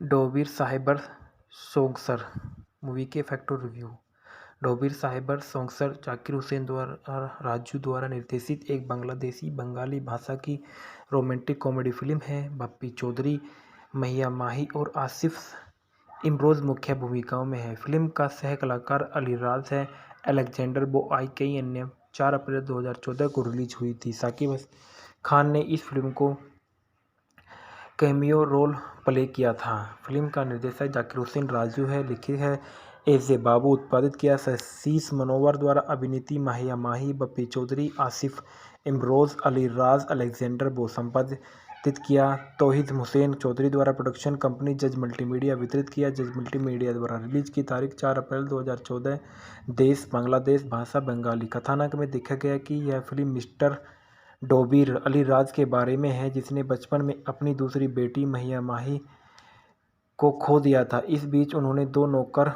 डोबिर साहिबर सोंगसर movie के fact और review. डोबिर साहिबर सोंगसर Zakir Hussain द्वारा राजू द्वारा निर्देशित एक बांग्लादेशी बंगाली भाषा की रोमांटिक कॉमेडी फिल्म है। बप्पी चौधरी, मैया माही और आसिफ इमरोज मुख्य भूमिकाओं में है। फिल्म का सह कलाकार अली राज है। अलेक्जेंडर बोआई कई अन्य 4 अप्रैल 2014 को रिलीज हुई थी। साकिब खान ने इस फिल्म को कैमियो रोल प्ले किया था। फिल्म का निर्देशक जाकिर हुसैन राजू है। लिखित है एजे बाबू। उत्पादित किया शीश मनोवर द्वारा। अभिनीति माहिया माही, बप्पी चौधरी, आसिफ इमरोज, अली राज, अलेक्जेंडर बो। संपादित किया तौहीद हुसैन चौधरी द्वारा। प्रोडक्शन कंपनी जज मल्टीमीडिया। वितरित किया जज मल्टीमीडिया द्वारा। रिलीज की तारीख 4 अप्रैल 2014। देश बांग्लादेश। भाषा बंगाली। कथानक में देखा गया कि यह फिल्म मिस्टर डोबिर अली राज के बारे में है, जिसने बचपन में अपनी दूसरी बेटी मैया माही को खो दिया था। इस बीच उन्होंने 2 नौकर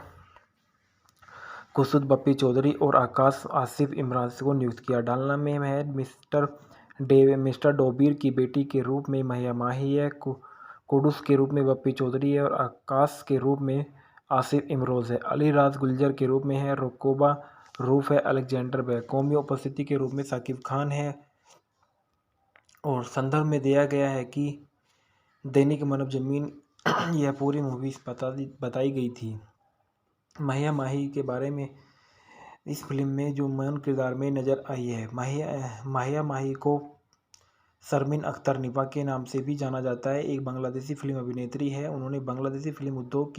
कुसुद बप्पी चौधरी और आकाश आसिफ इमराज को नियुक्त किया। डालना में है मिस्टर डोबिर की बेटी के रूप में मैया माही है, कुडुस के रूप में बप्पी चौधरी है और आकाश के रूप में आसिफ इमरोज है। अली राज गुलजर के रूप में है। रोकोबा रूफ है। अलेक्जेंडर व कौमी उपस्थिति के रूप में साकिब खान है। और संदर्भ में दिया गया है कि दैनिक मानव जमीन यह पूरी मूवी बताई गई थी। मैया माही के बारे में इस फिल्म में जो मेन किरदार में नज़र आई है, मैया माही को शर्मीन अख्तर निपा के नाम से भी जाना जाता है। एक बांग्लादेशी फिल्म अभिनेत्री है। उन्होंने बांग्लादेशी फिल्म उद्योग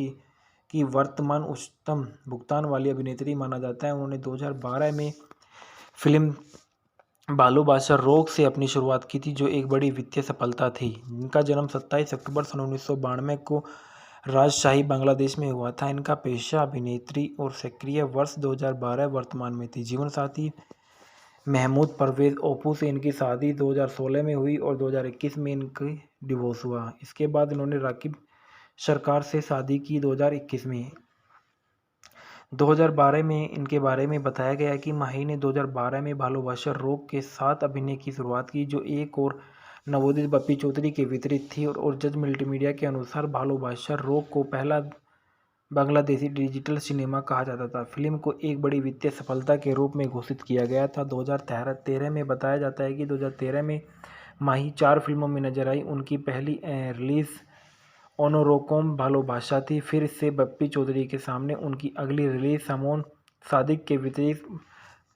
की वर्तमान उच्चतम भुगतान वाली अभिनेत्री माना जाता है। उन्होंने 2012 में फिल्म बालू बादशाह रोग से अपनी शुरुआत की थी, जो एक बड़ी वित्तीय सफलता थी। इनका जन्म 27 अक्टूबर सन 1992 को राजशाही बांग्लादेश में हुआ था। इनका पेशा अभिनेत्री और सक्रिय वर्ष 2012 वर्तमान में थी। जीवन साथी महमूद परवेज ओपू से इनकी शादी 2016 में हुई और 2021 में इनकी डिवोर्स हुआ। इसके बाद इन्होंने राकिब सरकार से शादी की 2021 में। 2012 में इनके बारे में बताया गया कि माही ने 2012 में बालू बादशाह रोग के साथ अभिनय की शुरुआत की, जो एक और नवोदित बप्पी चौधरी के विपरीत थी। और जज मल्टीमीडिया के अनुसार बालू बादशाह रोग को पहला बांग्लादेशी डिजिटल सिनेमा कहा जाता था। फिल्म को एक बड़ी वित्तीय सफलता के रूप में घोषित किया गया था। 2013 में बताया जाता है कि 2013 में माही 4 फिल्मों में नजर आई। उनकी पहली रिलीज ओनोरोकोम बालो बादशाह थी। फिर से बप्पी चौधरी के सामने उनकी अगली रिलीज समोन सादिक के विपरीत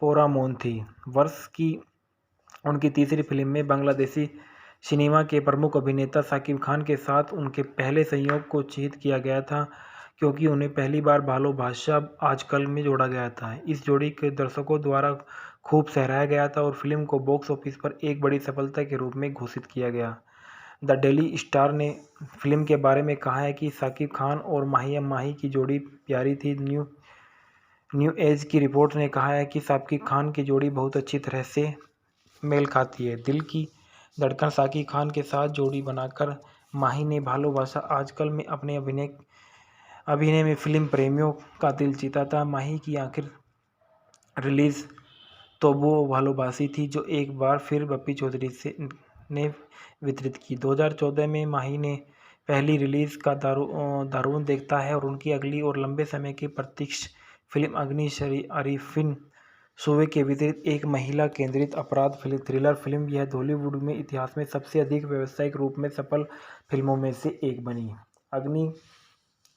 पोरामोन थी। वर्ष की उनकी तीसरी फिल्म में बांग्लादेशी सिनेमा के प्रमुख अभिनेता साकिब खान के साथ उनके पहले संयोग को चिह्नित किया गया था, क्योंकि उन्हें पहली बार बालो बादशाह आजकल में जोड़ा गया था। इस जोड़ी के दर्शकों द्वारा खूब सराहा गया था और फिल्म को बॉक्स ऑफिस पर एक बड़ी सफलता के रूप में घोषित किया गया। द डेली स्टार ने फिल्म के बारे में कहा है कि साकिब खान और माहिया माही की जोड़ी प्यारी थी। न्यू एज की रिपोर्ट ने कहा है कि साकिब खान की जोड़ी बहुत अच्छी तरह से मेल खाती है। दिल की धड़कन साकिब खान के साथ जोड़ी बनाकर माही ने भालो बादशाह आजकल में अपने अभिनय में फिल्म प्रेमियों का दिल जीता था। माही की आखिर रिलीज तो वो भालोबासी थी, जो एक बार फिर बप्पी चौधरी ने वितरित की। 2014 में माही ने पहली रिलीज का दारूण देखता है और उनकी अगली और लंबे समय की प्रतीक्षा फिल्म अग्नि अरीफिन सूबे के विपरीत एक महिला केंद्रित अपराध थ्रिलर फिल्म। यह हॉलीवुड में इतिहास में सबसे अधिक व्यावसायिक रूप में सफल फिल्मों में से एक बनी। अग्नि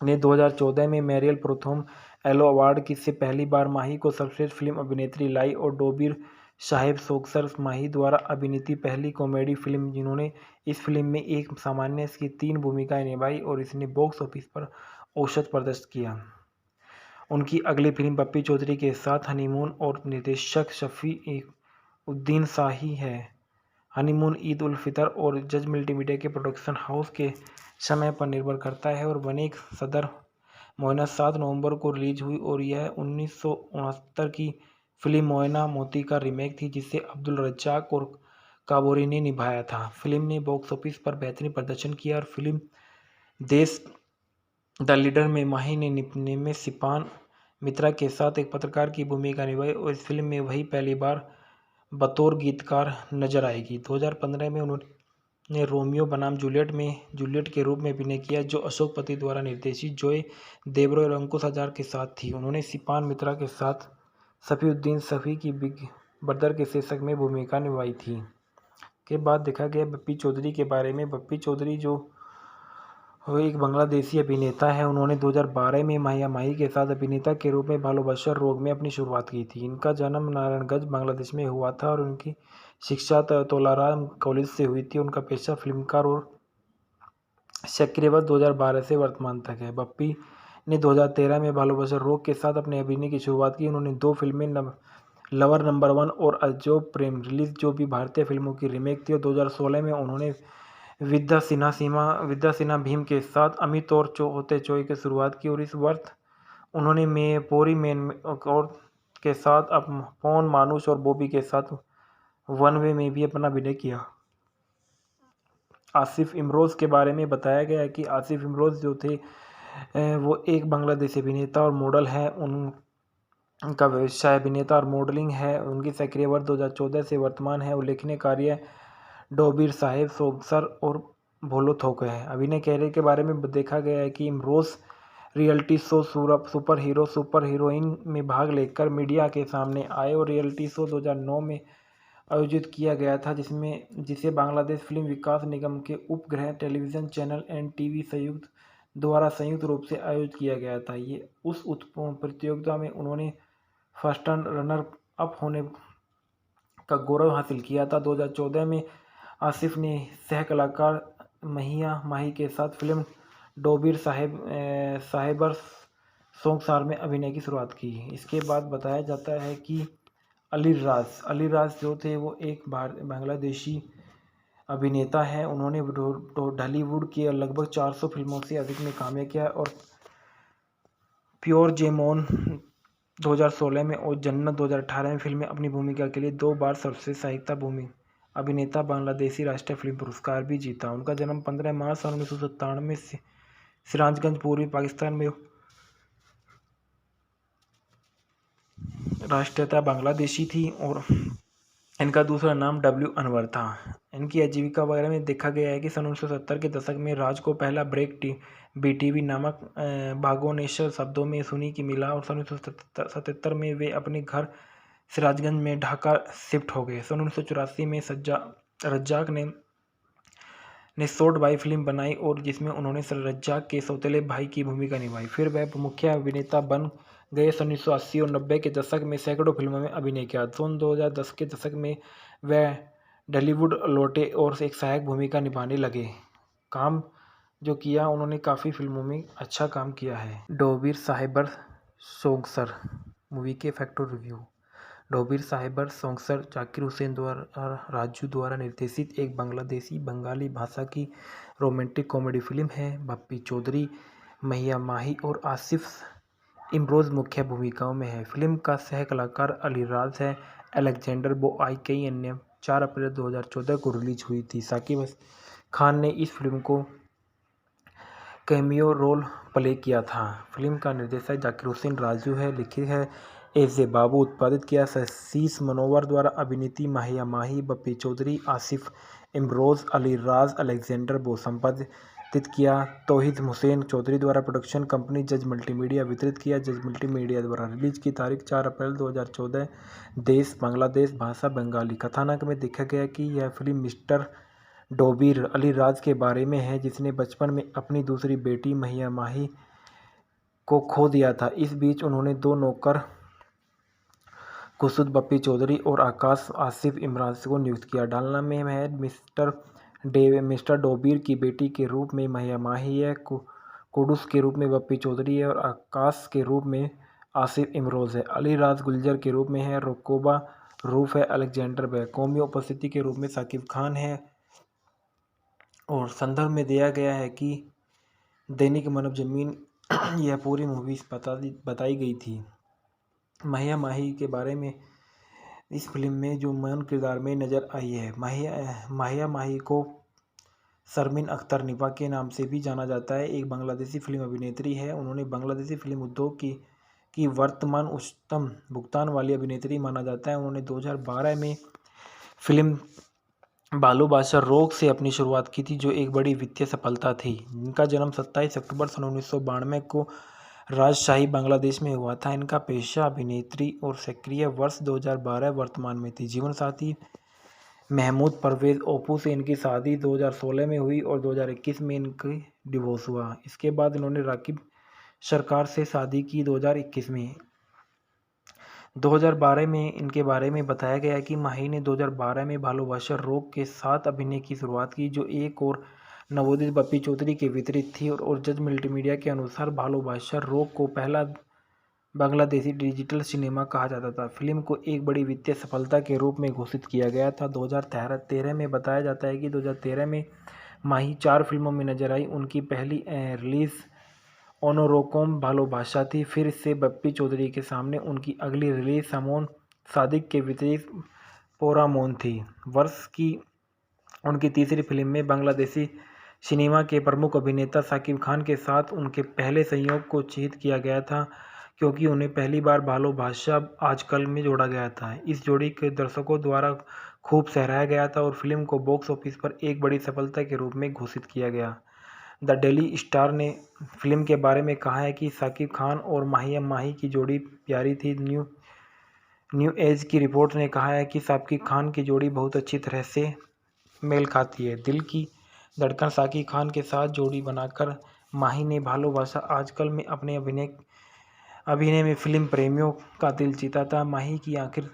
ने 2014 में मेरियल प्रोथम एलो अवार्ड की से पहली बार माही को सर्वश्रेष्ठ फिल्म अभिनेत्री लाई। और डोबिर साहिब सोंगसर माही द्वारा अभिनीत पहली कॉमेडी फिल्म, जिन्होंने इस फिल्म में एक सामान्य की 3 भूमिकाएं निभाई और इसने बॉक्स ऑफिस पर औसत प्रदर्शन किया। उनकी अगली फिल्म बप्पी चौधरी के साथ हनीमून और निर्देशक शफी उद्दीन शाही है। हनीमून ईद उल फितर और जज मल्टीमीडिया के प्रोडक्शन हाउस के समय पर निर्भर करता है और बनेक सदर मोयना 7 नवंबर को रिलीज हुई और यह 1969 की फिल्म मोयना मोती का रीमेक थी, जिसे अब्दुल रज्जाक और काबोरी ने निभाया था। फिल्म ने बॉक्स ऑफिस पर बेहतरीन प्रदर्शन किया और फिल्म देश द लीडर में माही ने सिपान मित्रा के साथ एक पत्रकार की भूमिका निभाई और इस फिल्म में वही पहली बार बतौर गीतकार नजर आएगी। 2015 में उन्होंने ने रोमियो बनाम जूलियट में जूलियट के रूप में अभिनय किया, जो अशोक पति द्वारा निर्देशित जॉय देवरो और अंकुश हज़ार के साथ थी। उन्होंने सिपान मित्रा के साथ सफीउद्दीन सफ़ी की बिग ब्रदर के शीर्षक में भूमिका निभाई थी। के बाद देखा गया बप्पी चौधरी के बारे में। बप्पी चौधरी जो वो एक बांग्लादेशी अभिनेता है। उन्होंने 2012 में माहिया माही के साथ अभिनेता के रूप में भालोबाशा रोग में अपनी शुरुआत की थी। इनका जन्म नारायणगंज बांग्लादेश में हुआ था और उनकी शिक्षा तोलाराम कॉलेज से हुई थी। उनका पेशा फिल्मकार और सक्रिय 2012 से वर्तमान तक है। बप्पी ने 2013 में भालोबाशा रोग के साथ अपने अभिनय की शुरुआत की। उन्होंने 2 फिल्में लवर नंबर 1 और अजब प्रेम रिलीज, जो भी भारतीय फिल्मों की रीमेक थी, और 2016 में उन्होंने विद्या सिन्हा भीम के साथ अमित और होते चोई की शुरुआत की। और इस वर्ष उन्होंने पोरी मैन और के साथ पवन मानुष और बॉबी के साथ वन वे में भी अपना अभिनय किया। आसिफ इमरोज़ के बारे में बताया गया है कि आसिफ इमरोज़ जो थे वो एक बांग्लादेशी अभिनेता और मॉडल है। उनका व्यवसाय अभिनेता और मॉडलिंग है। उनकी सक्रिय वर्ष 2014 से वर्तमान है। उल्लेखनीय कार्य डोबीर साहेब, सोगसर और भोलो थोक है। अभिनय कैरियर के बारे में देखा गया है कि Imroz reality show super heroine में भाग लेकर मीडिया के सामने आए और रियलिटी शो 2009 में आयोजित किया गया था, जिसे बांग्लादेश फिल्म विकास निगम के उपग्रह टेलीविज़न चैनल NTV संयुक्त रूप से आयोजित किया गया था। ये उस प्रतियोगिता में उन्होंने फर्स्ट रनर अप होने का गौरव हासिल किया था। 2014 में आसिफ ने सह कलाकार महिया माही के साथ फिल्म डोबीर साहेबर सोगसार में अभिनय की शुरुआत की। इसके बाद बताया जाता है कि अली राज जो थे वो एक बांग्लादेशी अभिनेता है। उन्होंने ढालीवुड की लगभग 400 फिल्मों से अधिक में काम किया और प्योर जेमोन 2016 में और जन्नत 2018 में फिल्म में अपनी भूमिका के लिए 2 बार सर्वश्रेष्ठ सहायक अभिनेता बांग्लादेशी राष्ट्रीय फिल्म पुरस्कार भी जीता। उनका जन्म 15 मार्च 1997 में सिराजगंज, पूर्वी पाकिस्तान में। राष्ट्रीयता बांग्लादेशी थी और इनका दूसरा नाम W अनवर था। इनकी आजीविका वगैरह में देखा गया है कि सन 1970 के दशक में राज को पहला ब्रेक BTV नामक भागोनेश्वर शब्दों में सुनी की मिला और सन 1977 में वे अपने घर सिराजगंज में ढाका शिफ्ट हो गए। सन 1984 में रज्जाक ने शॉर्ट बाई फिल्म बनाई और जिसमें उन्होंने रज्जाक के सौतेले भाई की भूमिका निभाई। फिर वह मुख्य अभिनेता बन गए। सन 1980 और 90 के दशक में सैकड़ों फिल्मों में अभिनय किया। सन 2010 के दशक में वह ढालीवुड लौटे और एक सहायक भूमिका निभाने लगे। काम जो किया उन्होंने काफ़ी फिल्मों में अच्छा काम किया है। डोबीर साहेबर सोगसर मूवी के फैक्ट और रिव्यू। डोबीर साहेबर सोगसर जाकिर हुसैन द्वारा राजू द्वारा निर्देशित एक बांग्लादेशी बंगाली भाषा की रोमांटिक कॉमेडी फिल्म है। बप्पी चौधरी, महिया माही और आसिफ इमरोज़ मुख्य भूमिकाओं में है। फिल्म का सह कलाकार अली राज है। अलेक्जेंडर बोआई कई अन्य 4 अप्रैल 2014 को रिलीज हुई थी। साकिब खान ने इस फिल्म को कैमियो रोल प्ले किया था। फिल्म का निर्देशक जाकिर हुसैन राजू है। लिखित है एजे बाबू। उत्पादित किया शीश मनोवर द्वारा। अभिनेत्री महिया माही, बप्पी चौधरी, आसिफ इमरोज़, अली राज, अलेक्जेंडर बो। संपादित किया तौहीद हुसैन चौधरी द्वारा। प्रोडक्शन कंपनी जज मल्टीमीडिया। वितरित किया जज मल्टीमीडिया द्वारा। रिलीज की तारीख 4 अप्रैल 2014। देश बांग्लादेश। भाषा बंगाली। कथानक में देखा गया कि यह फिल्म मिस्टर डोबीर अली राज के बारे में है, जिसने बचपन में अपनी दूसरी बेटी महिया माही को खो दिया था। इस बीच उन्होंने 2 नौकर खुर्शीद बप्पी चौधरी और आकाश आसिफ इमरोज़ को नियुक्त किया। डालना में है मिस्टर डोबीर की बेटी के रूप में महिया माही है। कुडूस के रूप में बप्पी चौधरी है और आकाश के रूप में आसिफ इमरोज़ है। अली राज गुलजर के रूप में है। रोकोबा रूफ है। अलेक्जेंडर व कौमी उपस्थिति के रूप में साकिब खान है। और संदर्भ में दिया गया है कि दैनिक मानव जमीन यह पूरी मूवी बताई गई थी। महिया माही के बारे में इस फिल्म में जो मेन किरदार में नज़र आई है, महिया माही को शर्मीन अख्तर निपा के नाम से भी जाना जाता है। एक बांग्लादेशी फिल्म अभिनेत्री है। उन्होंने बांग्लादेशी फिल्म उद्योग की वर्तमान उच्चतम भुगतान वाली अभिनेत्री माना जाता है। उन्होंने 2012 में फिल्म बालू बादशाह रोग से अपनी शुरुआत की थी, जो एक बड़ी वित्तीय सफलता थी। इनका जन्म 27 अक्टूबर सन 1992 को राजशाही बांग्लादेश में हुआ था। इनका पेशा अभिनेत्री और सक्रिय वर्ष 2012 वर्तमान में थी। जीवन साथी महमूद परवेज ओप्पू से इनकी शादी 2016 में हुई और 2021 में इनकी डिवोर्स हुआ। इसके बाद इन्होंने राकिब सरकार से शादी की 2021 में। 2012 में इनके बारे में बताया गया है कि माही ने 2012 में भालोबाशा रोग के साथ अभिनय की शुरुआत की, जो एक और नवोदित बप्पी चौधरी के वितरित थी और जज मल्टीमीडिया के अनुसार भालोबाशा रोग को पहला बांग्लादेशी डिजिटल सिनेमा कहा जाता था। फिल्म को एक बड़ी वित्तीय सफलता के रूप में घोषित किया गया था। 2013 में बताया जाता है कि 2013 में माही 4 फिल्मों में नजर आई। उनकी पहली रिलीज ओनोरोकोम भालोबाशा थी। फिर से बप्पी चौधरी के सामने उनकी अगली रिलीज समोन सादिक के वितरित पोरामोन थी। वर्ष की उनकी तीसरी फिल्म में बांग्लादेशी सिनेमा के प्रमुख अभिनेता साकिब खान के साथ उनके पहले संयोग को चिह्नित किया गया था, क्योंकि उन्हें पहली बार भालोबाशा आजकल में जोड़ा गया था। इस जोड़ी के दर्शकों द्वारा खूब सराहा गया था और फिल्म को बॉक्स ऑफिस पर एक बड़ी सफलता के रूप में घोषित किया गया। द डेली स्टार ने फिल्म के बारे में कहा है कि साकिब खान और माही की जोड़ी प्यारी थी। न्यू एज की रिपोर्ट ने कहा है कि साकिब खान की जोड़ी बहुत अच्छी तरह से मेल खाती है। दिल की धड़कन साकिब खान के साथ जोड़ी बनाकर माही ने भालोबाशा आजकल में अपने अभिनय में फिल्म प्रेमियों का दिल जीता था। माही की आखिर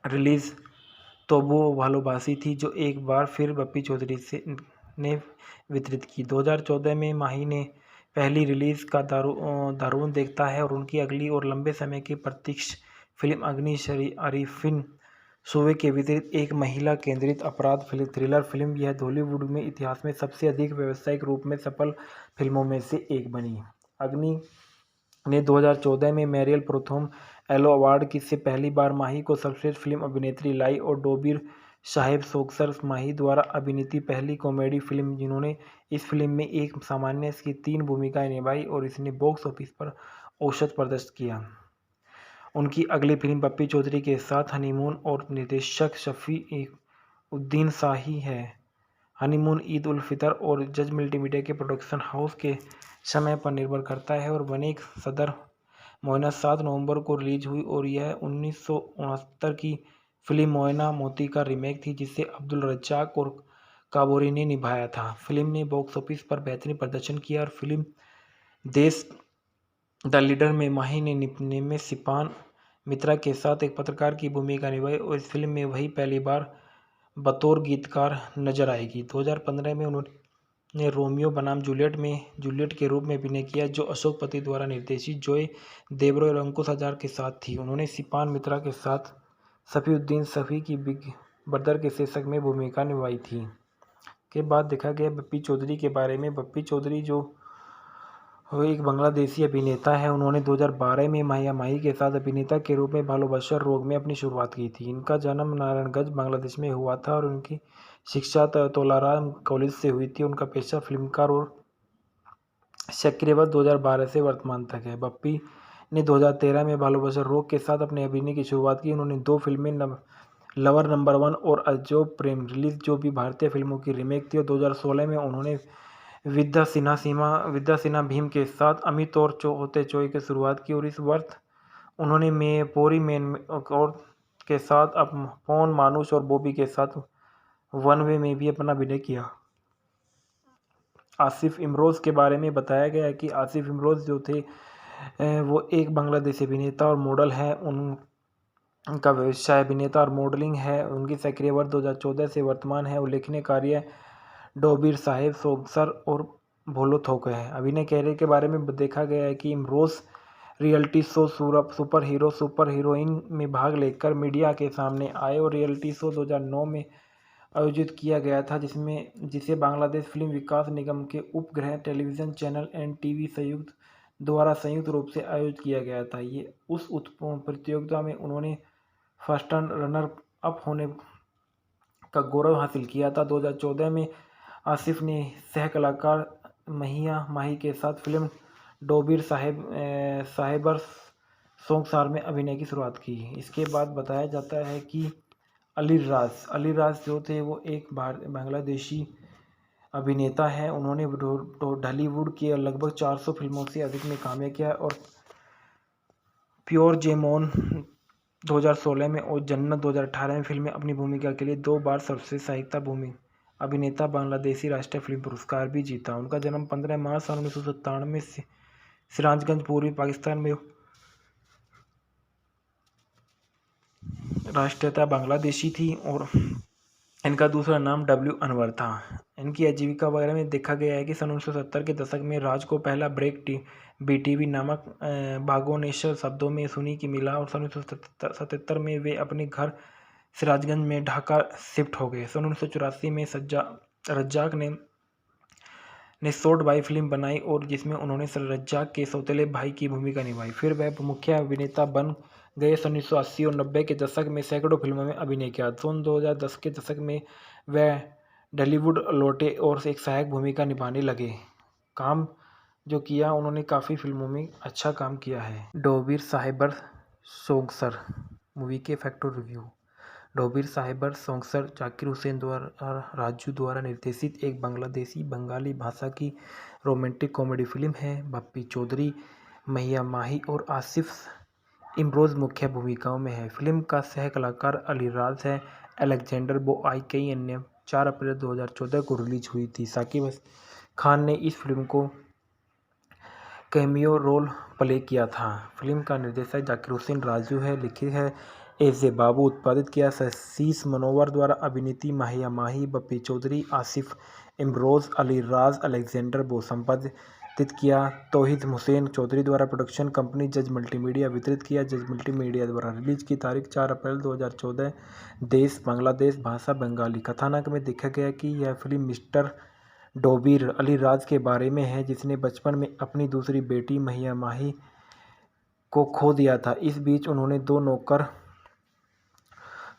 रिलीज तोबू भालोबासी थी, जो एक बार फिर बप्पी चौधरी से ने वितरित की। 2014 में माही ने पहली रिलीज का दारूण देखता है और उनकी अगली और लंबे समय की प्रतीक्षा फिल्म अग्नि शरीफिन सूबे के वितरित एक महिला केंद्रित अपराध थ्रिलर फिल्म। यह हॉलीवुड में इतिहास में सबसे अधिक व्यावसायिक रूप में सफल फिल्मों में से एक बनी। अग्नि ने 2014 में मेरियल प्रथम एलो अवार्ड से पहली बार माही को सर्वश्रेष्ठ फिल्म अभिनेत्री लाई और डोबिर साहेब सोक्सर माही द्वारा अभिनीत पहली कॉमेडी फिल्म, जिन्होंने इस फिल्म में एक सामान्य की 3 भूमिकाएं निभाई और इसने बॉक्स ऑफिस पर औसत प्रदर्शन किया। उनकी अगली फिल्म बप्पी चौधरी के साथ हनीमून और निर्देशक शफी उद्दीन शाही है। हनीमून ईद उल फितर और जज मल्टीमीडिया के प्रोडक्शन हाउस के समय पर निर्भर करता है और बनेक सदर मोयना 7 नवंबर को रिलीज हुई और यह 1969 की फिल्म मोयना मोती का रीमेक थी, जिसे अब्दुल रज्जाक और काबोरी ने निभाया था। फिल्म ने बॉक्स ऑफिस पर बेहतरीन प्रदर्शन किया और फिल्म देश द लीडर में माही ने सिपान मित्रा के साथ एक पत्रकार की भूमिका निभाई और इस फिल्म में वही पहली बार बतौर गीतकार नजर आएगी। 2015 में उन्होंने रोमियो बनाम जूलियट में जूलियट के रूप में अभिनय किया, जो अशोक पति द्वारा निर्देशित जॉय देब्रो और अंकुश हज़ार के साथ थी। उन्होंने सिपान मित्रा के साथ सफीउद्दीन सफ़ी की बिग ब्रदर के शीर्षक में भूमिका निभाई थी। के बाद देखा गया बप्पी चौधरी के बारे में। बप्पी चौधरी जो वो एक बांग्लादेशी अभिनेता है। उन्होंने 2012 में माही के साथ अभिनेता के रूप में भालोबाशा रोग में अपनी शुरुआत की थी। इनका जन्म नारायणगंज बांग्लादेश में हुआ था और उनकी शिक्षा तोलाराम कॉलेज से हुई थी। उनका पेशा फिल्मकार और सक्रिय वर्ष 2012 से वर्तमान तक है। बप्पी ने 2013 में भालोबाशा रोग के साथ अपने अभिनय की शुरुआत की। उन्होंने 2 फिल्में लवर नंबर 1 और अजब प्रेम रिलीज, जो भी भारतीय फिल्मों की रीमेक थी, और 2016 में उन्होंने विद्या सिन्हा भीम के साथ अमित और होते चोई की शुरुआत की और इस वर्ष उन्होंने पोरी मेन और के साथ अब पौन मानुष और बॉबी के साथ वन वे में भी अपना अभिनय किया। आसिफ इमरोज़ के बारे में बताया गया है कि आसिफ इमरोज़ जो थे वो एक बांग्लादेशी अभिनेता और मॉडल है। उनका व्यवसाय अभिनेता और मॉडलिंग है। उनकी सक्रिय वर्ष 2014 से वर्तमान है। उल्लेखनीय कार्य डोबिर साहेब सोगसर और भोलो थोक है। अभिनय कैरियर के बारे में देखा गया है कि Imroz reality show super hero super heroine में भाग लेकर मीडिया के सामने आए और रियलिटी शो 2009 में आयोजित किया गया था, जिसे बांग्लादेश फिल्म विकास निगम के उपग्रह टेलीविज़न चैनल NTV संयुक्त द्वारा संयुक्त रूप से आयोजित किया गया था। ये उस प्रतियोगिता में उन्होंने फर्स्ट रनर अप होने का गौरव हासिल किया था। 2014 में आसिफ ने सह कलाकार माही के साथ फिल्म डोबिर साहेबर सोंगसार में अभिनय की शुरुआत की। इसके बाद बताया जाता है कि अली राज जो थे वो एक बांग्लादेशी अभिनेता है। उन्होंने ढालीवुड की लगभग 400 फिल्मों से अधिक में कामयाब किया और प्योर जेमोन 2016 में और जन्नत 2018 में फिल्म में अपनी भूमिका के लिए 2 बार सर्वश्रेष्ठ सहायक अभिनेता बांग्लादेशी राष्ट्रीय फिल्म पुरस्कार भी जीता। उनका जन्म 15 मार्च सन 1997 में सिराजगंज पूर्वी पाकिस्तान में। राष्ट्रीयता बांग्लादेशी थी और इनका दूसरा नाम डब्ल्यू अनवर था। इनकी आजीविका वगैरह में देखा गया है कि सन 1970 के दशक में राज को पहला ब्रेक बीटीवी नामक बागोनेश्वर शब्दों में सुनी की मिला और सन 1977 में वे अपने घर सिराजगंज में ढाका शिफ्ट हो गए। सन 1984 में रज्जाक ने शॉर्ट बाई फिल्म बनाई और जिसमें उन्होंने रज्जाक के सौतेले भाई की भूमिका निभाई। फिर वह मुख्य अभिनेता बन गए। सन 1980 और 90 के दशक में सैकड़ों फिल्मों में अभिनय किया। सन 2010 के दशक में वह ढालीवुड लौटे और एक सहायक भूमिका निभाने लगे। काम जो किया उन्होंने काफ़ी फिल्मों में अच्छा काम किया है। डोबिर साहिबर सोंगसर मूवी के फैक्टर रिव्यू। डोबिर साहिबर सोंगसर जाकिर हुसैन द्वारा राजू द्वारा निर्देशित एक बांग्लादेशी बंगाली भाषा की रोमांटिक कॉमेडी फिल्म है। बप्पी चौधरी, महिया माही और आसिफ इमरोज मुख्य भूमिकाओं में है। फिल्म का सह कलाकार अली राज है। अलेक्जेंडर बोआई कई अन्य 4 अप्रैल 2014 को रिलीज हुई थी। साकिब खान ने इस फिल्म को कैमियो रोल प्ले किया था। फिल्म का निर्देशक जाकिर हुसैन राजू है। लिखित है एजे बाबू। उत्पादित किया शीश मनोवर द्वारा। अभिनेत्री महिया माही, बप्पी चौधरी, आसिफ इमरोज, अली राज, अलेक्जेंडर बो। संपादित किया तौहीद हुसैन चौधरी द्वारा। प्रोडक्शन कंपनी जज मल्टीमीडिया। वितरित किया जज मल्टीमीडिया द्वारा। रिलीज की तारीख 4 अप्रैल 2014। देश बांग्लादेश। भाषा बंगाली। कथानक में देखा गया कि यह फिल्म मिस्टर डोबिर अली राज के बारे में है जिसने बचपन में अपनी दूसरी बेटी महिया माही को खो दिया था। इस बीच उन्होंने 2 नौकर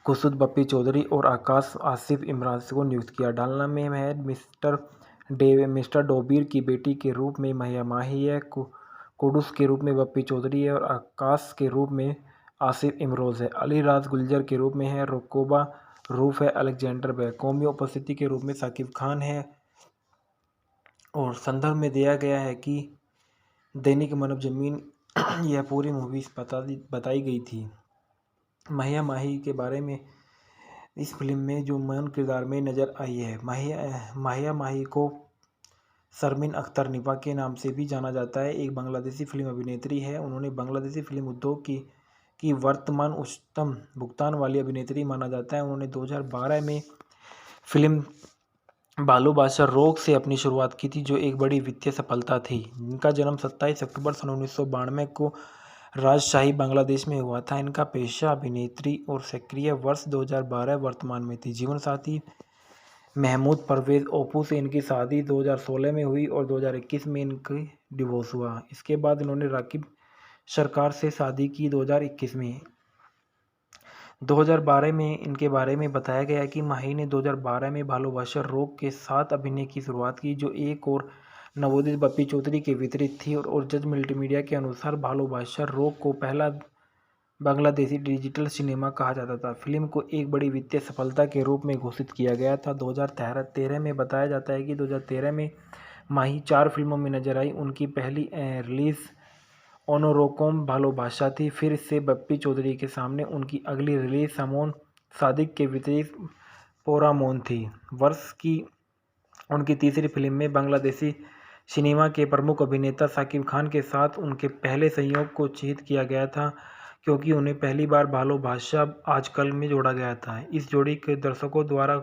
खुर्शीद बप्पी चौधरी और आकाश आसिफ इमराज को नियुक्त किया। डालना में है मिस्टर डोबिर की बेटी के रूप में महिया माही है। कुडुस के रूप में बप्पी चौधरी है और आकाश के रूप में आसिफ इमरोज है। अली राज गुलजर के रूप में है। रोकोबा रूफ है। अलेक्जेंडर व कौमी उपस्थिति के रूप में साकिब खान है। और संदर्भ में दिया गया है कि दैनिक मानव जमीन यह पूरी मूवी बताई गई थी। महिया माही के बारे में इस फिल्म में जो मेन किरदार में नज़र आई है। महिया माही को शर्मीन अख्तर निपा के नाम से भी जाना जाता है। एक बांग्लादेशी फिल्म अभिनेत्री है। उन्होंने बांग्लादेशी फिल्म उद्योग की वर्तमान उच्चतम भुगतान वाली अभिनेत्री माना जाता है। उन्होंने 2012 में फिल्म बालू बादशाह रोग से अपनी शुरुआत की थी जो एक बड़ी वित्तीय सफलता थी। इनका जन्म 27 अक्टूबर सन 1992 को राजशाही बांग्लादेश में हुआ था। इनका पेशा अभिनेत्री और सक्रिय वर्ष 2012 वर्तमान में थी। जीवन साथी महमूद परवेज ओपू से इनकी शादी 2016 में हुई और 2021 में इनकी डिवोर्स हुआ। इसके बाद इन्होंने राकिब सरकार से शादी की 2021 में। 2012 में इनके बारे में बताया गया कि माही ने 2012 में भालोबाशा रोग के साथ अभिनय की शुरुआत की जो एक और नवोदित बप्पी चौधरी के वितरित थी और जज मल्टीमीडिया के अनुसार भालोबाशा रोग को पहला बांग्लादेशी डिजिटल सिनेमा कहा जाता था। फिल्म को एक बड़ी वित्तीय सफलता के रूप में घोषित किया गया था। 2013 में बताया जाता है कि 2013 में माही 4 फिल्मों में नजर आई। उनकी पहली रिलीज ओनोरोकोम भालोबाशा थी। फिर से बप्पी चौधरी के सामने उनकी अगली रिलीज सामोन सादिक के वितरित पोरामोन थी। वर्ष की उनकी तीसरी फिल्म में बांग्लादेशी सिनेमा के प्रमुख अभिनेता साकिब खान के साथ उनके पहले संयोग को चिह्नित किया गया था क्योंकि उन्हें पहली बार भालोबाशा आजकल में जोड़ा गया था। इस जोड़ी के दर्शकों द्वारा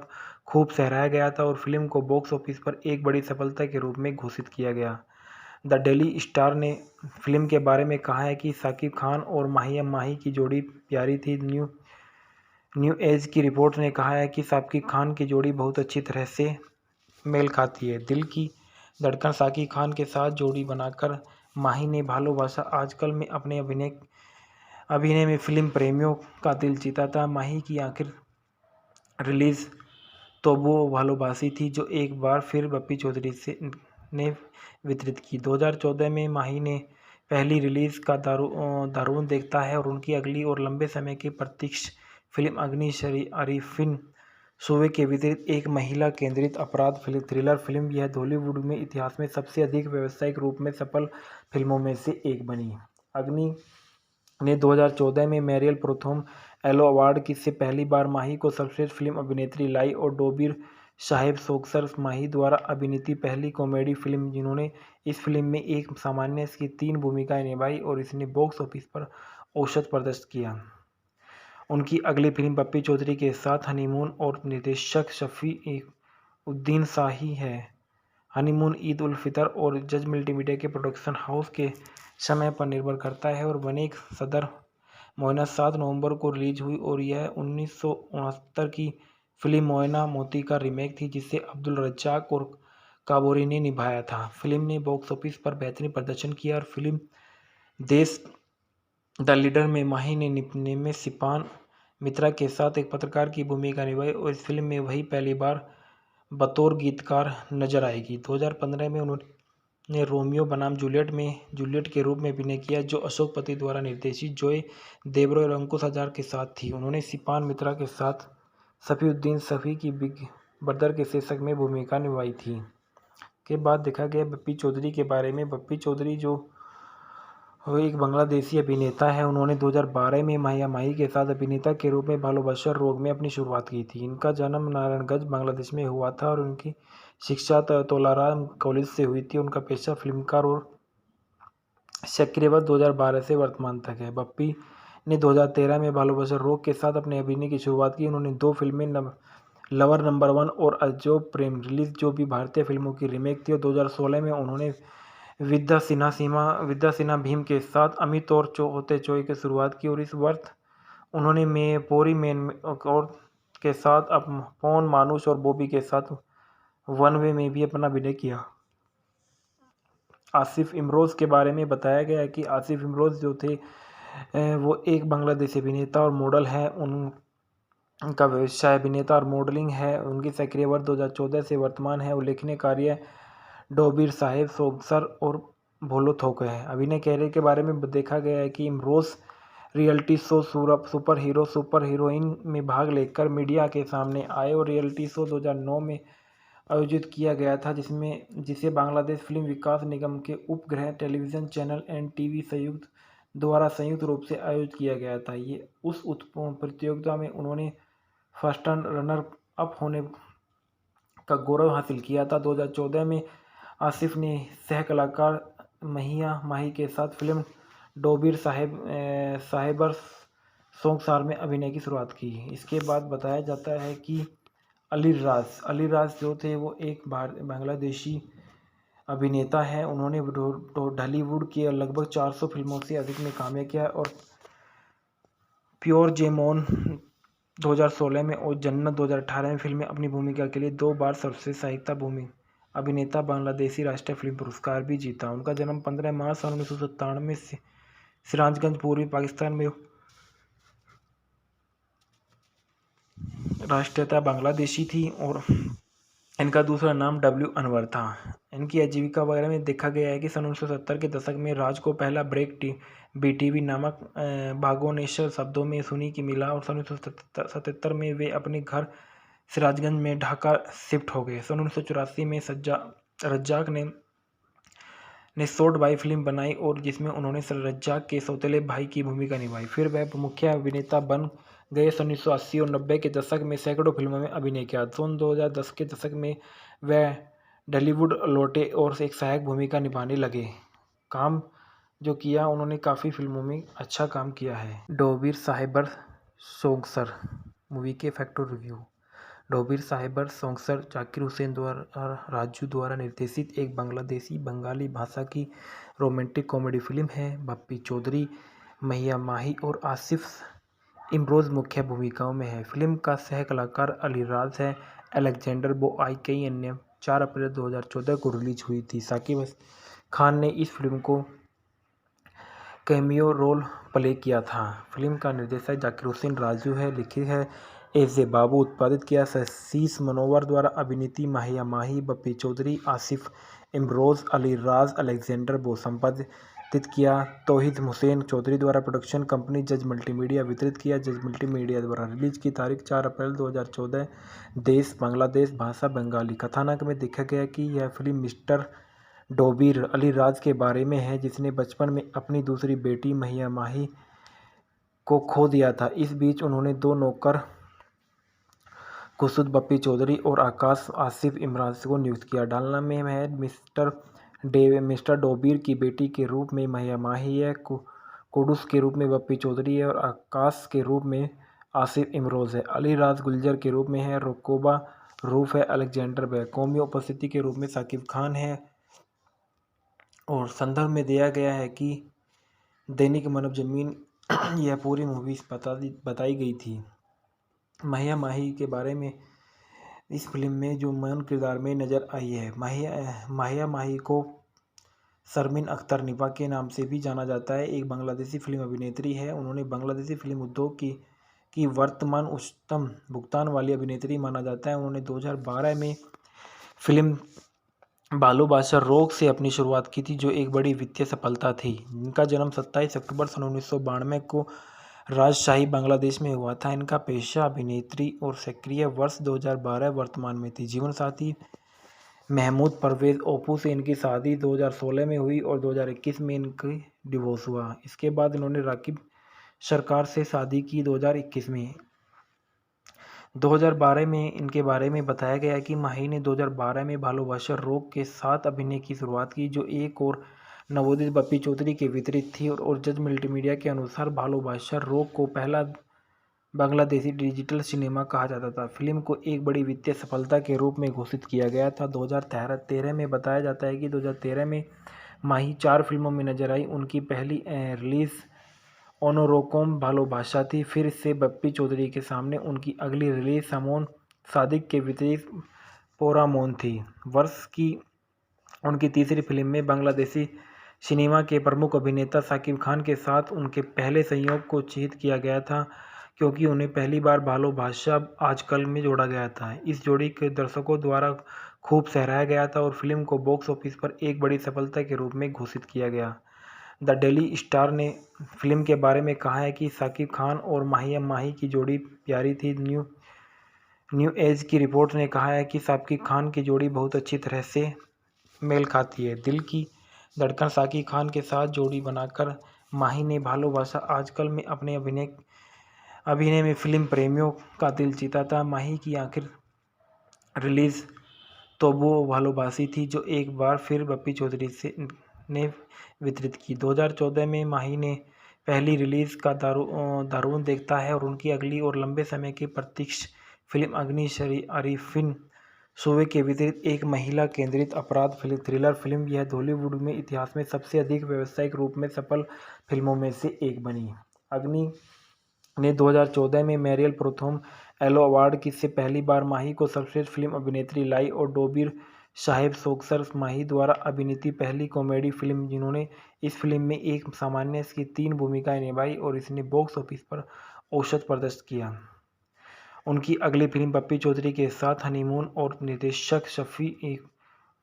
खूब सराहा गया था और फिल्म को बॉक्स ऑफिस पर एक बड़ी सफलता के रूप में घोषित किया गया। द डेली स्टार ने फिल्म के बारे में कहा है कि साकिब खान और महिया माही की जोड़ी प्यारी थी। न्यू एज की रिपोर्ट ने कहा है कि साकिब खान की जोड़ी बहुत अच्छी तरह से मेल खाती है। दिल की धड़कन साकिब खान के साथ जोड़ी बनाकर माही ने भालोबाशा आजकल में अपने अभिनय में फिल्म प्रेमियों का दिल जीता था। माही की आखिर रिलीज तोबो भालोबासी थी जो एक बार फिर बप्पी चौधरी ने वितरित की। 2014 में माही ने पहली रिलीज का दारून देखता है और उनकी अगली और लंबे समय की प्रतीक्षा फिल्म अग्नि अरिफिन सूबे के विपरीत एक महिला केंद्रित अपराध थ्रिलर फिल्म। यह बॉलीवुड में इतिहास में सबसे अधिक व्यावसायिक रूप में सफल फिल्मों में से एक बनी। अग्नि ने 2014 में मेरिल प्रोथम एलो अवार्ड से पहली बार माही को सर्वश्रेष्ठ फिल्म अभिनेत्री लाई और डोबिर साहेब सोगसर माही द्वारा अभिनीत पहली कॉमेडी फिल्म, जिन्होंने इस फिल्म में एक सामान्य की 3 भूमिकाएं निभाई और इसने बॉक्स ऑफिस पर औसत प्रदर्शित किया। उनकी अगली फिल्म बप्पी चौधरी के साथ हनीमून और निर्देशक शफी उद्दीन शाही है। हनीमून ईद उल फितर और जज मल्टीमीडिया के प्रोडक्शन हाउस के समय पर निर्भर करता है और वनेक सदर मोयना 7 नवंबर को रिलीज हुई और यह 1969 की फिल्म मोयना मोती का रीमेक थी, जिसे अब्दुल रज्जाक और काबोरी ने निभाया था। फिल्म ने बॉक्स ऑफिस पर बेहतरीन प्रदर्शन किया और फिल्म देश द लीडर में माही ने में सिपान मित्रा के साथ एक पत्रकार की भूमिका निभाई और इस फिल्म में वही पहली बार बतौर गीतकार नजर आएगी। 2015 में उन्होंने रोमियो बनाम जूलियट के रूप में अभिनय किया, जो अशोक पति द्वारा निर्देशित जॉय देवरो और अंकुश हज़ार के साथ थी। उन्होंने सिपान मित्रा के साथ सफीउद्दीन सफी की बिग ब्रदर के शीर्षक में भूमिका निभाई थी। के बाद देखा गया बप्पी चौधरी के बारे में। बप्पी चौधरी जो वो एक बांग्लादेशी अभिनेता है। उन्होंने 2012 में माहिया माही के साथ अभिनेता के रूप में भालोबाशा रोग में अपनी शुरुआत की थी। इनका जन्म नारायणगंज बांग्लादेश में हुआ था और उनकी शिक्षा तोलाराम कॉलेज से हुई थी। उनका पेशा फिल्मकार और सक्रिय 2012 से वर्तमान तक है। बप्पी ने 2013 में भालोबाशा रोग के साथ अपने अभिनय की शुरुआत की। उन्होंने 2 फिल्में लवर नंबर 1 और अजब प्रेम रिलीज, जो भी भारतीय फिल्मों की रीमेक थी, और 2016 में उन्होंने विद्या सिन्हा भीम के साथ अमित और होते चोई की शुरुआत की और इस वर्ष उन्होंने पोरी मैन और के साथ अब पवन मानुष और बॉबी के साथ वन वे में भी अपना अभिनय किया। आसिफ इमरोज के बारे में बताया गया है कि आसिफ इमरोज जो थे वो एक बांग्लादेशी अभिनेता और मॉडल है। उनका व्यवसाय अभिनेता और मॉडलिंग है। उनकी सक्रिय वर्ष 2014 से वर्तमान है। उल्लेखनीय कार्य डोबिर साहेब सोगसर और भोलो थोक है। अभिनय कैरियर के बारे में देखा गया है कि Imroz reality show super heroine में भाग लेकर मीडिया के सामने आए और रियलिटी शो 2009 में आयोजित किया गया था, जिसे बांग्लादेश फिल्म विकास निगम के उपग्रह टेलीविजन चैनल NTV द्वारा संयुक्त रूप से आयोजित किया गया था। ये उस प्रतियोगिता में उन्होंने फर्स्ट रनर अप होने का गौरव हासिल किया था। 2014 में आसिफ ने सह कलाकार महिया माही के साथ फिल्म डोबिर साहेबर सोगसार में अभिनय की शुरुआत की। इसके बाद बताया जाता है कि अली राज जो थे वो एक बांग्लादेशी अभिनेता है। उन्होंने ढालीवुड की लगभग 400 फिल्मों से अधिक में काम किया और प्योर जेमोन 2016 में और जन्नत 2018 में फिल्म में अपनी भूमिका के लिए 2 बार सर्वश्रेष्ठ सहायक अभिनेता बांग्लादेशी राष्ट्रीय फिल्म पुरस्कार भी जीता। उनका जन्म 15 मार्च 1997 में सिराजगंज पूर्वी पाकिस्तान में। राष्ट्रीयता बांग्लादेशी थी और इनका दूसरा नाम W अनवर था। इनकी आजीविका वगैरह में देखा गया है कि सन 1970 के दशक में राज को पहला ब्रेक BTV नामक भागोनेश्वर शब्दों में सुनी की मिला और सन 1977 में वे अपने घर सिराजगंज में ढाका शिफ्ट हो गए। सन 1984 में रज्जाक ने शॉर्ट बाई फिल्म बनाई और जिसमें उन्होंने रज्जाक के सौतेले भाई की भूमिका निभाई। फिर वह मुख्य अभिनेता बन गए। सन 1980 और 90 के दशक में सैकड़ों फिल्मों में अभिनय किया। सन 2010 के दशक में वह ढालीवुड लौटे और एक सहायक भूमिका निभाने लगे। काम जो किया उन्होंने काफ़ी फिल्मों में अच्छा काम किया है। डोबिर साहेबर सोगसर मूवी के फैक्टर रिव्यू। डोबिर साहेबर सोगसर जाकिर हुसैन द्वारा राजू द्वारा निर्देशित एक बांग्लादेशी बंगाली भाषा की रोमांटिक कॉमेडी फिल्म है। बप्पी चौधरी, महिया माही और आसिफ इमरोज मुख्य भूमिकाओं में है। फिल्म का सह कलाकार अली राज है। अलेक्जेंडर बोआई कई अन्य 4 अप्रैल 2014 को रिलीज हुई थी। साकिब खान ने इस फिल्म को कैमियो रोल प्ले किया था। फिल्म का निर्देशक जाकिर हुसैन राजू है। लिखी है एजे बाबू। उत्पादित किया शशीष मनोवर द्वारा। अभिनीति माहिया माही, बप्पी चौधरी, आसिफ इमरोज़ अली राज अलेक्जेंडर को संपादित किया। तौहीद हुसैन चौधरी द्वारा प्रोडक्शन कंपनी जज मल्टीमीडिया वितरित किया। जज मल्टीमीडिया द्वारा रिलीज की तारीख 4 अप्रैल 2014। देश बांग्लादेश, भाषा बंगाली। कथानक में देखा गया कि यह फिल्म मिस्टर डोबीर अली राज के बारे में है, जिसने बचपन में अपनी दूसरी बेटी महिया माही को खो दिया था। इस बीच उन्होंने दो नौकर खुर्शीद बप्पी चौधरी और आकाश आसिफ इमरान को नियुक्त किया। डालना में है मिस्टर डोबीर की बेटी के रूप में महिया माही है, कुडूस के रूप में बप्पी चौधरी है और आकाश के रूप में आसिफ इमरोज़ है। अली राज गुलजर के रूप में है, रुकोबा रूफ है, अलेक्जेंडर है। कौमी उपस्थिति के रूप में साकिब खान है। और संदर्भ में दिया गया है कि दैनिक मानव जमीन यह पूरी मूवी बताई गई थी। महिया माही के बारे में इस फिल्म में जो मेन किरदार में नज़र आई है, महिया माही को शर्मीन अख्तर निपा के नाम से भी जाना जाता है। एक बांग्लादेशी फिल्म अभिनेत्री है। उन्होंने बांग्लादेशी फिल्म उद्योग की वर्तमान उच्चतम भुगतान वाली अभिनेत्री माना जाता है। उन्होंने 2012 में फिल्म भालोबाशा रोग से अपनी शुरुआत की थी, जो एक बड़ी वित्तीय सफलता थी। इनका जन्म 27 अक्टूबर सन 1992 को राजशाही बांग्लादेश में हुआ था। इनका पेशा अभिनेत्री और सक्रिय वर्ष 2012 वर्तमान में थी। जीवन साथी महमूद परवेज़ ओप्पू से इनकी शादी 2016 में हुई और 2021 में इनकी डिवोर्स हुआ। इसके बाद इन्होंने राकिब सरकार से शादी की 2021 में। 2012 में इनके बारे में बताया गया कि माही ने 2012 में भालोबाशा रोग के साथ अभिनय की शुरुआत की, जो एक और नवोदित बप्पी चौधरी के वितरित थी। और जज मल्टीमीडिया के अनुसार भालोबाशा रोग को पहला बांग्लादेशी डिजिटल सिनेमा कहा जाता था। फिल्म को एक बड़ी वित्तीय सफलता के रूप में घोषित किया गया था। 2013 में बताया जाता है कि 2013 में माही 4 फिल्मों में नजर आई। उनकी पहली रिलीज़ ओनोरोकोम भालोबाशा थी। फिर से बप्पी चौधरी के सामने उनकी अगली रिलीज समोन सादिक के वितरित पोरामोन थी। वर्ष की उनकी तीसरी फिल्म में बांग्लादेशी सिनेमा के प्रमुख अभिनेता साकिब खान के साथ उनके पहले संयोग को चिह्नित किया गया था, क्योंकि उन्हें पहली बार भालोबाशा आजकल में जोड़ा गया था। इस जोड़ी के दर्शकों द्वारा खूब सराहा गया था और फिल्म को बॉक्स ऑफिस पर एक बड़ी सफलता के रूप में घोषित किया गया। द डेली स्टार ने फिल्म के बारे में कहा है कि साकिब खान और महिया माही की जोड़ी प्यारी थी। न्यू एज की रिपोर्ट ने कहा है कि साकिब खान की जोड़ी बहुत अच्छी तरह से मेल खाती है। दिल की धड़कन साकिब खान के साथ जोड़ी बनाकर माही ने भालोबाशा आजकल में अपने अभिनय में फिल्म प्रेमियों का दिल जीता था। माही की आखिर रिलीज तो वो भालोबासी थी, जो एक बार फिर बप्पी चौधरी ने वितरित की। 2014 में माही ने पहली रिलीज का दारुण देखता है और उनकी अगली और लंबे समय की प्रतीक्षा फिल्म अग्नि अरीफिन सूबे के वितरित एक महिला केंद्रित अपराध थ्रिलर फिल्म। यह हॉलीवुड में इतिहास में सबसे अधिक व्यावसायिक रूप में सफल फिल्मों में से एक बनी। अग्नि ने 2014 में मेरियल प्रथम एलो अवार्ड की से पहली बार माही को सर्वश्रेष्ठ फिल्म अभिनेत्री लाई और डोबीर साहेब सोक्सर माही द्वारा अभिनीत पहली कॉमेडी फिल्म, जिन्होंने इस फिल्म में एक सामान्य की 3 भूमिकाएं निभाई और इसने बॉक्स ऑफिस पर औसत प्रदर्शन किया। उनकी अगली फिल्म बप्पी चौधरी के साथ हनीमून और निर्देशक शफी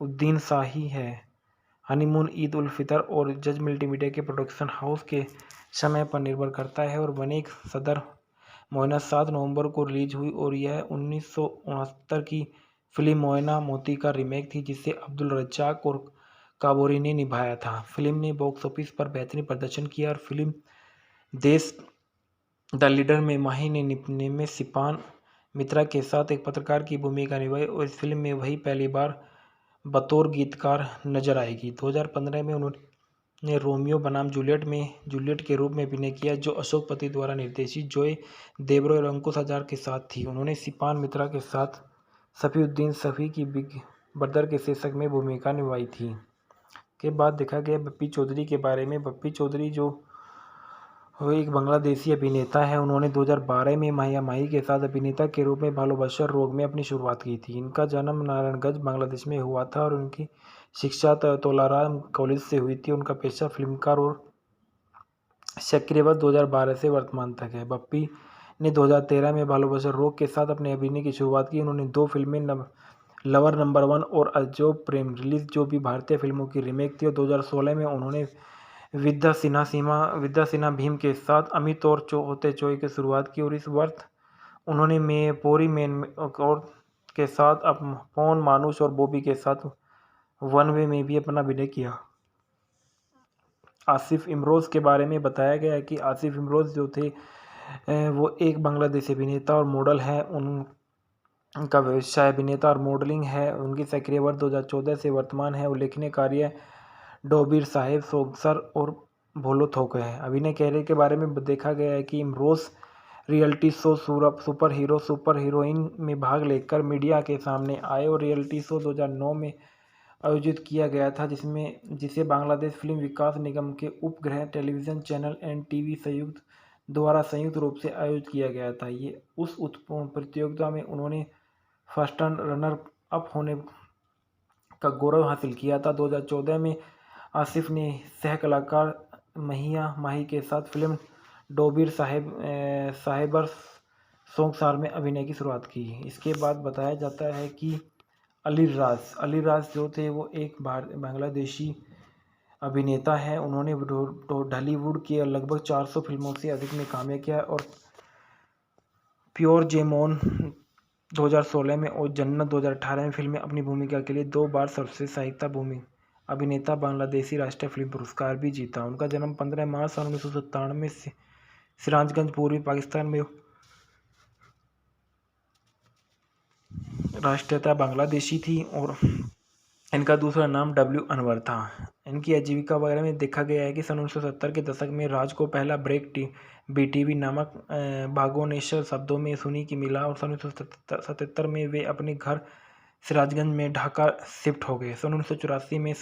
उद्दीन शाही है। हनीमून ईद उल फितर और जज मल्टीमीडिया के प्रोडक्शन हाउस के समय पर निर्भर करता है और बनेक सदर मोयना 7 नवंबर को रिलीज हुई और यह 1969 की फिल्म मोयना मोती का रीमेक थी, जिसे अब्दुल रज्जाक और काबोरी ने निभाया था। फिल्म ने बॉक्स ऑफिस पर बेहतरीन प्रदर्शन किया और फिल्म देश द लीडर में माही ने में सिपान मित्रा के साथ एक पत्रकार की भूमिका निभाई और इस फिल्म में वही पहली बार बतौर गीतकार नजर आएगी। 2015 में उन्होंने रोमियो बनाम जूलियट में जूलियट के रूप में अभिनय किया, जो अशोक पति द्वारा निर्देशित जॉय देब्रो और अंकुश हज़ार के साथ थी। उन्होंने सिपान मित्रा के साथ सफीउद्दीन सफ़ी की बिग ब्रदर के शीर्षक में भूमिका निभाई थी। के बाद देखा गया बप्पी चौधरी के बारे में। बप्पी चौधरी जो वो एक बांग्लादेशी अभिनेता है। उन्होंने 2012 में महिया माही के साथ अभिनेता के रूप में भालोबाशा रोग में अपनी शुरुआत की थी। इनका जन्म नारायणगंज बांग्लादेश में हुआ था और उनकी शिक्षा तोलाराम कॉलेज से हुई थी। उनका पेशा फिल्मकार और सक्रिय वर्ष 2012 से वर्तमान तक है। बप्पी ने 2013 में भालोबाशा रोग के साथ अपने अभिनय की शुरुआत की। उन्होंने 2 फिल्में लवर नंबर 1 और अजब प्रेम रिलीज, जो भी भारतीय फिल्मों की रीमेक थी। और 2016 में उन्होंने विद्या सिन्हा भीम के साथ अमित और होते चोई की शुरुआत की। और इस वर्ष उन्होंने पोरी मेन और के साथ पवन मानुष और बॉबी के साथ वन वे में भी अपना अभिनय किया। आसिफ इमरोज़ के बारे में बताया गया है कि आसिफ इमरोज़ जो थे वो एक बांग्लादेशी अभिनेता और मॉडल हैं। उनका व्यवसाय अभिनेता और मॉडलिंग है। उनकी सक्रिय वर्ष 2014 से वर्तमान है। उल्लेखनीय कार्य डोबीर साहेब, सोगसर और भोलो थोक है। अभिनय कैरियर के बारे में देखा गया है कि Imroz reality show super hero super heroine में भाग लेकर मीडिया के सामने आए और रियलिटी शो 2009 में आयोजित किया गया था, जिसे बांग्लादेश फिल्म विकास निगम के उपग्रह टेलीविज़न चैनल एंड टीवी द्वारा संयुक्त रूप से आयोजित किया गया था। ये उस प्रतियोगिता में उन्होंने फर्स्ट रनर अप होने का गौरव हासिल किया था। 2014 में आसिफ ने सह कलाकार महिया माही के साथ फिल्म डोबीर साहेबर सोंगसार में अभिनय की शुरुआत की। इसके बाद बताया जाता है कि अली राज जो थे वो एक बांग्लादेशी अभिनेता है। उन्होंने ढालीवुड के लगभग 400 फिल्मों से अधिक में काम किया है। और प्योर जेमोन 2016 में और जन्नत 2018 में फिल्म में अपनी भूमिका के लिए 2 बार सर्वश्रेष्ठ सहायक अभिनेता बांग्लादेशी राष्ट्रीय फिल्म पुरस्कार भी जीता। उनका जन्म 15 मार्च 1997 में सिराजगंज, पूर्वी पाकिस्तान में। राष्ट्रीयता बांग्लादेशी थी और इनका दूसरा नाम डब्ल्यू अनवर था। इनकी आजीविका वगैरह में देखा गया है कि सन 1970 के दशक में राज को पहला ब्रेक बीटीवी नामक भागोनेश्वर शब्दों में सुनी की मिला। और सन 1977 में वे अपने घर सिराजगंज में ढाका शिफ्ट हो गए। सन 1984 में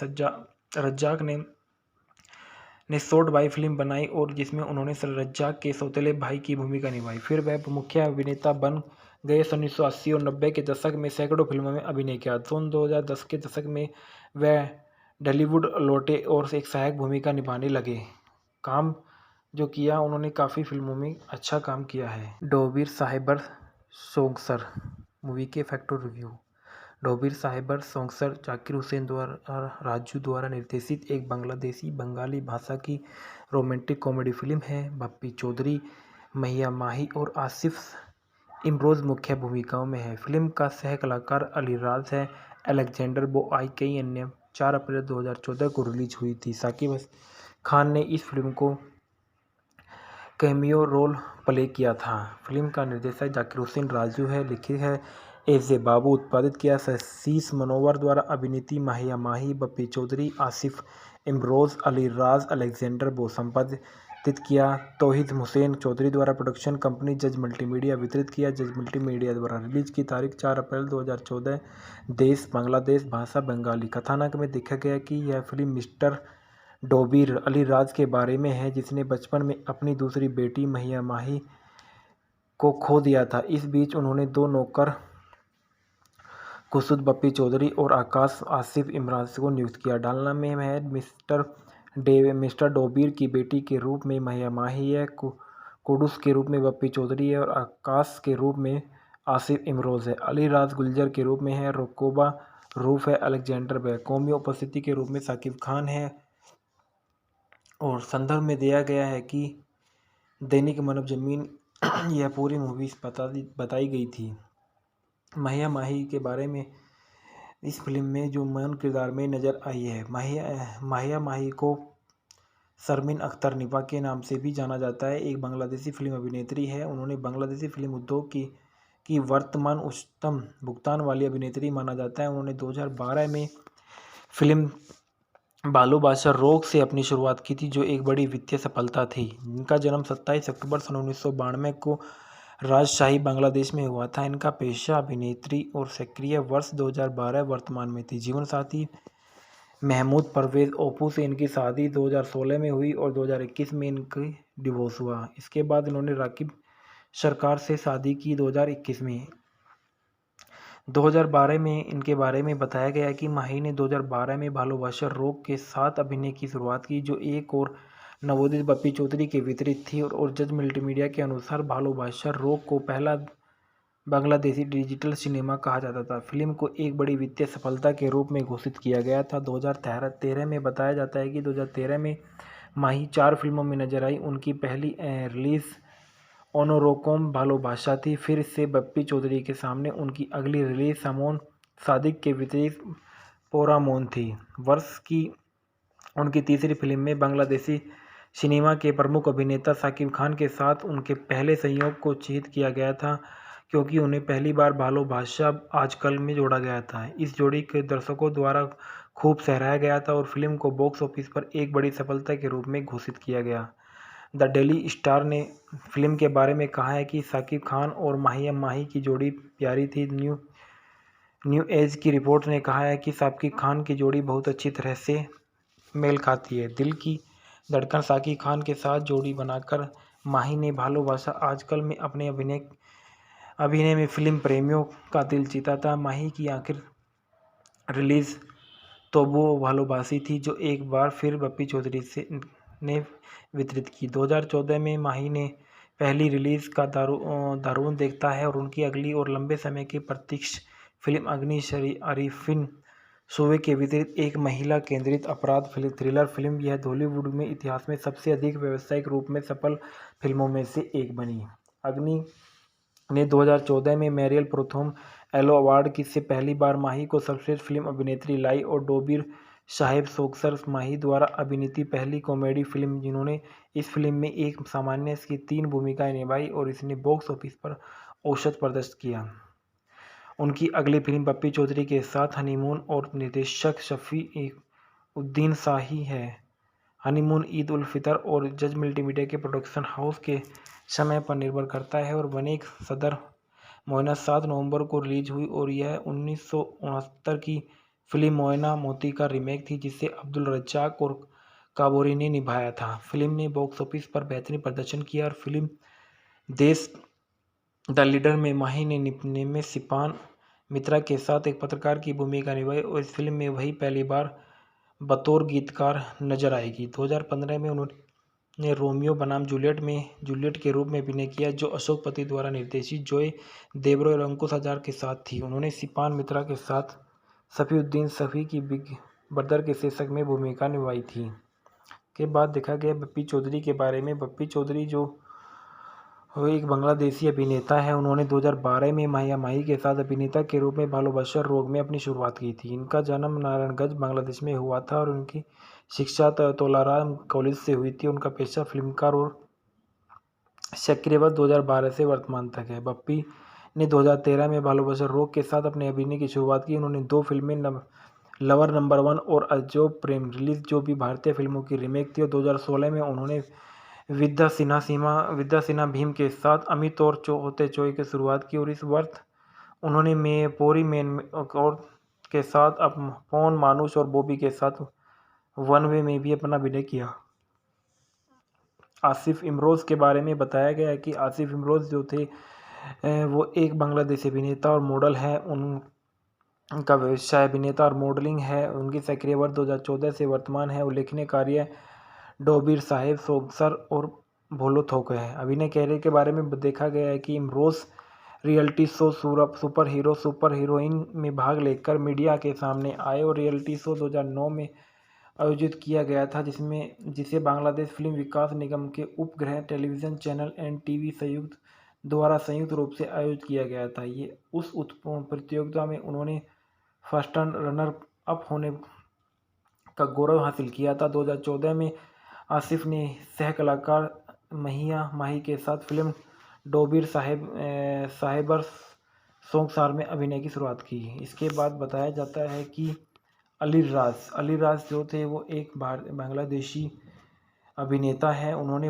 रज्जाक ने शॉर्ट बाई फिल्म बनाई और जिसमें उन्होंने रज्जाक के सौतेले भाई की भूमिका निभाई। फिर वह मुख्य अभिनेता बन गए। सन 1980 और 90 के दशक में सैकड़ों फिल्मों में अभिनय किया। सन 2010 के दशक में वह ढालीवुड लौटे और एक सहायक भूमिका निभाने लगे। काम जो किया उन्होंने काफ़ी फिल्मों में अच्छा काम किया है। डोबीर साहेबर सोंगसर मूवी के फैक्ट और रिव्यू। डोबीर साहेबर सोंगसर जाकिर हुसैन द्वारा राजू द्वारा निर्देशित एक बांग्लादेशी बंगाली भाषा की रोमांटिक कॉमेडी फिल्म है। बप्पी चौधरी, महिया माही और आसिफ इमरोज़ मुख्य भूमिकाओं में है। फिल्म का सह कलाकार अली राज है। अलेक्जेंडर बोआई कई अन्य 4 अप्रैल 2014 को रिलीज हुई थी। साकिब खान ने इस फिल्म को कैमियो रोल प्ले किया था। फिल्म का निर्देशक जाकिर हुसैन राजू है। लिखी है एजे बाबू। उत्पादित किया शीश मनोवर द्वारा। अभिनेत्री महिया माही, बप्पी चौधरी, आसिफ इमरोज़, अली राज, अलेक्जेंडर बो। संपादित किया तौहीद हुसैन चौधरी द्वारा। प्रोडक्शन कंपनी जज मल्टीमीडिया। वितरित किया जज मल्टीमीडिया द्वारा। रिलीज की तारीख 4 अप्रैल 2014। देश बांग्लादेश। भाषा बंगाली। कथानक में देखा गया कि यह फिल्म मिस्टर डोबीर अली राज के बारे में है, जिसने बचपन में अपनी दूसरी बेटी महिया माही को खो दिया था। इस बीच उन्होंने 2 नौकर खुर्शीद बप्पी चौधरी और आकाश आसिफ इमराज को नियुक्त किया। डालना में है मिस्टर डोबीर की बेटी के रूप में महिया माही है। कुडुस के रूप में बप्पी चौधरी है और आकाश के रूप में आसिफ इमरोज़ है। अली राज गुलजर के रूप में है। रोकोबा रूफ है। अलेक्जेंडर व कौमी उपस्थिति के रूप में साकिब खान है। और संदर्भ में दिया गया है कि दैनिक मानव जमीन यह पूरी मूवी बताई गई थी। महिया माही के बारे में इस फिल्म में जो मेन किरदार में नज़र आई है, महिया माही को शर्मीन अख्तर निपा के नाम से भी जाना जाता है। एक बांग्लादेशी फिल्म अभिनेत्री है। उन्होंने बांग्लादेशी फिल्म उद्योग की वर्तमान उच्चतम भुगतान वाली अभिनेत्री माना जाता है। उन्होंने 2012 में फिल्म बालू बादशाह रोग से अपनी शुरुआत की थी, जो एक बड़ी वित्तीय सफलता थी। इनका जन्म 27 अक्टूबर सन 1992 को राजशाही बांग्लादेश में हुआ था। इनका पेशा अभिनेत्री और सक्रिय वर्ष 2012 वर्तमान में थी। जीवन साथी महमूद परवेज़ ओपू से इनकी शादी 2016 में हुई और 2021 में इनकी डिवोर्स हुआ। इसके बाद इन्होंने राकिब सरकार से शादी की 2021 में। 2012 में इनके बारे में बताया गया है कि माही ने 2012 में भालोबाशा रोग के साथ अभिनय की शुरुआत की, जो एक और नवोदित बप्पी चौधरी के विपरीत थी। और जज मल्टीमीडिया के अनुसार भालोबाशा रोग को पहला बांग्लादेशी डिजिटल सिनेमा कहा जाता था। फिल्म को एक बड़ी वित्तीय सफलता के रूप में घोषित किया गया था। 2013 में बताया जाता है कि 2013 में माही 4 फिल्मों में नजर आई। उनकी पहली रिलीज़ ओनोरोकोम भालोबाशा थी। फिर से बप्पी चौधरी के सामने उनकी अगली रिलीज़ सामोन सादिक के विपरीत पोरामोन थी। वर्ष की उनकी तीसरी फिल्म में बांग्लादेशी सिनेमा के प्रमुख अभिनेता साकिब खान के साथ उनके पहले संयोग को चिह्नित किया गया था, क्योंकि उन्हें पहली बार भालोबाशा आजकल में जोड़ा गया था। इस जोड़ी के दर्शकों द्वारा खूब सराहा गया था और फिल्म को बॉक्स ऑफिस पर एक बड़ी सफलता के रूप में घोषित किया गया। द डेली स्टार ने फिल्म के बारे में कहा है कि साकिब खान और माही की जोड़ी प्यारी थी। न्यू एज की रिपोर्ट ने कहा है कि साकिब खान की जोड़ी बहुत अच्छी तरह से मेल खाती है। दिल की धड़कन साकिब खान के साथ जोड़ी बनाकर माही ने भालोबाशा आजकल में अपने अभिनय में फिल्म प्रेमियों का दिल जीता था। माही की आखिर रिलीज़ तो वो भालोबासी थी, जो एक बार फिर बप्पी चौधरी ने वितरित की। 2014 में माही ने पहली रिलीज़ का दारूण देखता है और उनकी अगली और लंबे समय की प्रतीक्षा फिल्म अग्नि शरीफिन सूबे के विपरीत एक महिला केंद्रित अपराध थ्रिलर फिल्म। यह हॉलीवुड में इतिहास में सबसे अधिक व्यावसायिक रूप में सफल फिल्मों में से एक बनी। अग्नि ने 2014 में मेरियल प्रथम एलो अवार्ड से पहली बार माही को सर्वश्रेष्ठ फिल्म अभिनेत्री लाई और डोबिर साहेब सोक्सर माही द्वारा अभिनीत पहली कॉमेडी फिल्म, जिन्होंने इस फिल्म में एक सामान्य की 3 भूमिकाएं निभाई और इसने बॉक्स ऑफिस पर औसत प्रदर्शन किया। उनकी अगली फिल्म बप्पी चौधरी के साथ हनीमून और निर्देशक शफी उद्दीन शाही है। हनीमून ईद उल फितर और जज मल्टीमीडिया के प्रोडक्शन हाउस के समय पर निर्भर करता है और बनेक सदर मोयना 7 नवंबर को रिलीज हुई और यह 1969 की फिल्म मोयना मोती का रीमेक थी, जिसे अब्दुल रज्जाक और काबोरी ने निभाया था। फिल्म ने बॉक्स ऑफिस पर बेहतरीन प्रदर्शन किया और फिल्म देश द लीडर में माही ने में सिपान मित्रा के साथ एक पत्रकार की भूमिका निभाई और इस फिल्म में वही पहली बार बतौर गीतकार नजर आएगी। 2015 में उन्होंने रोमियो बनाम जूलियट में जूलियट के रूप में अभिनय किया, जो अशोक पति द्वारा निर्देशित जॉय देब्रो और अंकुश हज़ार के साथ थी। उन्होंने सिपान मित्रा के साथ सफीउद्दीन सफी की बिग ब्रदर के शीर्षक में भूमिका निभाई थी। के बाद देखा गया बप्पी चौधरी के बारे में। बप्पी चौधरी जो वो एक बांग्लादेशी अभिनेता है। उन्होंने 2012 में माही के साथ अभिनेता के रूप में भालोबाशा रोग में अपनी शुरुआत की थी। इनका जन्म नारायणगंज बांग्लादेश में हुआ था और उनकी शिक्षा तोलाराम कॉलेज से हुई थी। उनका पेशा फिल्मकार और सक्रिय 2012 से वर्तमान तक है। बप्पी ने 2013 में भालोबाशा रोग के साथ अपने अभिनय की शुरुआत की। उन्होंने 2 फिल्में लवर नंबर 1 और अजब प्रेम रिलीज, जो भी भारतीय फिल्मों की रीमेक थी, और 2016 में उन्होंने विद्या सिन्हा भीम के साथ अमित और होते चोई की शुरुआत की और इस वर्ष उन्होंने पोरी मेन और के साथ पवन मानुष और बॉबी के साथ वन वे में भी अपना अभिनय किया। आसिफ इमरोज़ के बारे में बताया गया है कि आसिफ इमरोज़ जो थे वो एक बांग्लादेशी अभिनेता और मॉडल है। उनका व्यवसाय अभिनेता और मॉडलिंग है। उनकी सक्रिय वर्ष 2014 से वर्तमान है। उल्लेखनीय कार्य डोबिर साहेब सोगसर और भोलो थोक है। अभिनय कैरियर के बारे में देखा गया है कि Imroz reality show super hero super heroine में भाग लेकर मीडिया के सामने आए और रियलिटी शो 2009 में आयोजित किया गया था, जिसे बांग्लादेश फिल्म विकास निगम के उपग्रह टेलीविज़न चैनल NTV संयुक्त रूप से आयोजित किया गया था। ये उस प्रतियोगिता में उन्होंने फर्स्ट रनर अप होने का गौरव हासिल किया था। 2014 में आसिफ ने सह कलाकार माही के साथ फिल्म डोबिर साहेबर सोगसार में अभिनय की शुरुआत की। इसके बाद बताया जाता है कि अली राज जो थे वो एक बांग्लादेशी अभिनेता है। उन्होंने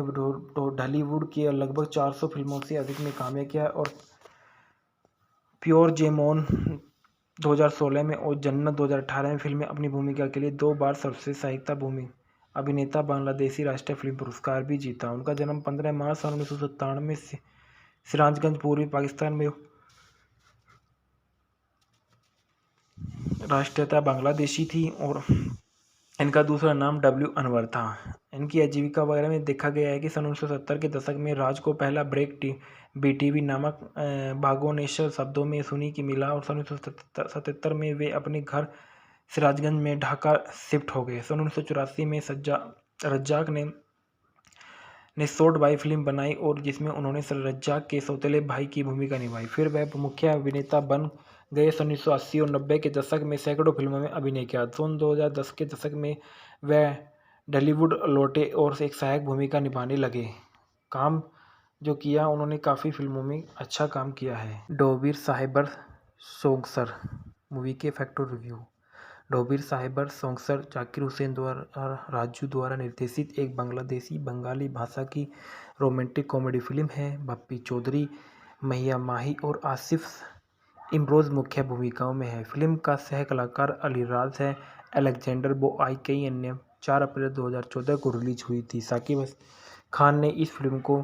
ढालीवुड के लगभग 400 फिल्मों से अधिक में काम किया और प्योर जेमोन 2016 में और जन्नत 2018 में फिल्म में अपनी भूमिका के लिए 2 बार सर्वश्रेष्ठ सहायक अभिनेता बांग्लादेशी राष्ट्रीय फिल्म पुरस्कार भी जीता। उनका जन्म 15 मार्च 1997 में सिराजगंज पूर्वी पाकिस्तान में। राष्ट्रीयता बांग्लादेशी थी और इनका दूसरा नाम डब्ल्यू अनवर था। इनकी आजीविका वगैरह में देखा गया है कि सन 1970 के दशक में राज को पहला ब्रेक बीटीवी नामक बागोनेश्वर शब्दों में सुनी की मिला और सन 1977 में वे अपने घर सिराजगंज में ढाका शिफ्ट हो गए। सन 1984 में रज्जाक ने शॉर्ट बाई फिल्म बनाई और जिसमें उन्होंने रज्जाक के सौतेले भाई की भूमिका निभाई। फिर वह मुख्य अभिनेता बन गए। सन 1980 और 90 के दशक में सैकड़ों फिल्मों में अभिनय किया। सन 2010 के दशक में वह ढालीवुड लौटे और एक सहायक भूमिका निभाने लगे। काम जो किया उन्होंने काफ़ी फिल्मों में अच्छा काम किया है। डोबिर साहिबर सोंगसर मूवी के फैक्टर रिव्यू। डोबिर साहिबर सोंगसर जाकिर हुसैन द्वारा राजू द्वारा निर्देशित एक बांग्लादेशी बंगाली भाषा की रोमांटिक कॉमेडी फिल्म है। बप्पी चौधरी, महिया माही और आसिफ इमरोज मुख्य भूमिकाओं में है। फिल्म का सह कलाकार अली राज है। अलेक्जेंडर बोआई कई अन्य 4 अप्रैल 2014 को रिलीज हुई थी। साकिब खान ने इस फिल्म को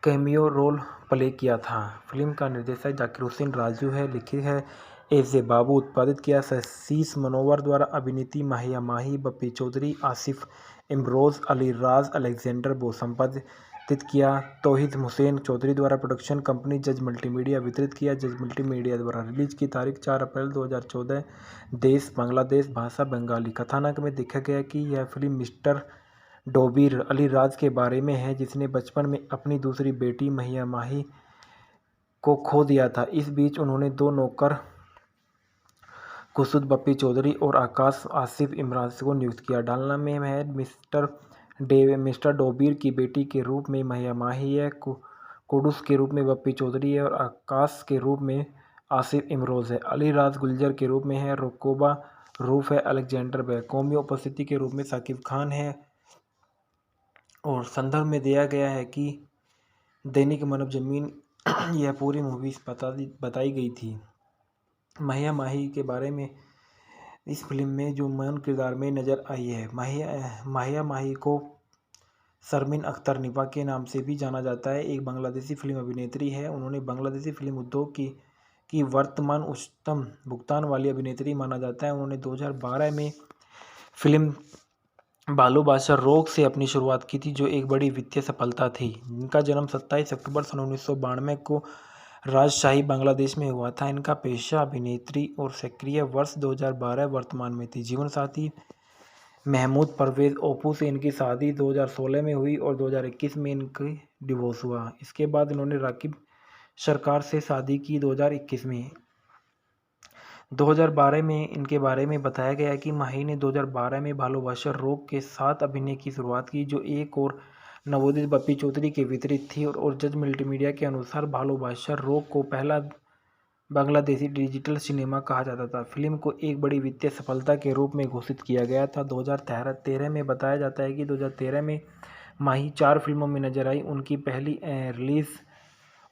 कैमियो रोल प्ले किया था। फिल्म का निर्देशक जाकिर हुसैन राजू है। लिखित है एजे बाबू। उत्पादित किया शीश मनोवर द्वारा। अभिनेत्री माहिया माही, बप्पी चौधरी, आसिफ इमरोज, अली राज, अलेक्जेंडर बो। संपादित किया तौहीद हुसैन चौधरी द्वारा। प्रोडक्शन कंपनी जज मल्टीमीडिया। वितरित किया जज मल्टीमीडिया द्वारा। रिलीज की तारीख 4 अप्रैल 2014। देश बांग्लादेश। भाषा बंगाली। कथानक में देखा गया कि यह फिल्म मिस्टर डोबिर अली राज के बारे में है जिसने बचपन में अपनी दूसरी बेटी महिया माही को खो दिया था। इस बीच उन्होंने 2 नौकर खुर्शीद बप्पी चौधरी और आकाश आसिफ इमरान को नियुक्त किया। डालना में है मिस्टर डोबिर की बेटी के रूप में महिया माही है। कुडूस के रूप में बप्पी चौधरी है और आकाश के रूप में आसिफ इमरोज है। अली राज गुलजर के रूप में है। रोकोबा रूफ है। अलेक्जेंडर व कौमी उपस्थिति के रूप में साकिब खान है। और संदर्भ में दिया गया है कि दैनिक मानव जमीन यह पूरी मूवी बताई गई थी। महिया माही के बारे में इस फिल्म में जो मेन किरदार में नज़र आई है। महिया माही को शर्मीन अख्तर निपा के नाम से भी जाना जाता है। एक बांग्लादेशी फिल्म अभिनेत्री है। उन्होंने बांग्लादेशी फिल्म उद्योग की वर्तमान उच्चतम भुगतान वाली अभिनेत्री माना जाता है। उन्होंने 2012 में फिल्म बालू बादशाह रोग से अपनी शुरुआत की थी जो एक बड़ी वित्तीय सफलता थी। इनका जन्म 27 अक्टूबर सन 1992 को राजशाही बांग्लादेश में हुआ था। इनका पेशा अभिनेत्री और सक्रिय वर्ष 2012 वर्तमान में थी। जीवन साथी महमूद परवेज ओपू से इनकी शादी 2016 में हुई और 2021 में इनकी डिवोर्स हुआ। इसके बाद इन्होंने राकिब सरकार से शादी की 2021 में। 2012 में इनके बारे में बताया गया कि माही ने 2012 में भालोबाशा रोग के साथ अभिनय की शुरुआत की जो एक और नवोदित बप्पी चौधरी के वितरित थी और जज मल्टीमीडिया के अनुसार भालोबाशा रोग को पहला बांग्लादेशी डिजिटल सिनेमा कहा जाता था। फिल्म को एक बड़ी वित्तीय सफलता के रूप में घोषित किया गया था। 2013 में बताया जाता है कि 2013 में माही 4 फिल्मों में नजर आई। उनकी पहली रिलीज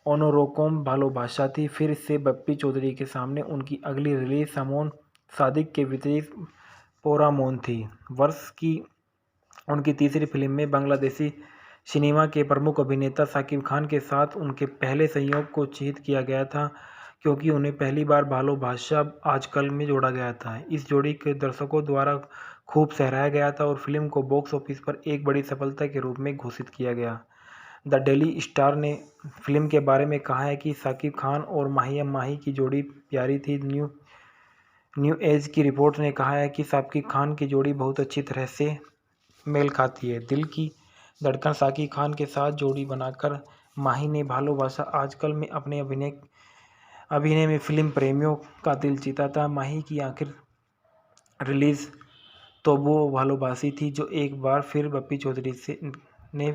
ओनोरोकोम भालोबाशा थी। फिर से बप्पी चौधरी के सामने उनकी अगली रिलीज सामोन सादिक के वितरित पोरामोन थी। वर्ष की उनकी तीसरी फिल्म में बांग्लादेशी सिनेमा के प्रमुख अभिनेता साकिब खान के साथ उनके पहले संयोग को चिह्नित किया गया था क्योंकि उन्हें पहली बार भालोबाशा आजकल में जोड़ा गया था। इस जोड़ी के दर्शकों द्वारा खूब सराहा गया था और फिल्म को बॉक्स ऑफिस पर एक बड़ी सफलता के रूप में घोषित किया गया। द डेली स्टार ने फिल्म के बारे में कहा है कि साकिब खान और माहिया माही की जोड़ी प्यारी थी। न्यू एज की रिपोर्ट ने कहा है कि साकिब खान की जोड़ी बहुत अच्छी तरह से मेल खाती है। दिल की धड़कन साकिब खान के साथ जोड़ी बनाकर माही ने भालोबाशा आजकल में अपने अभिनय में फिल्म प्रेमियों का दिल जीता था। माही की आखिर रिलीज तोबो भालोबासी थी जो एक बार फिर बप्पी चौधरी ने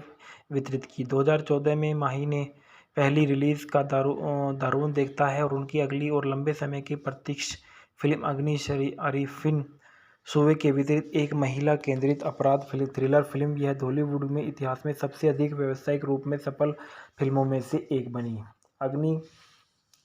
वितरित की। 2014 में माही ने पहली रिलीज का दारूण देखता है और उनकी अगली और लंबे समय की प्रतीक्षा फिल्म अग्नि अरीफिन सूबे के वितरित एक महिला केंद्रित अपराध थ्रिलर फिल्म। यह बॉलीवुड में इतिहास में सबसे अधिक व्यावसायिक रूप में सफल फिल्मों में से एक बनी। अग्नि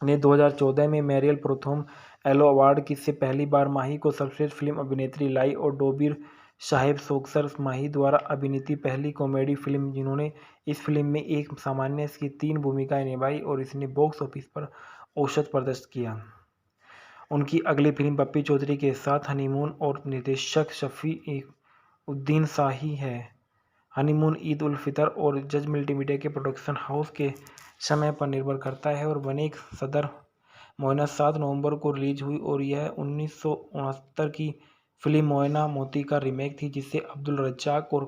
ने 2014 में मेरियल प्रोथम एलो अवार्ड से पहली बार माही को सर्वश्रेष्ठ फिल्म अभिनेत्री लाई और डोबिर साहिब सोंगसर माही द्वारा अभिनीत पहली कॉमेडी फिल्म जिन्होंने इस फिल्म में एक सामान्य की 3 भूमिकाएं निभाई और इसने बॉक्स ऑफिस पर औसत प्रदर्शन किया। उनकी अगली फिल्म बप्पी चौधरी के साथ हनीमून और निर्देशक शफी उद्दीन शाही है। हनीमून ईद उल फितर और जज मल्टीमीडिया के प्रोडक्शन हाउस के समय पर निर्भर करता है और बने सदर मोइना 7 नवंबर को रिलीज हुई और यह 1969 की फिल्म मोइना मोती का रीमेक थी जिसे अब्दुल रज्जाक और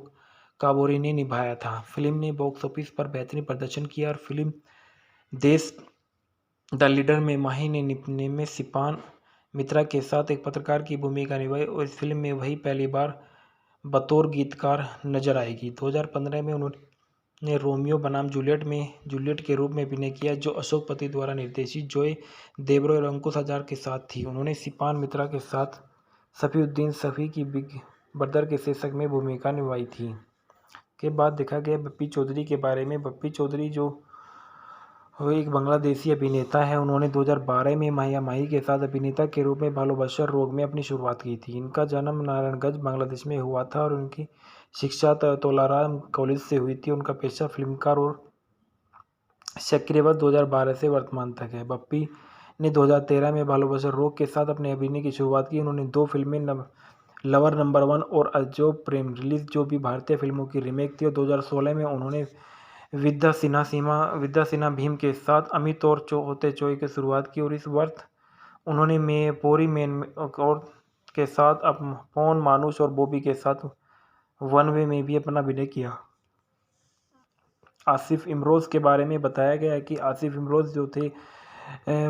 काबोरी ने निभाया था। फिल्म ने बॉक्स ऑफिस पर बेहतरीन प्रदर्शन किया और फिल्म देश द लीडर में माही ने में सिपान मित्रा के साथ एक पत्रकार की भूमिका निभाई और इस फिल्म में वही पहली बार बतौर गीतकार नजर आएगी। 2015 में उन्होंने रोमियो बनाम जूलियट में जूलियट के रूप में अभिनय किया जो अशोक पति द्वारा निर्देशित जॉय देवरो और अंकुश हज़ार के साथ थी। उन्होंने सिपान मित्रा के साथ सफीउद्दीन सफ़ी की बिग ब्रदर के शीर्षक में भूमिका निभाई थी। के बाद देखा गया बप्पी चौधरी के बारे में। बप्पी चौधरी जो वो एक बांग्लादेशी अभिनेता है। उन्होंने 2012 में माहिया माही के साथ अभिनेता के रूप में भालोबाशा रोग में अपनी शुरुआत की थी। इनका जन्म नारायणगंज बांग्लादेश में हुआ था और उनकी शिक्षा तोलाराम कॉलेज से हुई थी। उनका पेशा फिल्मकार और सक्रिय 2012 से वर्तमान तक है। बप्पी ने 2013 में भालोबाशा रोग के साथ अपने अभिनय की शुरुआत की। उन्होंने 2 फिल्में लवर नंबर 1 और अजब प्रेम रिलीज जो भी भारतीय फिल्मों की रीमेक थी और 2016 में उन्होंने विद्या सिन्हा भीम के साथ अमित और होते चोई की शुरुआत की और इस वर्ष उन्होंने पोरी मैन और के साथ अब पवन मानुष और बॉबी के साथ वन वे में भी अपना अभिनय किया। आसिफ इमरोज़ के बारे में बताया गया है कि आसिफ इमरोज़ जो थे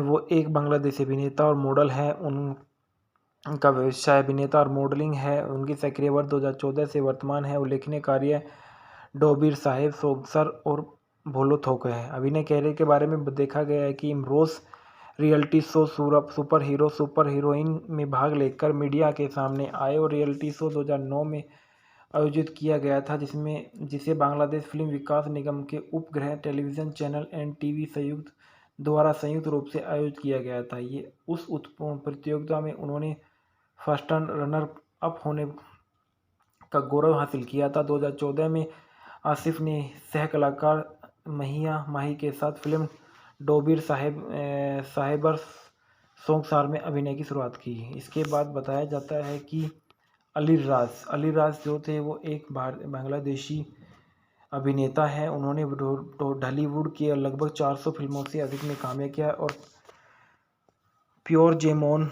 वो एक बांग्लादेशी अभिनेता और मॉडल है। उनका व्यवसाय अभिनेता और मॉडलिंग है। उनकी सक्रिय वर्ष 2014 से वर्तमान है। उल्लेखनीय कार्य डोबीर साहेब सोगसर और भोलो थोक है। अभिनय कैरियर के बारे में देखा गया है कि Imroz reality show super hero super heroine में भाग लेकर मीडिया के सामने आए और रियलिटी शो 2009 में आयोजित किया गया था जिसे बांग्लादेश फिल्म विकास निगम के उपग्रह टेलीविज़न चैनल NTV संयुक्त रूप से आयोजित किया गया था। ये उस प्रतियोगिता में उन्होंने फर्स्ट रनर अप होने का गौरव हासिल किया था। 2014 में आसिफ ने सह कलाकार महिया माही के साथ फिल्म डोबीर साहेबर सोंगसार में अभिनय की शुरुआत की। इसके बाद बताया जाता है कि अली राज जो थे वो एक बांग्लादेशी अभिनेता है। उन्होंने ढालीवुड की लगभग 400 फिल्मों से अधिक में काम किया और प्योर जेमोन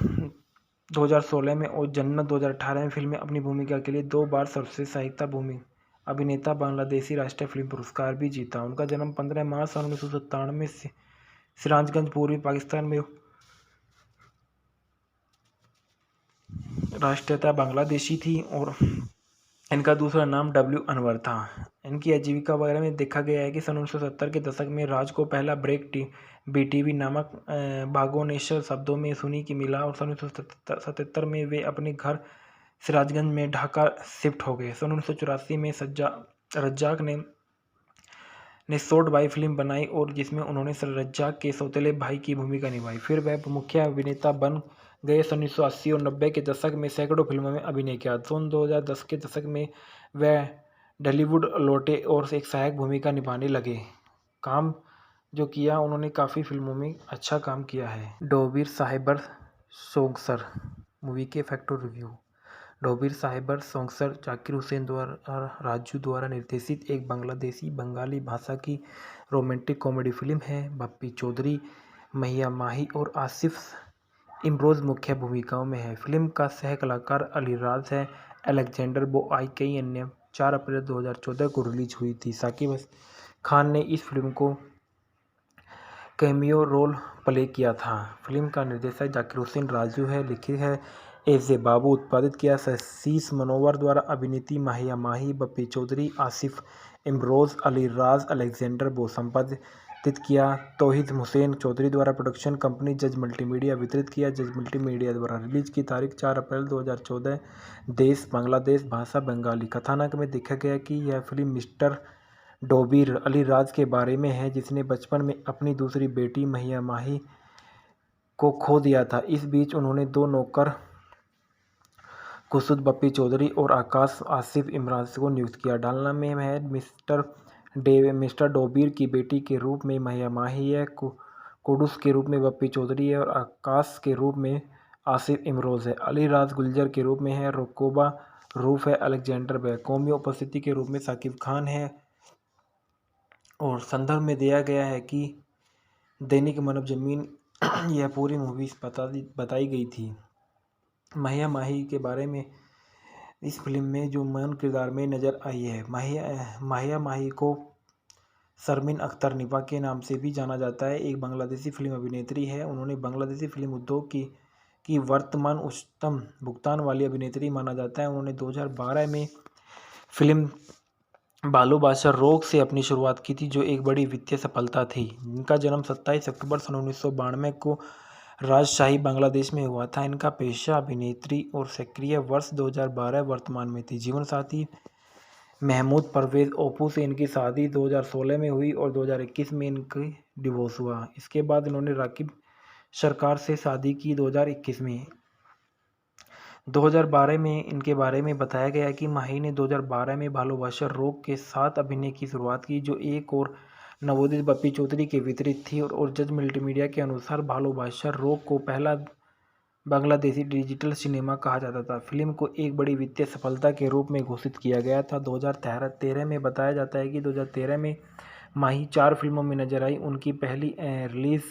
2016 में और जन्नत 2018 में फिल्म में अपनी भूमिका के लिए 2 बार सर्वश्रेष्ठ सहायक अभिनेता बांग्लादेशी राष्ट्रीय फिल्म पुरस्कार भी जीता। उनका जन्म 15 मार्च 1997 में सिराजगंज पूर्वी पाकिस्तान में। राष्ट्रीयता बांग्लादेशी थी और इनका दूसरा नाम W अनवर था। इनकी आजीविका वगैरह में देखा गया है कि सन 1970 के दशक में राज को पहला ब्रेक BTV नामक भागोनेश्वर शब्दों में सुनी की मिला और सन 1977 में वे अपने घर सिराजगंज में ढाका शिफ्ट हो गए। सन 1984 में रज्जाक ने शॉर्ट बाई फिल्म बनाई और जिसमें उन्होंने रज्जाक के सौतेले भाई की भूमिका निभाई। फिर वह मुख्य अभिनेता बन गए। सन 1980 और 90 के दशक में सैकड़ों फिल्मों में अभिनय किया। सन 2010 के दशक में वह ढालीवुड लौटे और एक सहायक भूमिका निभाने लगे। काम जो किया उन्होंने काफ़ी फिल्मों में अच्छा काम किया है। डोबीर साहेबर सोंगसर मूवी के फैक्टर रिव्यू। डोबीर साहेबर सोंगसर जाकिर हुसैन द्वारा राजू द्वारा निर्देशित एक बांग्लादेशी बंगाली भाषा की रोमांटिक कॉमेडी फिल्म है। बप्पी चौधरी महिया माही और आसिफ इमरोज़ मुख्य भूमिकाओं में है। फिल्म का सह कलाकार अली राज है। अलेक्जेंडर बोआई कई अन्य 4 अप्रैल 2014 को रिलीज हुई थी। साकिब खान ने इस फिल्म को कैमियो रोल प्ले किया था। फिल्म का निर्देशक जाकिर हुसैन राजू है। लिखित है एजे बाबू। उत्पादित किया शीश मनोवर द्वारा। अभिनेत्री माहिया माही, बप्पी चौधरी, आसिफ इमरोज़, अली राज, अलेक्जेंडर बो। संपादित किया तौहीद हुसैन चौधरी द्वारा। प्रोडक्शन कंपनी जज मल्टीमीडिया। वितरित किया जज मल्टीमीडिया द्वारा। रिलीज की तारीख 4 अप्रैल 2014। देश बांग्लादेश। भाषा बंगाली। कथानक में देखा गया कि यह फिल्म मिस्टर डोबीर अली राज के बारे में है जिसने बचपन में अपनी दूसरी बेटी महिया माही को खो दिया था। इस बीच उन्होंने 2 नौकर खुर्शीद बप्पी चौधरी और आकाश आसिफ इमराज को नियुक्त किया। डालना में है मिस्टर डोबीर की बेटी के रूप में महिया माही है। कुडूस के रूप में बप्पी चौधरी है और आकाश के रूप में आसिफ इमरोज़ है। अली राज गुलजार के रूप में है। रुक़बा रूफ़ है। अलेक्जेंडर बैकॉमी उपस्थिति के रूप में साकिब खान है। और संदर्भ में दिया गया है कि दैनिक मानव ज़मीन यह पूरी मूवी बताई गई थी। माहिया माही के बारे में इस फिल्म में जो मेन किरदार में नज़र आई है, माहिया माही को शर्मीन अख्तर निपा के नाम से भी जाना जाता है। एक बांग्लादेशी फिल्म अभिनेत्री है। उन्होंने बांग्लादेशी फिल्म उद्योग की वर्तमान उच्चतम भुगतान वाली अभिनेत्री माना जाता है। उन्होंने 2012 में फिल्म बालू बादशाह रोग से अपनी शुरुआत की थी, जो एक बड़ी वित्तीय सफलता थी। इनका जन्म 27 अक्टूबर सन 1992 को राजशाही बांग्लादेश में हुआ था। इनका पेशा अभिनेत्री और सक्रिय वर्ष 2012 वर्तमान में थी। जीवन साथी महमूद परवेज़ ओप्पू से इनकी शादी 2016 में हुई और 2021 में इनकी डिवोर्स हुआ। इसके बाद इन्होंने राकिब सरकार से शादी की 2021 में। 2012 में इनके बारे में बताया गया कि माही ने 2012 में भालोबाशा रोग के साथ अभिनय की शुरुआत की, जो एक और नवोदित बप्पी चौधरी के विपरीत थी। और जज मल्टीमीडिया के अनुसार भालोबाशा रोग को पहला बांग्लादेशी डिजिटल सिनेमा कहा जाता था। फिल्म को एक बड़ी वित्तीय सफलता के रूप में घोषित किया गया था। 2013 में बताया जाता है कि 2013 में माही 4 फिल्मों में नजर आई। उनकी पहली रिलीज़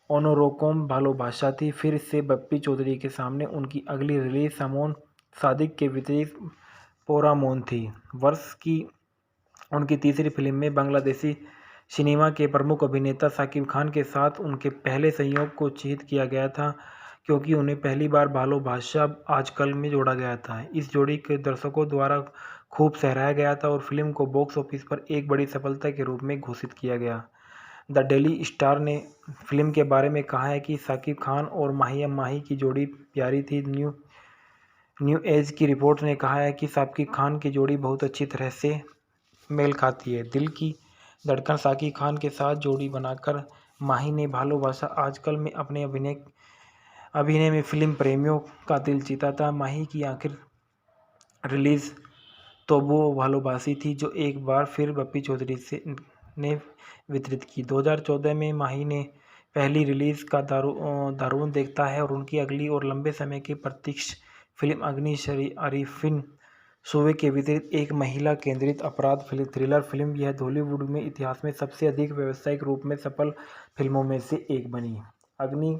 ओनोरोकोम भालोबाशा थी। फिर से बप्पी चौधरी के सामने उनकी अगली रिलीज़ समोन सादिक के विपरीत पोरामोन थी। वर्ष की उनकी तीसरी फिल्म में बांग्लादेशी सिनेमा के प्रमुख अभिनेता साकिब खान के साथ उनके पहले संयोग को चिह्नित किया गया था, क्योंकि उन्हें पहली बार भालोबाशा आजकल में जोड़ा गया था। इस जोड़ी के दर्शकों द्वारा खूब सराहा गया था और फिल्म को बॉक्स ऑफिस पर एक बड़ी सफलता के रूप में घोषित किया गया। द डेली स्टार ने फिल्म के बारे में कहा है कि साकिब खान और माहिया माही की जोड़ी प्यारी थी। न्यू एज की रिपोर्ट ने कहा है कि साकिब खान की जोड़ी बहुत अच्छी तरह से मेल खाती है। दिल की धड़कन साकिब खान के साथ जोड़ी बनाकर माही ने भालोबाशा आजकल में अपने अभिनय में फिल्म प्रेमियों का दिल जीता था। माही की आखिर रिलीज़ तोबो भालोबासी थी, जो एक बार फिर बप्पी चौधरी ने वितरित की। 2014 में माही ने पहली रिलीज़ का दारुण देखता है और उनकी अगली और लंबे समय की प्रतीक्षा फिल्म अग्नि अरीफिन सूबे के विपरीत एक महिला केंद्रित अपराध थ्रिलर फिल्म। यह हॉलीवुड में इतिहास में सबसे अधिक व्यावसायिक रूप में सफल फिल्मों में से एक बनी। अग्नि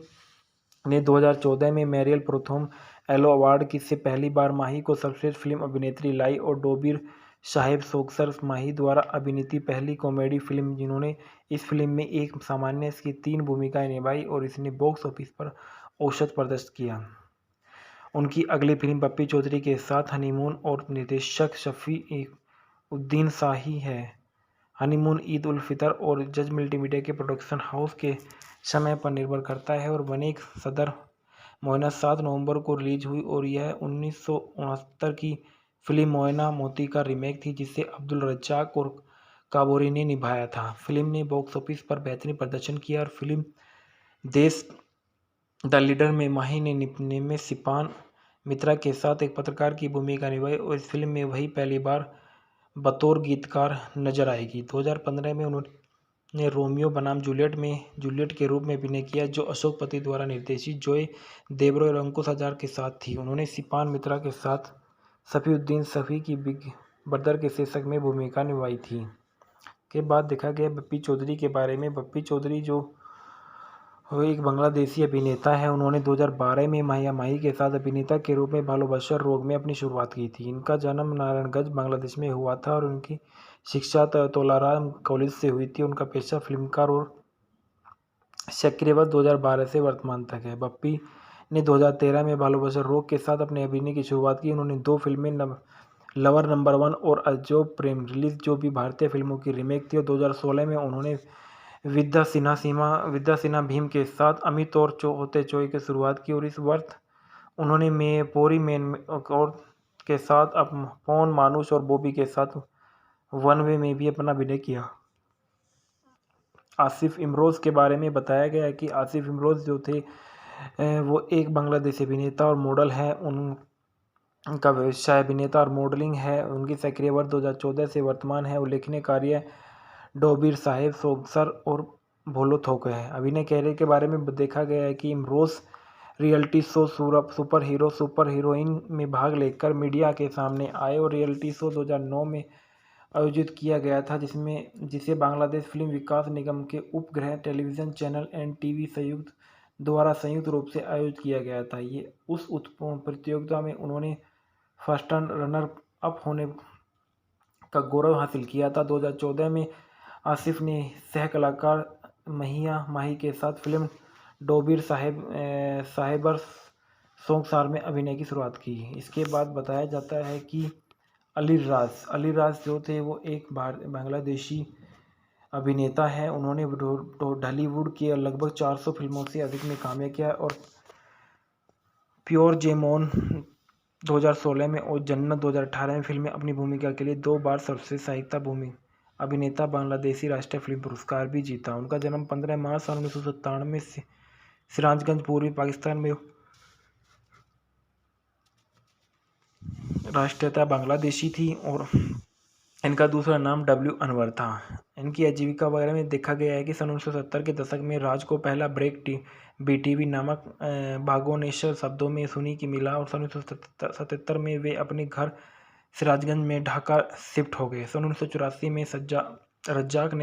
ने 2014 में मेरियल प्रोथम एलो अवार्ड की से पहली बार माही को सर्वश्रेष्ठ फिल्म अभिनेत्री लाई और डोबिर साहेब सोक्सर माही द्वारा अभिनीत पहली कॉमेडी फिल्म, जिन्होंने इस फिल्म में एक सामान्य की 3 भूमिकाएं निभाई और इसने बॉक्स ऑफिस पर औसत प्रदर्शन किया। उनकी अगली फिल्म बप्पी चौधरी के साथ हनीमून और निर्देशक शफी उद्दीन शाही है। हनीमून ईद उल फितर और जज मल्टीमीडिया के प्रोडक्शन हाउस के समय पर निर्भर करता है और बनेक सदर मोयना 7 नवंबर को रिलीज हुई और यह 1969 की फिल्म मोयना मोती का रीमेक थी, जिसे अब्दुल रज्जाक और काबोरी ने निभाया था। फिल्म ने बॉक्स ऑफिस पर बेहतरीन प्रदर्शन किया और फिल्म देश द लीडर में माही ने में सिपान मित्रा के साथ एक पत्रकार की भूमिका निभाई और इस फिल्म में वही पहली बार बतौर गीतकार नजर आएगी। 2015 में उन्होंने रोमियो बनाम जूलियट में जूलियट के रूप में अभिनय किया, जो अशोक पति द्वारा निर्देशित जॉय देब्रो और अंकुश हज़ार के साथ थी। उन्होंने सिपान मित्रा के साथ सफीउद्दीन सफ़ी की बिग ब्रदर के शीर्षक में भूमिका निभाई थी। के बाद देखा गया बप्पी चौधरी के बारे में। बप्पी चौधरी जो वो एक बांग्लादेशी अभिनेता है। उन्होंने 2012 में माहिया माही के साथ अभिनेता के रूप में भालोबाशा रोग में अपनी शुरुआत की थी। इनका जन्म नारायणगंज बांग्लादेश में हुआ था और उनकी शिक्षा तोलाराम कॉलेज से हुई थी। उनका पेशा फिल्मकार और सक्रिय वर्ष 2012 से वर्तमान तक है। बप्पी ने 2013 में भालोबाशा रोग के साथ अपने अभिनय की शुरुआत की। उन्होंने 2 फिल्में लवर नंबर 1 और अजब प्रेम रिलीज, जो भी भारतीय फिल्मों की रीमेक थी, और 2016 में उन्होंने विद्या सिन्हा भीम के साथ अमित और होते चोई की शुरुआत की और इस वर्ष उन्होंने पोरी मेन और के साथ पवन मानुष और बॉबी के साथ वन वे में भी अपना अभिनय किया। आसिफ इमरोज़ के बारे में बताया गया है कि आसिफ इमरोज़ जो थे वो एक बांग्लादेशी अभिनेता और मॉडल है। उनका व्यवसाय अभिनेता और मॉडलिंग है। उनकी सक्रिय वर्ष 2014 से वर्तमान है। उल्लेखनीय कार्य डोबिर साहेब सोगसर और भोलो थोक है। अभिनय कैरियर के बारे में देखा गया है कि Imroz reality show super hero super heroine में भाग लेकर मीडिया के सामने आए और रियलिटी शो 2009 में आयोजित किया गया था, जिसे बांग्लादेश फिल्म विकास निगम के उपग्रह टेलीविज़न चैनल एनटीवी संयुक्त रूप से आयोजित किया गया था। ये उस प्रतियोगिता में उन्होंने फर्स्ट रनर अप होने का गौरव हासिल किया था। 2014 में आसिफ ने सह कलाकार महिया माही के साथ फिल्म डोबिर साहिबर सोंगसार में अभिनय की शुरुआत की। इसके बाद बताया जाता है कि अली राज जो थे वो एक बांग्लादेशी अभिनेता है। उन्होंने ढालीवुड के लगभग 400 फिल्मों से अधिक में काम किया और प्योर जेमोन 2016 में और जन्नत 2018 में फिल्म में अपनी भूमिका के लिए 2 बार सर्वश्रेष्ठ सहायक अभिनेता बांग्लादेशी राष्ट्रीय फिल्म पुरस्कार भी जीता। उनका जन्म 15 मार्च 1997 में सिराजगंज पूर्वी पाकिस्तान में। राष्ट्रीयता बांग्लादेशी थी और इनका दूसरा नाम डब्ल्यू अनवर था। इनकी आजीविका वगैरह में देखा गया है कि सन 1970 के दशक में राज को पहला ब्रेक बीटीवी नामक भागोनेश्वर शब्दों में सुनी की मिला और सन 1977 में वे अपने घर सिराजगंज में ढाका शिफ्ट हो गए। सन 1984 में रज्जाक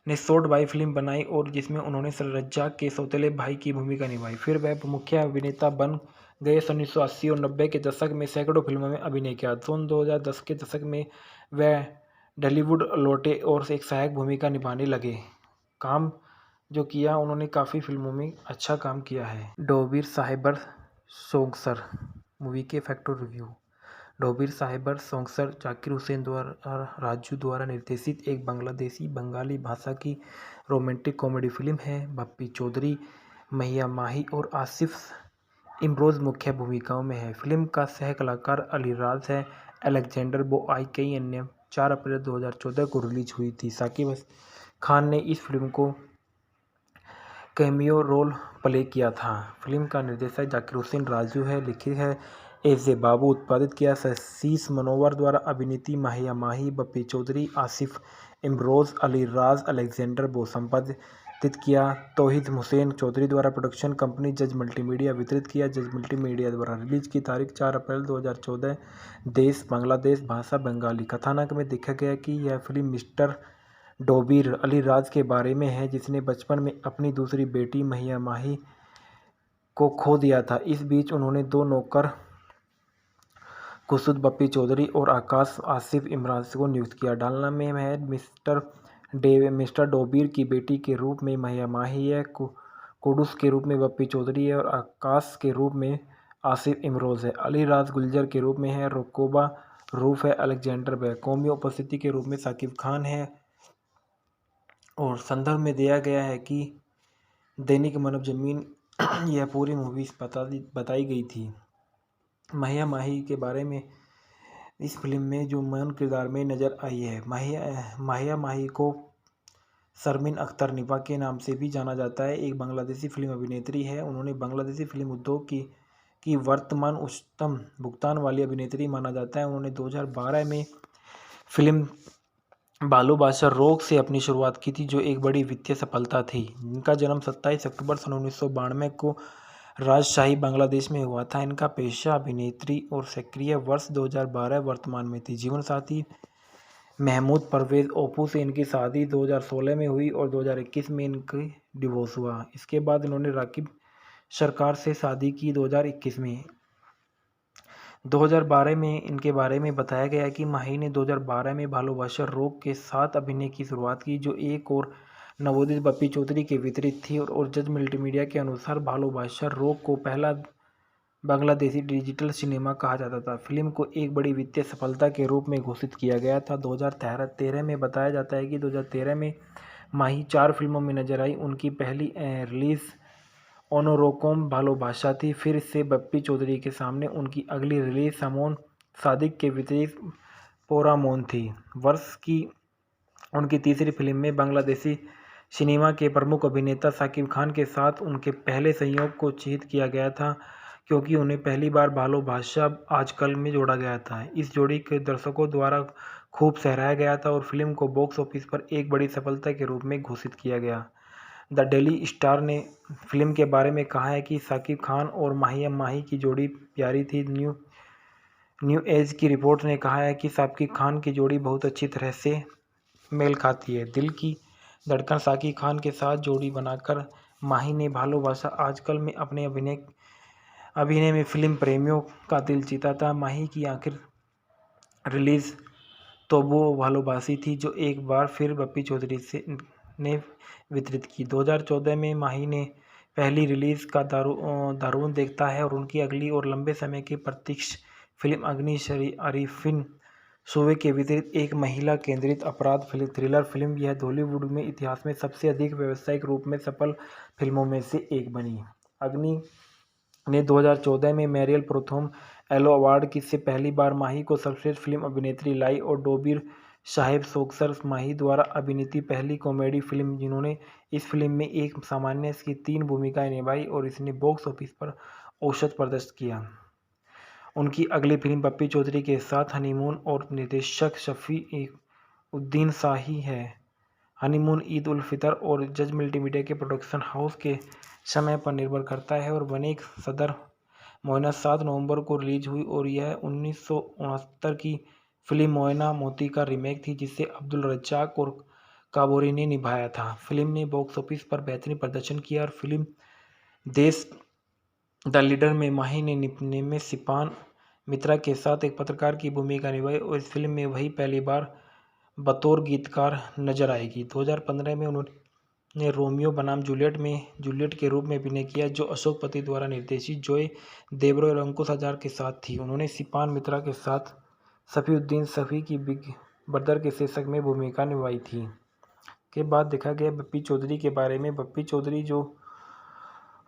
ने शॉर्ट बाई फिल्म बनाई और जिसमें उन्होंने रज्जाक के सौतेले भाई की भूमिका निभाई। फिर वह मुख्य अभिनेता बन गए। सन 1980 और 90 के दशक में सैकड़ों फिल्मों में अभिनय किया। सन 2010 के दशक में वह ढालीवुड लौटे और एक सहायक भूमिका निभाने लगे। काम जो किया उन्होंने काफ़ी फिल्मों में अच्छा काम किया है। डोबिर साहिबर सोंगसर मूवी के फैक्ट और रिव्यू। डोबिर साहिबर सोंगसर जाकिर हुसैन द्वारा राजू द्वारा निर्देशित एक बांग्लादेशी बंगाली भाषा की रोमांटिक कॉमेडी फिल्म है। बप्पी चौधरी, महिया माही और आसिफ इमरोज़ मुख्य भूमिकाओं में है। फिल्म का सह कलाकार अली राज है। अलेक्जेंडर बोआई कई अन्य 4 अप्रैल 2014 को रिलीज हुई थी। साकिब खान ने इस फिल्म को कैमियो रोल प्ले किया था। फिल्म का निर्देशक जाकिर हुसैन राजू है। लिखित है एजे बाबू। उत्पादित किया शीश मनोवर द्वारा। अभिनेत्री महिया माही, बप्पी चौधरी, आसिफ इमरोज़, अली राज, अलेक्जेंडर बो। संपादित किया तौहीद हुसैन चौधरी द्वारा। प्रोडक्शन कंपनी जज मल्टीमीडिया। वितरित किया जज मल्टीमीडिया द्वारा। रिलीज की तारीख 4 अप्रैल 2014। देश बांग्लादेश। भाषा बंगाली। कथानक में देखा गया कि यह फिल्म मिस्टर डोबिर अली राज के बारे में है, जिसने बचपन में अपनी दूसरी बेटी महिया माही को खो दिया था। इस बीच उन्होंने 2 नौकर खुर्शीद बप्पी चौधरी और आकाश आसिफ इमराज को नियुक्त किया। डालना में है मिस्टर डोबिर की बेटी के रूप में महिया माही है। कुडुस के रूप में बप्पी चौधरी है और आकाश के रूप में आसिफ इमरोज़ है। अली राज गुलजर के रूप में है। रुकोबा रूफ है। अलेक्जेंडर व कौमी उपस्थिति के रूप में साकिब खान है। और संदर्भ में दिया गया है कि दैनिक मानव जमीन यह पूरी मूवी बताई गई थी। महिया माही के बारे में इस फिल्म में जो मेन किरदार में नज़र आई है, महिया माही को शर्मीन अख्तर निपा के नाम से भी जाना जाता है। एक बांग्लादेशी फिल्म अभिनेत्री है। उन्होंने बांग्लादेशी फिल्म उद्योग की वर्तमान उच्चतम भुगतान वाली अभिनेत्री माना जाता है। उन्होंने 2012 में फिल्म बालू बादशाह रोग से अपनी शुरुआत की थी, जो एक बड़ी वित्तीय सफलता थी। इनका जन्म 27 अक्टूबर सन 1992 को राजशाही बांग्लादेश में हुआ था। इनका पेशा अभिनेत्री और सक्रिय वर्ष 2012 वर्तमान में थी। जीवन साथी महमूद परवेज़ ओप्पू से इनकी शादी 2016 में हुई और 2021 में इनकी डिवोर्स हुआ। इसके बाद इन्होंने राकिब सरकार से शादी की 2021 में। 2012 में इनके बारे में बताया गया कि माही ने 2012 में भालोबाशा रोग के साथ अभिनय की शुरुआत की, जो एक और नवोदित बप्पी चौधरी के वितरित थी और जज मल्टीमीडिया के अनुसार भालोबाशा रोग को पहला बांग्लादेशी डिजिटल सिनेमा कहा जाता था। फिल्म को एक बड़ी वित्तीय सफलता के रूप में घोषित किया गया था। 2013 में बताया जाता है कि 2013 में माही 4 फिल्मों में नजर आई। उनकी पहली रिलीज़ ओनोरोकोम भालोबाशा थी। फिर से बप्पी चौधरी के सामने उनकी अगली रिलीज समोन सादिक के वितरित पोरामोन थी। वर्ष की उनकी तीसरी फिल्म में बांग्लादेशी सिनेमा के प्रमुख अभिनेता साकिब खान के साथ उनके पहले संयोग को चिह्नित किया गया था, क्योंकि उन्हें पहली बार भालोबाशा आजकल में जोड़ा गया था। इस जोड़ी के दर्शकों द्वारा खूब सराहा गया था और फिल्म को बॉक्स ऑफिस पर एक बड़ी सफलता के रूप में घोषित किया गया। द डेली स्टार ने फिल्म के बारे में कहा है कि शाकिब खान और माही माही की जोड़ी प्यारी थी। न्यू एज की रिपोर्ट ने कहा है कि शाकिब खान की जोड़ी बहुत अच्छी तरह से मेल खाती है। दिल की धड़कन शाकिब खान के साथ जोड़ी बनाकर माही ने भालोबाशा आजकल में अपने अभिनय में फिल्म प्रेमियों का दिल जीता था। माही की आखिर रिलीज तो वो भालोबासी थी जो एक बार फिर बप्पी चौधरी से ने वितरित की। 2014 में माही ने पहली रिलीज का दारूण देखता है और उनकी अगली और लंबे समय की प्रतीक्षा फिल्म अग्नि शरीफिन सूबे के वितरित एक महिला केंद्रित अपराध थ्रिलर फिल्म। यह बॉलीवुड में इतिहास में सबसे अधिक व्यावसायिक रूप में सफल फिल्मों में से एक बनी। अग्नि ने 2014 में मेरियल प्रथम एलो अवार्ड की से पहली बार माही को सर्वश्रेष्ठ फिल्म अभिनेत्री लाई और डोबिर साहेब सोक्सर माही द्वारा अभिनीत पहली कॉमेडी फिल्म जिन्होंने इस फिल्म में एक सामान्य की 3 भूमिकाएं निभाई और इसने बॉक्स ऑफिस पर औसत प्रदर्शन किया। उनकी अगली फिल्म बप्पी चौधरी के साथ हनीमून और निर्देशक शफी उद्दीन शाही है। हनीमून ईद उल फितर और जज मल्टीमीडिया के प्रोडक्शन हाउस के समय पर निर्भर करता है और बने सदर मोयना 7 नवंबर को रिलीज हुई और यह 1969 की फिल्म मोयना मोती का रीमेक थी जिसे अब्दुल रज्जाक और काबोरी ने निभाया था। फिल्म ने बॉक्स ऑफिस पर बेहतरीन प्रदर्शन किया और फिल्म देश द लीडर में माही ने में सिपान मित्रा के साथ एक पत्रकार की भूमिका निभाई और इस फिल्म में वही पहली बार बतौर गीतकार नजर आएगी। 2015 में उन्होंने रोमियो बनाम जूलियट में जूलियट के रूप में अभिनय किया जो अशोक पति द्वारा निर्देशित जॉय देब्रो और अंकुश हज़ार के साथ थी। उन्होंने सिपान मित्रा के साथ सफीउद्दीन सफी की बिग ब्रदर के शीर्षक में भूमिका निभाई थी। के बाद देखा गया बप्पी चौधरी के बारे में। बप्पी चौधरी जो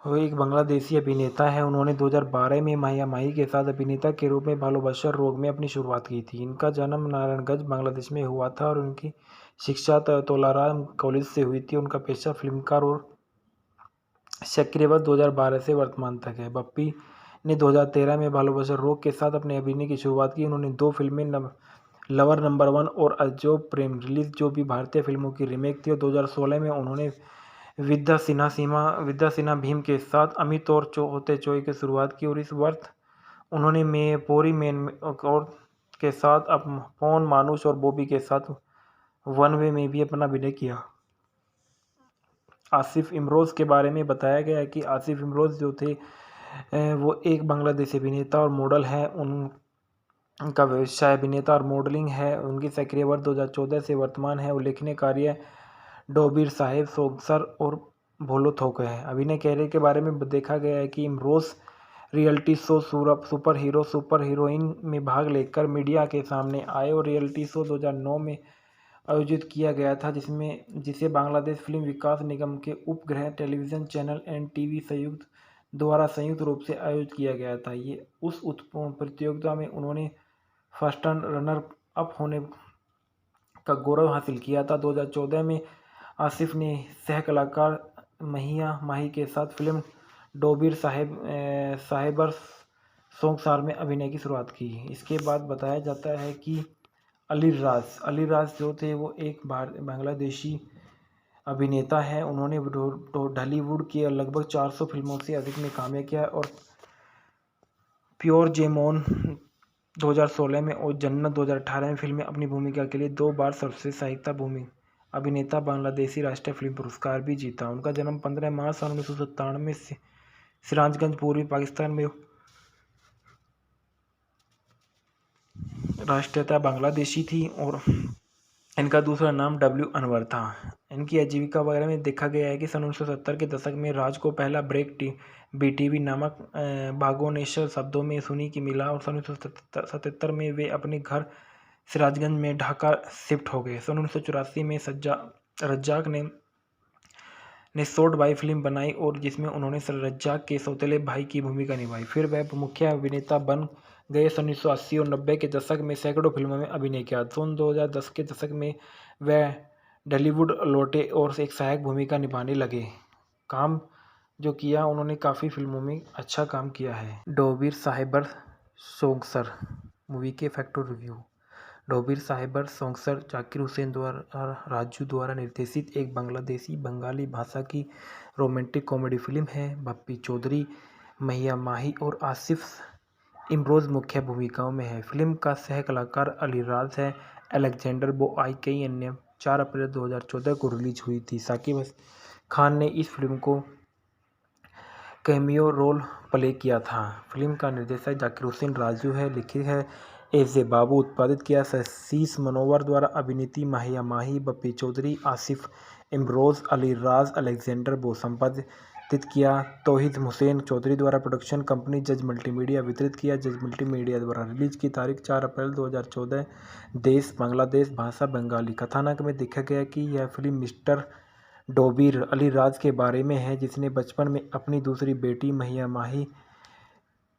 वो एक बांग्लादेशी अभिनेता है। उन्होंने 2012 में माहिया माही के साथ अभिनेता के रूप में भालोबाशा रोग में अपनी शुरुआत की थी। इनका जन्म नारायणगंज बांग्लादेश में हुआ था और उनकी शिक्षा तोलाराम कॉलेज से हुई थी। उनका पेशा फिल्मकार और सक्रिय 2012 से वर्तमान तक है। बप्पी ने 2013 में भालोबाशा रोग के साथ अपने अभिनय की शुरुआत की। उन्होंने 2 फिल्में लवर नंबर 1 और अजब प्रेम रिलीज जो भी भारतीय फिल्मों की रीमेक थी और 2016 में उन्होंने विद्या सिन्हा भीम के साथ अमित और होते चोई की शुरुआत की और इस वर्ष उन्होंने पोरी मेन और के साथ अब पौन मानुष और बॉबी के साथ वन वे में भी अपना अभिनय किया। आसिफ इमरोज़ के बारे में बताया गया है कि आसिफ इमरोज़ जो थे वो एक बांग्लादेशी अभिनेता और मॉडल है। उनका व्यवसाय अभिनेता और मॉडलिंग है। उनकी सक्रिय वर्ष 2014 से वर्तमान है। उल्लेखनीय कार्य डोबिर साहेब सोगसर और भोलो थोक है। अभिनय कैरियर के बारे में देखा गया है कि Imroz reality show super hero super heroine में भाग लेकर मीडिया के सामने आए और रियलिटी शो 2009 में आयोजित किया गया था जिसे बांग्लादेश फिल्म विकास निगम के उपग्रह टेलीविज़न चैनल NTV संयुक्त रूप से आयोजित किया गया था। ये उस प्रतियोगिता में उन्होंने फर्स्ट रनर अप होने का गौरव हासिल किया था। 2014 में आसिफ ने सह कलाकार महिया माही के साथ फिल्म डोबिर साहेबर सोंगसार में अभिनय की शुरुआत की। इसके बाद बताया जाता है कि अली राज जो थे वो एक बांग्लादेशी अभिनेता है। उन्होंने ढालीवुड की लगभग 400 फिल्मों से अधिक में कामयाब किया और प्योर जेमोन 2016 में और जन्नत 2018 में फिल्म में अपनी भूमिका के लिए 2 बार सर्वश्रेष्ठ सहायक अभिनेता बांग्लादेशी राष्ट्रीय फिल्म पुरस्कार भी जीता। उनका जन्म 15 मार्च 1997 में सिराजगंज पूर्वी पाकिस्तान में। राष्ट्रीयता बांग्लादेशी थी और इनका दूसरा नाम W अनवर था। इनकी आजीविका वगैरह में देखा गया है कि सन 1970 के दशक में राज को पहला ब्रेक BTV नामक भागोनेश्वर शब्दों में सुनी की मिला और सन 1977 में वे अपने घर सिराजगंज में ढाका शिफ्ट हो गए। सन 1984 में रज्जाक ने शॉर्ट बाई फिल्म बनाई और जिसमें उन्होंने रज्जाक के सौतेले भाई की भूमिका निभाई। फिर वह मुख्य अभिनेता बन गए। सन 1980 और 90 के दशक में सैकड़ों फिल्मों में अभिनय किया। सन 2010 के दशक में वह ढालीवुड लौटे और एक सहायक भूमिका निभाने लगे। काम जो किया उन्होंने काफ़ी फिल्मों में अच्छा काम किया है। डोबिर साहेबर सोगसर मूवी के फैक्टर रिव्यू। डोबिर साहिबर सोंगसर जाकिर हुसैन द्वारा राजू द्वारा निर्देशित एक बांग्लादेशी बंगाली भाषा की रोमांटिक कॉमेडी फिल्म है। बप्पी चौधरी, महिया माही और आसिफ इमरोज मुख्य भूमिकाओं में है। फिल्म का सह कलाकार अली राज है। अलेक्जेंडर बोआई कई अन्य 4 अप्रैल 2014 को रिलीज हुई थी। साकिब खान ने इस फिल्म को कैमियो रोल प्ले किया था। फिल्म का निर्देशक जाकिर हुसैन राजू है। लिखित है एजे बाबू, उत्पादित किया शीश मनोवर द्वारा। अभिनेत्री महिया माही, बप्पी चौधरी, आसिफ इमरोज, अली राज, अलेक्जेंडर बो। संपादित किया तौहीद हुसैन चौधरी द्वारा। प्रोडक्शन कंपनी जज मल्टीमीडिया। वितरित किया जज मल्टीमीडिया द्वारा। रिलीज की तारीख 4 अप्रैल 2014। देश बांग्लादेश, भाषा बंगाली। कथानक में देखा गया कि यह फिल्म मिस्टर डोबिर अली राज के बारे में है, जिसने बचपन में अपनी दूसरी बेटी महिया माही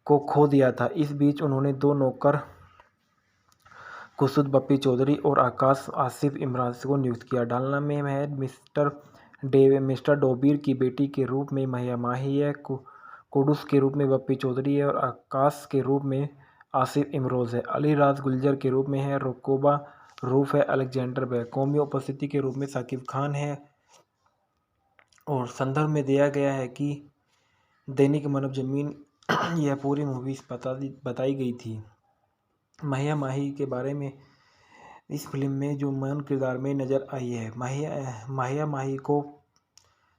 को खो दिया था। इस बीच उन्होंने 2 नौकर खुर्शीद बप्पी चौधरी और आकाश आसिफ इमराज को नियुक्त किया। डालना में है मिस्टर डोबिर की बेटी के रूप में महिया माही है, कुडूस के रूप में बप्पी चौधरी है और आकाश के रूप में आसिफ इमरोज है। अली राज गुलजर के रूप में है, रोकोबा रूफ है, अलेक्जेंडर व कौमी उपस्थिति के रूप में साकिब खान है। और संदर्भ में दिया गया है कि दैनिक मानव जमीन यह पूरी मूवी बताई गई थी। महिया माही के बारे में इस फिल्म में जो मेन किरदार में नज़र आई है, महिया माही को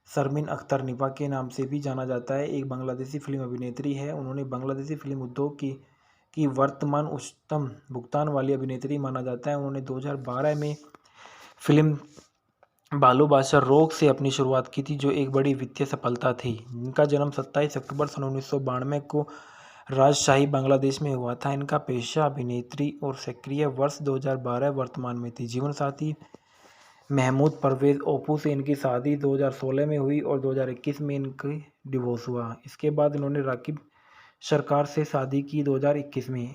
शर्मीन अख्तर निपा के नाम से भी जाना जाता है। एक बांग्लादेशी फिल्म अभिनेत्री है। उन्होंने बांग्लादेशी फिल्म उद्योग की वर्तमान उच्चतम भुगतान वाली अभिनेत्री माना जाता है। उन्होंने 2012 में फिल्म बालू बादशाह रोग से अपनी शुरुआत की थी, जो एक बड़ी वित्तीय सफलता थी। इनका जन्म 27 अक्टूबर सन 1992 को राजशाही बांग्लादेश में हुआ था। इनका पेशा अभिनेत्री और सक्रिय वर्ष 2012 वर्तमान में थी। जीवन साथी महमूद परवेज ओपू से इनकी शादी 2016 में हुई और 2021 में इनकी डिवोर्स हुआ। इसके बाद इन्होंने राकिब सरकार से शादी की 2021 में।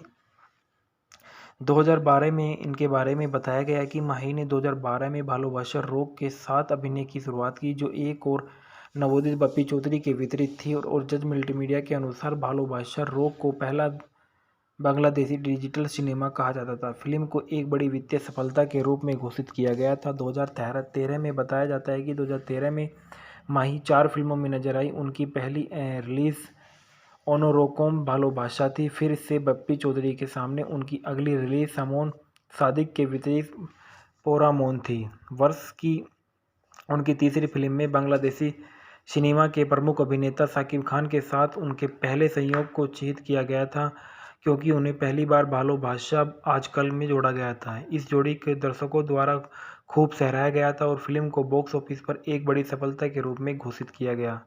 2012 में इनके बारे में बताया गया कि माही ने 2012 में भालोबाशा रोग के साथ अभिनय की शुरुआत की, जो एक और नवोदित बप्पी चौधरी के वितरित थी। और जज मल्टीमीडिया के अनुसार भालोबाशा रोग को पहला बांग्लादेशी डिजिटल सिनेमा कहा जाता था। फिल्म को एक बड़ी वित्तीय सफलता के रूप में घोषित किया गया था। 2013 में बताया जाता है कि 2013 में माही 4 फिल्मों में नजर आई। उनकी पहली रिलीज ओनोरोकोम भालोबाशा थी। फिर से बप्पी चौधरी के सामने उनकी अगली रिलीज सामोन सादिक के वितरित पोरामोन थी। वर्ष की उनकी तीसरी फिल्म में बांग्लादेशी सिनेमा के प्रमुख अभिनेता साकिब खान के साथ उनके पहले संयोग को चिह्नित किया गया था, क्योंकि उन्हें पहली बार भालोबाशा आजकल में जोड़ा गया था। इस जोड़ी के दर्शकों द्वारा खूब सराहा गया था और फिल्म को बॉक्स ऑफिस पर एक बड़ी सफलता के रूप में घोषित किया गया।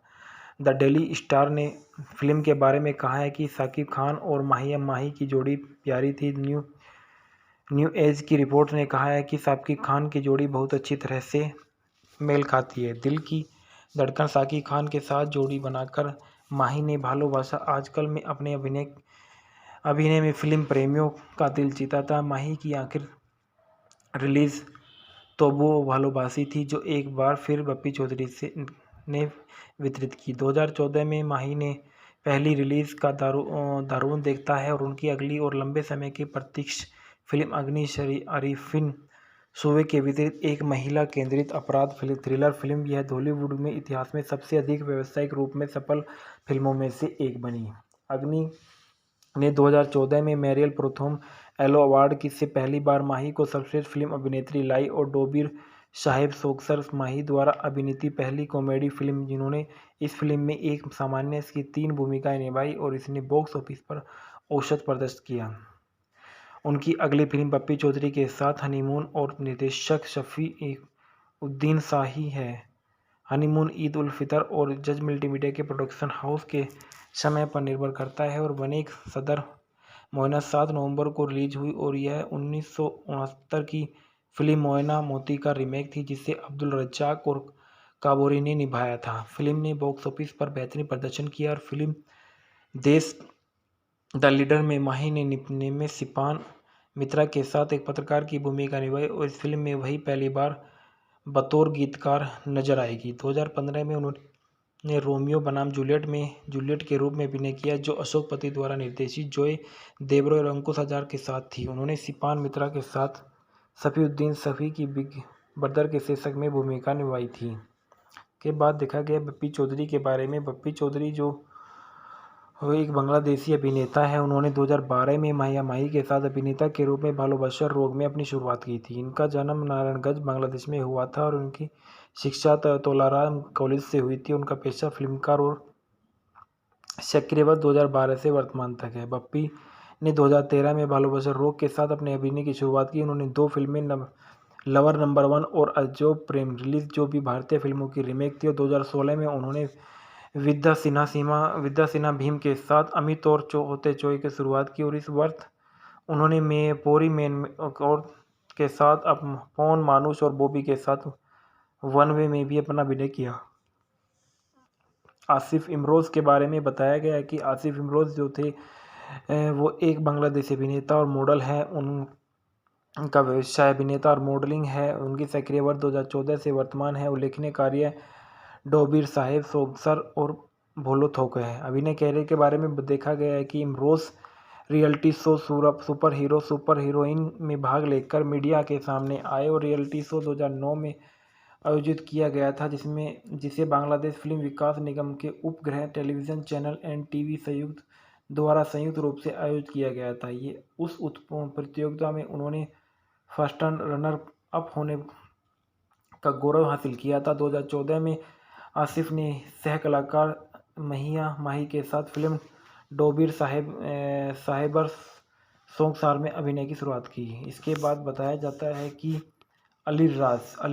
द डेली स्टार ने फिल्म के बारे में कहा है कि साकिब खान और महिया माही की जोड़ी प्यारी थी। न्यू एज की रिपोर्ट ने कहा है कि साकिब खान की जोड़ी बहुत अच्छी तरह से मेल खाती है। दिल की धड़कन साकिब खान के साथ जोड़ी बनाकर माही ने भालोबाशा आजकल में अपने अभिनय में फिल्म प्रेमियों का दिल जीता था। माही की आखिर रिलीज तोबो भालोबासी थी, जो एक बार फिर बप्पी चौधरी ने वितरित की। 2014 में माही ने पहली रिलीज का दारुण देखता है और उनकी अगली और लंबे समय की प्रतीक्षा फिल्म अग्नि अरीफिन सूबे के वितरित एक महिला केंद्रित अपराध थ्रिलर फिल्म। यह हॉलीवुड में इतिहास में सबसे अधिक व्यावसायिक रूप में सफल फिल्मों में से एक बनी। अग्नि ने 2014 में मेरियल प्रोथम एलो अवार्ड से पहली बार माही को सर्वश्रेष्ठ फिल्म अभिनेत्री लाई और डोबिर साहिब सोक्सर माही द्वारा अभिनीत पहली कॉमेडी फिल्म, जिन्होंने इस फिल्म में एक सामान्य की 3 भूमिकाएं निभाई और इसने बॉक्स ऑफिस पर औसत प्रदर्शन किया। उनकी अगली फिल्म बप्पी चौधरी के साथ हनीमून और निर्देशक शफी उद्दीन शाही है। हनीमून ईद उल फितर और जज मल्टीमीडिया के प्रोडक्शन हाउस के समय पर निर्भर करता है और वनेक सदर मोयना 7 नवंबर को रिलीज हुई और यह 1969 की फिल्म मोयना मोती का रीमेक थी, जिसे अब्दुल रज्जाक और काबोरी ने निभाया था। फिल्म ने बॉक्स ऑफिस पर बेहतरीन प्रदर्शन किया और फिल्म देश द लीडर में माही ने में सिपान मित्रा के साथ एक पत्रकार की भूमिका निभाई और इस फिल्म में वही पहली बार बतौर गीतकार नजर आएगी। 2015 में उन्होंने रोमियो बनाम जूलियट में जूलियट के रूप में अभिनय किया, जो अशोक पति द्वारा निर्देशित जॉय देब्रो और अंकुश हज़ार के साथ थी। उन्होंने सिपान मित्रा के साथ सफ़ीउद्दीन सफ़ी की बिग ब्रदर के शीर्षक में भूमिका निभाई थी। के बाद देखा गया बप्पी चौधरी के बारे में। बप्पी चौधरी जो वो एक बांग्लादेशी अभिनेता है। उन्होंने 2012 में माहिया माही के साथ अभिनेता के रूप में भालोबाशा रोग में अपनी शुरुआत की थी। इनका जन्म नारायणगंज बांग्लादेश में हुआ था और उनकी शिक्षा तोलाराम कॉलेज से हुई थी। उनका पेशा फिल्मकार और सक्रियवाद 2012 से वर्तमान तक है। बप्पी ने 2013 में भालोबाशा रोग के साथ अपने अभिनय की शुरुआत की। उन्होंने 2 फिल्में लवर नंबर 1 और अजब प्रेम रिलीज जो भी भारतीय फिल्मों की रीमेक थी। और 2016 में उन्होंने विद्या सिन्हा भीम के साथ अमित और होते चोई की शुरुआत की। और इस वर्ष उन्होंने पोरी मैन और के साथ अब पवन मानुष और बॉबी के साथ वन वे में भी अपना अभिनय किया। आसिफ इमरोज़ के बारे में बताया गया है कि आसिफ इमरोज़ जो थे वो एक बांग्लादेशी अभिनेता और मॉडल हैं। उनका व्यवसाय अभिनेता और मॉडलिंग है। उनकी सक्रिय वर्ष 2014 से वर्तमान है। उल्लेखनीय कार्य डोबीर साहेब सोगसर और भोलो थोक है। अभिनय कैरियर के बारे में देखा गया है कि Imroz reality show super heroine में भाग लेकर मीडिया के सामने आए और रियलिटी शो 2009 में आयोजित किया गया था जिसे बांग्लादेश फिल्म विकास निगम के उपग्रह टेलीविज़न चैनल NTV संयुक्त रूप से आयोजित किया गया था। ये उस प्रतियोगिता में उन्होंने फर्स्ट रनर अप होने का गौरव हासिल किया था। 2014 में आसिफ ने सह कलाकार महिया माही के साथ फिल्म डोबीर साहेबर सोगसार में अभिनय की शुरुआत की। इसके बाद बताया जाता है कि अली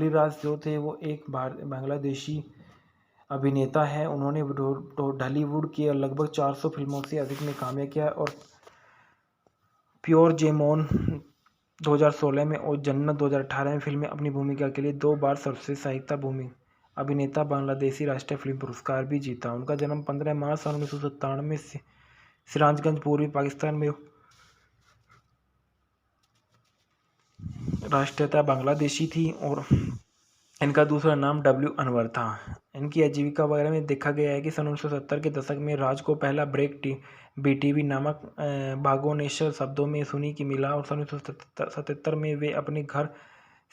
राज जो थे वो एक बांग्लादेशी अभिनेता है। उन्होंने ढालीवुड की लगभग 400 फिल्मों से अधिक में काम किया और प्योर जेमोन 2016 में और जन्नत 2018 में फिल्म में अपनी भूमिका के लिए 2 बार सर्वश्रेष्ठ सहायक अभिनेता बांग्लादेशी राष्ट्रीय फिल्म पुरस्कार भी जीता। उनका जन्म 15 मार्च 1997 में सिराजगंज पूर्वी पाकिस्तान में। राष्ट्रीयता बांग्लादेशी थी और इनका दूसरा नाम W अनवर था। इनकी आजीविका वगैरह में देखा गया है कि सन 1970 के दशक में राज को पहला ब्रेक BTV नामक भागोनेश्वर शब्दों में सुनी की मिला और सन 1977 में वे अपने घर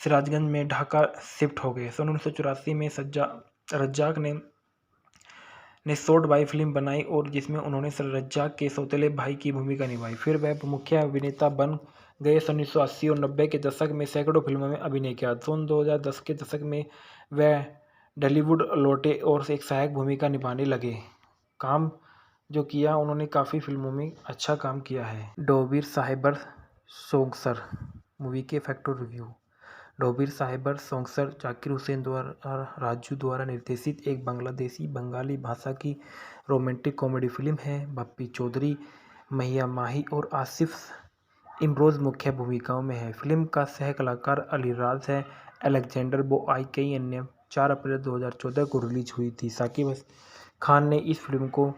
सिराजगंज में ढाका शिफ्ट हो गए। सन 1984 में रज्जाक ने शॉर्ट बाई फिल्म बनाई और जिसमें उन्होंने रज्जाक के सौतेले भाई की भूमिका निभाई। फिर वह मुख्य अभिनेता बन गए। सन 1980 और 90 के दशक में सैकड़ों फिल्मों में अभिनय किया। सन 2010 के दशक में वह ढालीवुड लौटे और एक सहायक भूमिका निभाने लगे। काम जो किया उन्होंने काफ़ी फिल्मों में अच्छा काम किया है। डोबीर साहेबर सोगसर मूवी के फैक्टर रिव्यू। डोबीर साहेबर सोगसर जाकिर हुसैन द्वारा राजू द्वारा निर्देशित एक बांग्लादेशी बंगाली भाषा की रोमांटिक कॉमेडी फिल्म है। बप्पी चौधरी, महिया माही और आसिफ इमरोज़ मुख्य भूमिकाओं में है। फिल्म का सह कलाकार अली राज है। अलेक्जेंडर बोआई कई अन्य 4 अप्रैल 2014 को रिलीज हुई थी। साकिब खान ने इस फिल्म को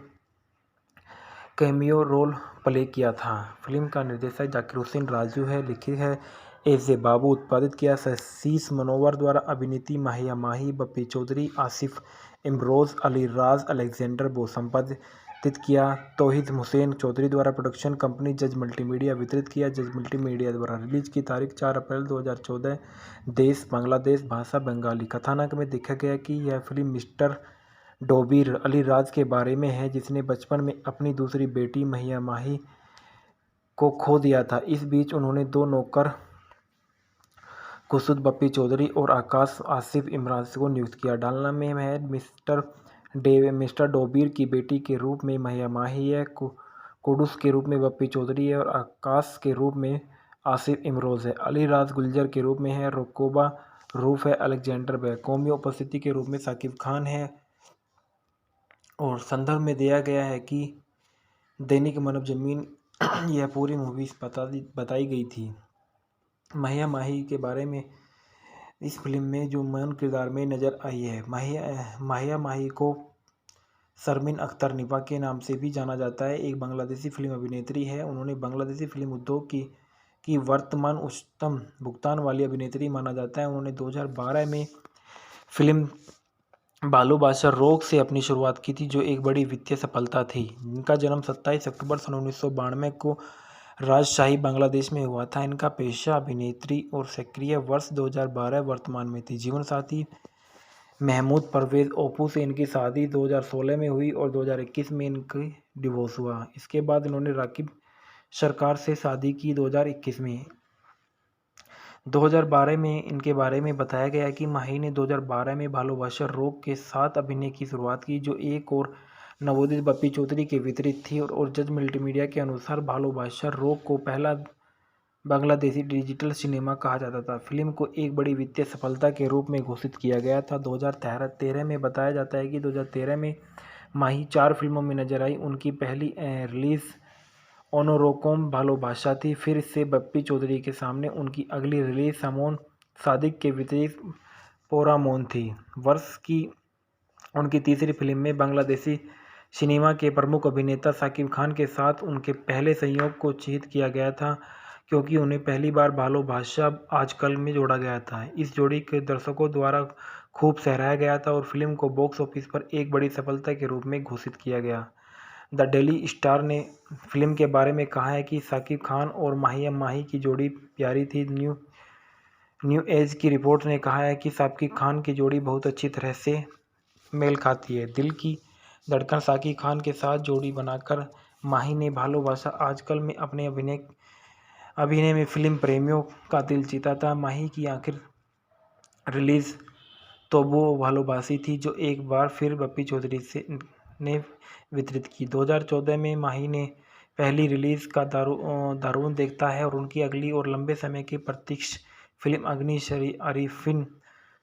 कैमियो रोल प्ले किया था। फिल्म का निर्देशक जाकिर हुसैन राजू है। लिखित है एजे बाबू। उत्पादित किया शीश मनोवर द्वारा। अभिनेत्री माहिया माही, बप्पी चौधरी, आसिफ इमरोज़, अली राज, अलेक्जेंडर बो। संपादित किया तौहीद हुसैन चौधरी द्वारा। प्रोडक्शन कंपनी जज मल्टीमीडिया। वितरित किया जज मल्टीमीडिया द्वारा। रिलीज की तारीख 4 अप्रैल 2014। देश बांग्लादेश। भाषा बंगाली। कथानक में देखा गया कि यह फिल्म मिस्टर डोबीर अली राज के बारे में है जिसने बचपन में अपनी दूसरी बेटी महिया माही को खो दिया था। इस बीच उन्होंने 2 नौकर कुसुद बप्पी चौधरी और आकाश आसिफ इमराज को नियुक्त किया। डालना में है मिस्टर डोबीर की बेटी के रूप में महिया माही है। कुडुस के रूप में बप्पी चौधरी है और आकाश के रूप में आसिफ इमरोज़ है। अली राज गुलजर के रूप में है। रोकोबा रूफ है। अलेक्जेंडर व कौमी उपस्थिति के रूप में साकिब खान है। और संदर्भ में दिया गया है कि दैनिक मानव जमीन यह पूरी मूवी बताई गई थी। महिया माही के बारे में इस फिल्म में जो मेन किरदार में नज़र आई है। महिया माही को शर्मीन अख्तर निपा के नाम से भी जाना जाता है। एक बांग्लादेशी फिल्म अभिनेत्री है। उन्होंने बांग्लादेशी फिल्म उद्योग की वर्तमान उच्चतम भुगतान वाली अभिनेत्री माना जाता है। उन्होंने 2012 में फिल्म भालोबाशा रोग से अपनी शुरुआत की थी जो एक बड़ी वित्तीय सफलता थी। इनका जन्म 27 अक्टूबर सन 1992 को राजशाही बांग्लादेश में हुआ था। इनका पेशा अभिनेत्री और सक्रिय वर्ष 2012 वर्तमान में थी। जीवन साथी महमूद परवेज़ ओप्पू से इनकी शादी 2016 में हुई और 2021 में इनकी डिवोर्स हुआ। इसके बाद इन्होंने राकिब सरकार से शादी की 2021 में। 2012 में इनके बारे में बताया गया है कि माही ने 2012 में भालोबाशा रोग के साथ अभिनय की शुरुआत की, जो एक और नवोदित बप्पी चौधरी के विपरीत थी और जज मल्टीमीडिया के अनुसार भालोबाशा रोग को पहला बांग्लादेशी डिजिटल सिनेमा कहा जाता था। फिल्म को एक बड़ी वित्तीय सफलता के रूप में घोषित किया गया था। 2013 में बताया जाता है कि 2013 में माही 4 फिल्मों में नजर आई। उनकी पहली रिलीज ओनोरोकोम भालोबाशा थी। फिर से बप्पी चौधरी के सामने उनकी अगली रिलीज समोन सादिक के विपरीत पोरामोन थी। वर्ष की उनकी तीसरी फिल्म में बांग्लादेशी सिनेमा के प्रमुख अभिनेता साकिब खान के साथ उनके पहले संयोग को चिह्नित किया गया था, क्योंकि उन्हें पहली बार भालोबाशा आजकल में जोड़ा गया था। इस जोड़ी के दर्शकों द्वारा खूब सराहा गया था और फिल्म को बॉक्स ऑफिस पर एक बड़ी सफलता के रूप में घोषित किया गया। द डेली स्टार ने फिल्म के बारे में कहा है कि साकिब खान और माही की जोड़ी प्यारी थी। न्यू एज की रिपोर्ट ने कहा है कि साकिब खान की जोड़ी बहुत अच्छी तरह से मेल खाती है। दिल की धड़कन साकिब खान के साथ जोड़ी बनाकर माही ने भालोबाशा आजकल में अपने अभिनय में फिल्म प्रेमियों का दिल जीता था। माही की आखिर रिलीज तो वो भालोबासी थी, जो एक बार फिर बप्पी चौधरी से ने वितरित की। 2014 में माही ने पहली रिलीज का दारूण देखता है और उनकी अगली और लंबे समय की प्रतीक्षा फिल्म अग्नि अरीफिन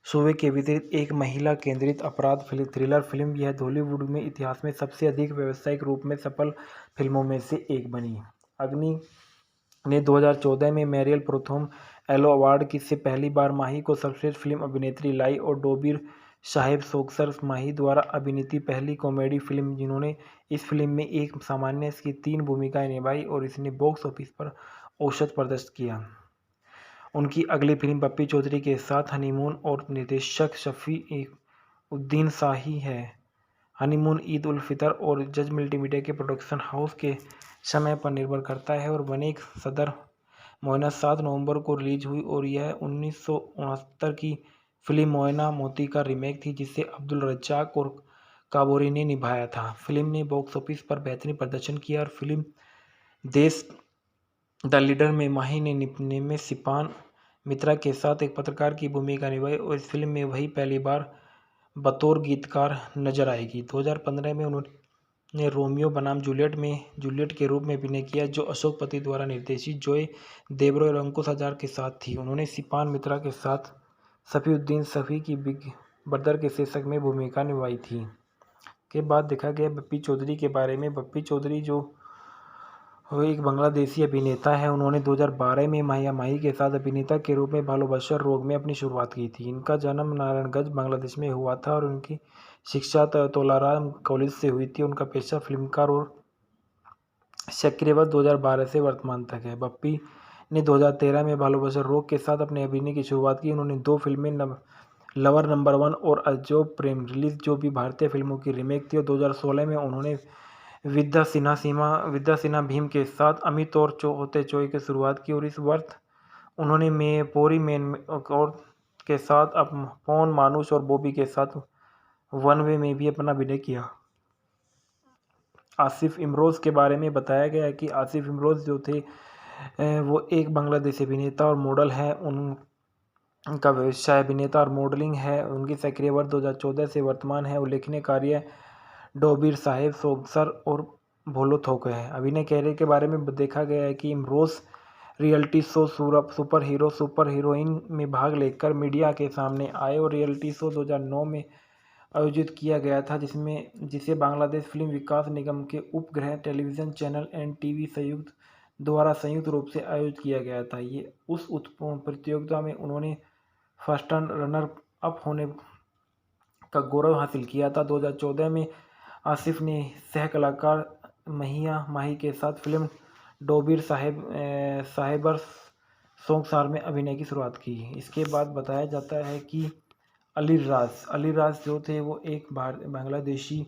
सूबे के विपरीत एक महिला केंद्रित अपराध थ्रिलर फिल्म। यह बॉलीवुड में इतिहास में सबसे अधिक व्यावसायिक रूप में सफल फिल्मों में से एक बनी। अग्नि ने 2014 में मेरियल प्रथम एलो अवार्ड की से पहली बार माही को सर्वश्रेष्ठ फिल्म अभिनेत्री लाई और डोबिर साहेब सोक्सर माही द्वारा अभिनीत पहली कॉमेडी फिल्म, जिन्होंने इस फिल्म में एक सामान्य की 3 भूमिकाएं निभाई और इसने बॉक्स ऑफिस पर औसत प्रदर्शन किया। उनकी अगली फिल्म बप्पी चौधरी के साथ हनीमून और निर्देशक शफी उद्दीन शाही है। हनीमून ईद उल फितर और जज मल्टीमीडिया के प्रोडक्शन हाउस के समय पर निर्भर करता है और बनेक सदर मोयना 7 नवंबर को रिलीज हुई और यह 1969 की फिल्म मोयना मोती का रीमेक थी, जिसे अब्दुल रज्जाक और काबोरी ने निभाया था। फिल्म ने बॉक्स ऑफिस पर बेहतरीन प्रदर्शन किया और फिल्म देश द लीडर में माही ने में सिपान मित्रा के साथ एक पत्रकार की भूमिका निभाई और इस फिल्म में वही पहली बार बतौर गीतकार नजर आएगी। 2015 में उन्होंने रोमियो बनाम जूलियट के रूप में अभिनय किया, जो अशोक पति द्वारा निर्देशित जॉय देब्रो और अंकुश हज़ार के साथ थी। उन्होंने सिपान मित्रा के साथ सफीउद्दीन सफ़ी की बिग ब्रदर के शीर्षक में भूमिका निभाई थी। के बाद देखा गया बप्पी चौधरी के बारे में। बप्पी चौधरी जो वो एक बांग्लादेशी अभिनेता है। उन्होंने 2012 में माही के साथ अभिनेता के रूप में भालोबाशा रोग में अपनी शुरुआत की थी। इनका जन्म नारायणगंज बांग्लादेश में हुआ था और उनकी शिक्षा तोलाराम कॉलेज से हुई थी। उनका पेशा फिल्मकार और सक्रिय वर्ष 2012 से वर्तमान तक है। बप्पी ने 2013 में भालोबाशा रोग के साथ अपने अभिनय की शुरुआत की। उन्होंने 2 फिल्में लवर नंबर 1 और अजब प्रेम रिलीज, जो भी भारतीय फिल्मों की रीमेक थी, और 2016 में उन्होंने विद्या सिन्हा भीम के साथ अमित और होते चोई की शुरुआत की और इस वर्ष उन्होंने पोरी मेन और के साथ पवन मानुष और बॉबी के साथ वन वे में भी अपना अभिनय किया। आसिफ इमरोज़ के बारे में बताया गया है कि आसिफ इमरोज़ जो थे वो एक बांग्लादेशी अभिनेता और मॉडल है। उनका व्यवसाय अभिनेता और मॉडलिंग है। उनकी सक्रिय वर्ष 2014 से वर्तमान है। उल्लेखनीय कार्य डोबिर साहेब सोगसर और भोलो थोक है। अभिनय कैरियर के बारे में देखा गया है कि Imroz reality show super heroine में भाग लेकर मीडिया के सामने आए और रियलिटी शो 2009 में आयोजित किया गया था, जिसे बांग्लादेश फिल्म विकास निगम के उपग्रह टेलीविज़न चैनल NTV संयुक्त रूप से आयोजित किया गया था। ये उस प्रतियोगिता में उन्होंने फर्स्ट रनर अप होने का गौरव हासिल किया था। 2014 में आसिफ ने सह कलाकार माही के साथ फिल्म डोबिर साहेबर सोगसार में अभिनय की शुरुआत की। इसके बाद बताया जाता है कि अली राज जो थे वो एक बांग्लादेशी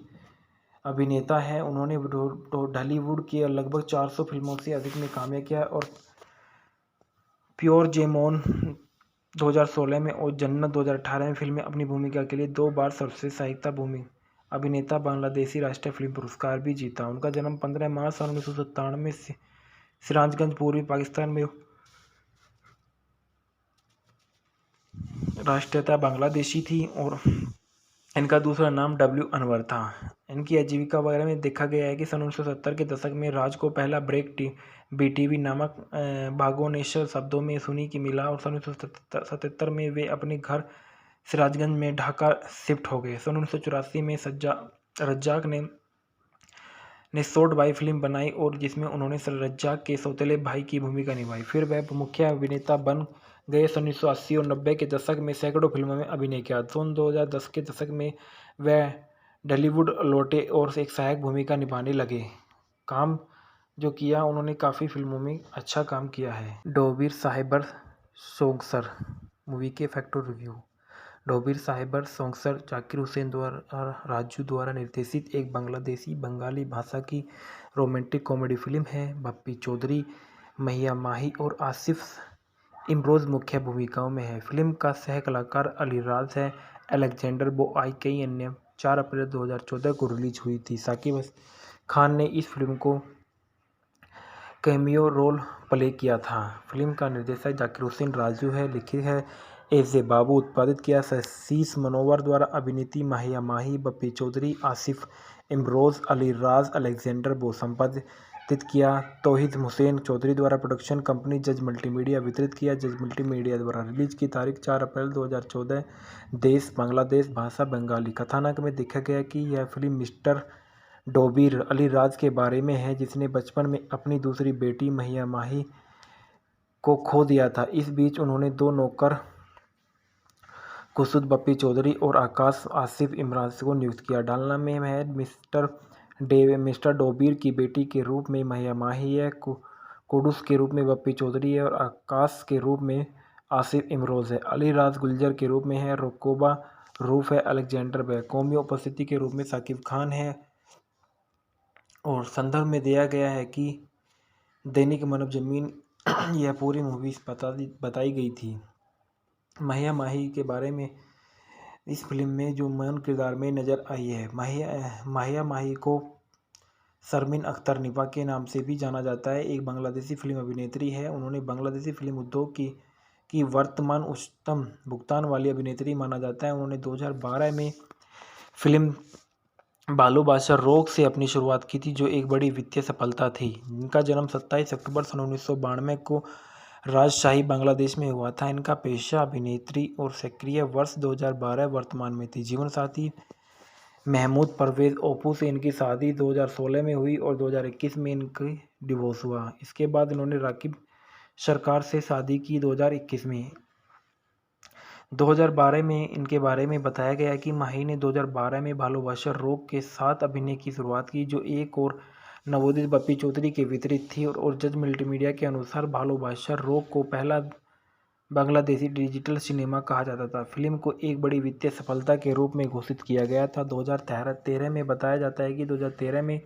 अभिनेता हैं। उन्होंने ढालीवुड के लगभग 400 फिल्मों से अधिक में कामयाब किया और प्योर जेमोन 2016 में और जन्नत 2018 में फिल्म में अपनी भूमिका के लिए 2 बार सर्वश्रेष्ठ सहायक भूमि अभिनेता बांग्लादेशी राष्ट्रीय फिल्म पुरस्कार भी जीता। उनका जन्म 15 मार्च सन 1997 में सिराजगंज पूर्वी पाकिस्तान में। राष्ट्रीयता बांग्लादेशी थी और इनका दूसरा नाम डब्ल्यू अनवर था। इनकी आजीविका वगैरह में देखा गया है कि सन 1970 के दशक में राज को पहला ब्रेक बीटीवी नामक भागोनेश्वर शब्दों में सुनी की मिला और सन 1977 में वे अपने घर सिराजगंज में ढाका शिफ्ट हो गए। सन 1984 में रज्जाक ने शॉर्ट बाई फिल्म बनाई और जिसमें उन्होंने रज्जाक के सौतेले भाई की भूमिका निभाई। फिर वह मुख्य अभिनेता बन गए। सन 1980 और 90 के दशक में सैकड़ों फिल्मों में अभिनय किया। सन 2010 के दशक में वह ढालीवुड लौटे और एक सहायक भूमिका निभाने लगे। काम जो किया उन्होंने काफ़ी फिल्मों में अच्छा काम किया है। डोबीर साहिबर सोंगसर मूवी के फैक्टर रिव्यू। डोबीर साहिबर सोंगसर जाकिर हुसैन द्वारा राजू द्वारा निर्देशित एक बांग्लादेशी बंगाली भाषा की रोमांटिक कॉमेडी फिल्म है। बप्पी चौधरी, महिया माही और आसिफ इमरोज़ मुख्य भूमिकाओं में है। फिल्म का सह कलाकार अली राज है। अलेक्जेंडर बोआई कई अन्य 4 अप्रैल 2014 को रिलीज हुई थी। साकिब खान ने इस फिल्म को कैमियो रोल प्ले किया था। फिल्म का निर्देशक जाकिर हुसैन राजू है। लिखित है एस जे बाबू। उत्पादित किया शीश मनोवर द्वारा। अभिनेत्री महिया माही, बप्पी चौधरी, आसिफ इमरोज़, अली राज, अलेक्जेंडर बो। संपादित किया तौहीद हुसैन चौधरी द्वारा। प्रोडक्शन कंपनी जज मल्टीमीडिया। वितरित किया जज मल्टीमीडिया द्वारा। रिलीज की तारीख 4 अप्रैल 2014। देश बांग्लादेश। भाषा बंगाली। कथानक में देखा गया कि यह फिल्म मिस्टर डोबीर अली राज के बारे में है जिसने बचपन में अपनी दूसरी बेटी महिया माही को खो दिया था। इस बीच उन्होंने 2 नौकर कुसुद बप्पी चौधरी और आकाश आसिफ इमरान को नियुक्त किया। डालना में है मिस्टर डोबीर की बेटी के रूप में महिया माही है। कुडुस के रूप में बप्पी चौधरी है और आकाश के रूप में आसिफ इमरोज़ है। अली राज गुलजर के रूप में है। रोकोबा रूफ है। अलेक्जेंडर व कौमी उपस्थिति के रूप में साकिब खान है। और संदर्भ में दिया गया है कि दैनिक मानव जमीन यह पूरी मूवी बताई गई थी। महिया माही के बारे में इस फिल्म में जो मेन किरदार में नज़र आई है। महिया माही को शर्मीन अख्तर निपा के नाम से भी जाना जाता है। एक बांग्लादेशी फिल्म अभिनेत्री है। उन्होंने बांग्लादेशी फिल्म उद्योग की वर्तमान उच्चतम भुगतान वाली अभिनेत्री माना जाता है। उन्होंने 2012 में फिल्म बालू बादशाह रोग से अपनी शुरुआत की थी जो एक बड़ी वित्तीय सफलता थी। इनका जन्म 27 अक्टूबर सन 1992 को राजशाही बांग्लादेश में हुआ था। इनका पेशा अभिनेत्री और सक्रिय वर्ष 2012 वर्तमान में थी। जीवन साथी महमूद परवेज़ ओपू से इनकी शादी 2016 में हुई और 2021 में इनकी डिवोर्स हुआ। इसके बाद इन्होंने राकिब सरकार से शादी की 2021 में। 2012 में इनके बारे में बताया गया कि माही ने 2012 में भालोबाशा रोग के साथ अभिनय की शुरुआत की जो एक और नवोदित बप्पी चौधरी के वितरित थी और जज मल्टीमीडिया के अनुसार भालोबाशा रोग को पहला बांग्लादेशी डिजिटल सिनेमा कहा जाता था। फिल्म को एक बड़ी वित्तीय सफलता के रूप में घोषित किया गया था। 2013 में बताया जाता है कि 2013 में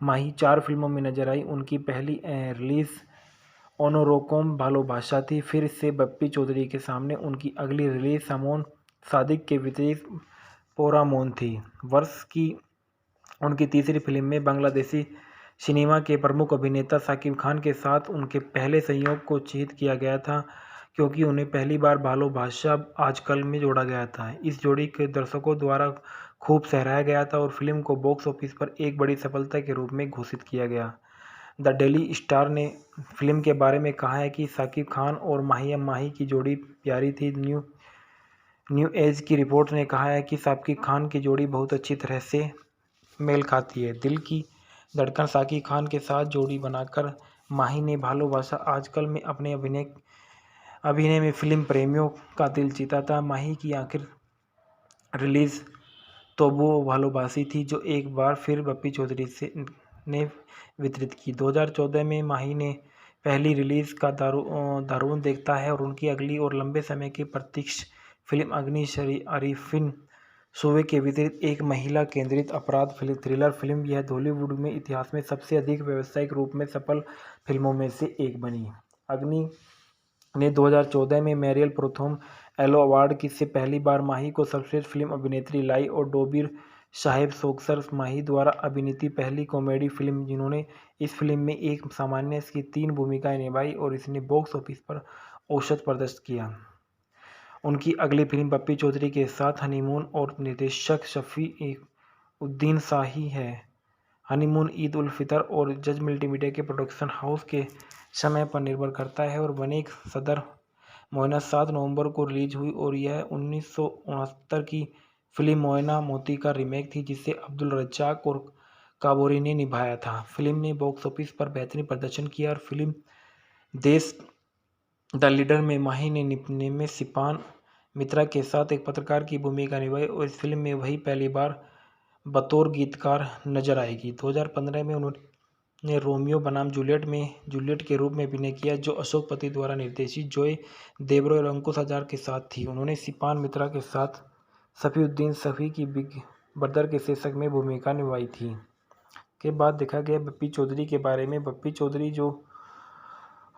माही 4 फिल्मों में नजर आई। उनकी पहली रिलीज ओनोरोकोम भालोबाशा थी। फिर से बप्पी चौधरी के सामने उनकी अगली रिलीज समोन सादिक के वितरित पोरामोन थी। वर्ष की उनकी तीसरी फिल्म में बांग्लादेशी सिनेमा के प्रमुख अभिनेता साकिब खान के साथ उनके पहले संयोग को चिह्नित किया गया था क्योंकि उन्हें पहली बार भालोबाशा आजकल में जोड़ा गया था। इस जोड़ी के दर्शकों द्वारा खूब सराहा गया था और फिल्म को बॉक्स ऑफिस पर एक बड़ी सफलता के रूप में घोषित किया गया। द डेली स्टार ने फिल्म के बारे में कहा है कि साकिब खान और महिया माही की जोड़ी प्यारी थी। न्यू एज की रिपोर्ट ने कहा है कि साकिब खान की जोड़ी बहुत अच्छी तरह से मेल खाती है। दिल की धड़कन साकिब खान के साथ जोड़ी बनाकर माही ने भालोबाशा आजकल में अपने अभिनय में फिल्म प्रेमियों का दिल जीता था। माही की आखिर रिलीज तोबू भालोबासी थी जो एक बार फिर बप्पी चौधरी ने वितरित की। 2014 में माही ने पहली रिलीज का दारूण देखता है और उनकी अगली और लंबे समय की प्रतीक्षा फिल्म अग्नि अरीफिन सूबे के विपरीत एक महिला केंद्रित अपराध थ्रिलर फिल्म, यह हॉलीवुड में इतिहास में सबसे अधिक व्यावसायिक रूप में सफल फिल्मों में से एक बनी। अग्नि ने 2014 में मेरिल प्रथम एलो अवार्ड से पहली बार माही को सर्वश्रेष्ठ फिल्म अभिनेत्री लाई और डोबिर साहेब सोक्सर माही द्वारा अभिनीत पहली कॉमेडी फिल्म, जिन्होंने इस फिल्म में एक सामान्य की 3 भूमिकाएं निभाई और इसने बॉक्स ऑफिस पर औसत प्रदर्शन किया। उनकी अगली फिल्म पप्पी चौधरी के साथ हनीमून और निर्देशक शफी उद्दीन शाही है। हनीमून ईद उल फितर और जज मल्टीमीडिया के प्रोडक्शन हाउस के समय पर निर्भर करता है और बनेक सदर मोयना 7 नवंबर को रिलीज हुई और यह 1969 की फिल्म मोयना मोती का रीमेक थी, जिसे अब्दुल रज्जाक और काबोरी ने निभाया था। फिल्म ने बॉक्स ऑफिस पर बेहतरीन प्रदर्शन किया और फिल्म देश द लीडर में माही ने में सिपान मित्रा के साथ एक पत्रकार की भूमिका निभाई और इस फिल्म में वही पहली बार बतौर गीतकार नजर आएगी। 2015 में उन्होंने रोमियो बनाम जूलियट में जूलियट के रूप में अभिनय किया, जो अशोक पति द्वारा निर्देशित जॉय देब्रो और अंकुश हज़ार के साथ थी। उन्होंने सिपान मित्रा के साथ सफीउद्दीन सफी की बिग ब्रदर के शीर्षक में भूमिका निभाई थी। के बाद देखा गया पप्पी चौधरी के बारे में। पप्पी चौधरी जो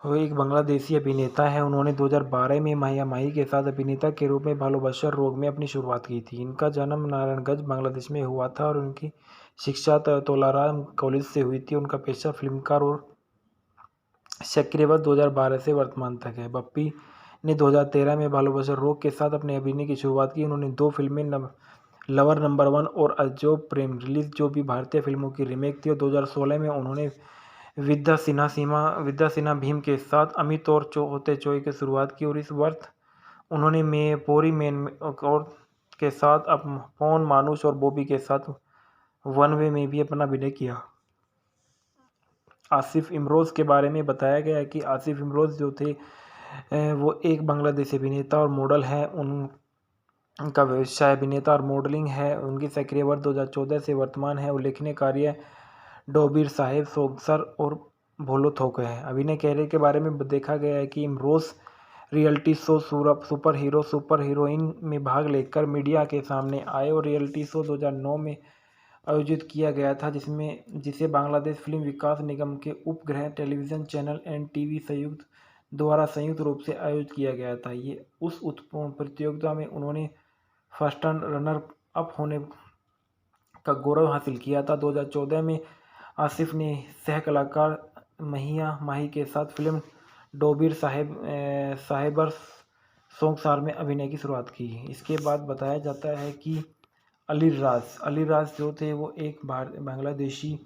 एक बांग्लादेशी अभिनेता है, उन्होंने 2012 में माहिया माही के साथ अभिनेता के रूप में भालोबाशा रोग में अपनी शुरुआत की थी। इनका जन्म नारायणगंज बांग्लादेश में हुआ था और उनकी शिक्षा तोलाराम कॉलेज से हुई थी। उनका पेशा फिल्मकार और सक्रिय 2012 से वर्तमान तक है। पप्पी ने 2013 में भालोबाशा रोग के साथ अपने अभिनय की शुरुआत की। उन्होंने 2 फिल्में लवर नंबर 1 और अजब प्रेम रिलीज, जो भी भारतीय फिल्मों की रीमेक थी, और 2016 में उन्होंने विद्या सिन्हा भीम के साथ अमित और होते चोई की शुरुआत की और इस वर्ष उन्होंने पोरी मैन और के साथ पौन मानुष और बॉबी के साथ वन वे में भी अपना अभिनय किया। आसिफ इमरोज़ के बारे में बताया गया है कि आसिफ इमरोज़ जो थे वो एक बांग्लादेशी अभिनेता और मॉडल है। उनका व्यवसाय अभिनेता और मॉडलिंग है। उनकी सक्रिय वर्ष 2014 से वर्तमान है। उल्लेखनीय कार्य डोबिर साहेब सोगसर और भोलो थोक है। अभिनय कैरियर के बारे में देखा गया है कि Imroz reality show super hero super heroine में भाग लेकर मीडिया के सामने आए और रियलिटी शो 2009 में आयोजित किया गया था, जिसे बांग्लादेश फिल्म विकास निगम के उपग्रह टेलीविज़न चैनल NTV संयुक्त रूप से आयोजित किया गया था। ये उस प्रतियोगिता में उन्होंने फर्स्ट रनर अप होने का गौरव हासिल किया था। 2014 में आसिफ ने सह कलाकार महिया माही के साथ फिल्म डोबिर साहेबर सोंगसार में अभिनय की शुरुआत की। इसके बाद बताया जाता है कि अली राज जो थे वो एक बांग्लादेशी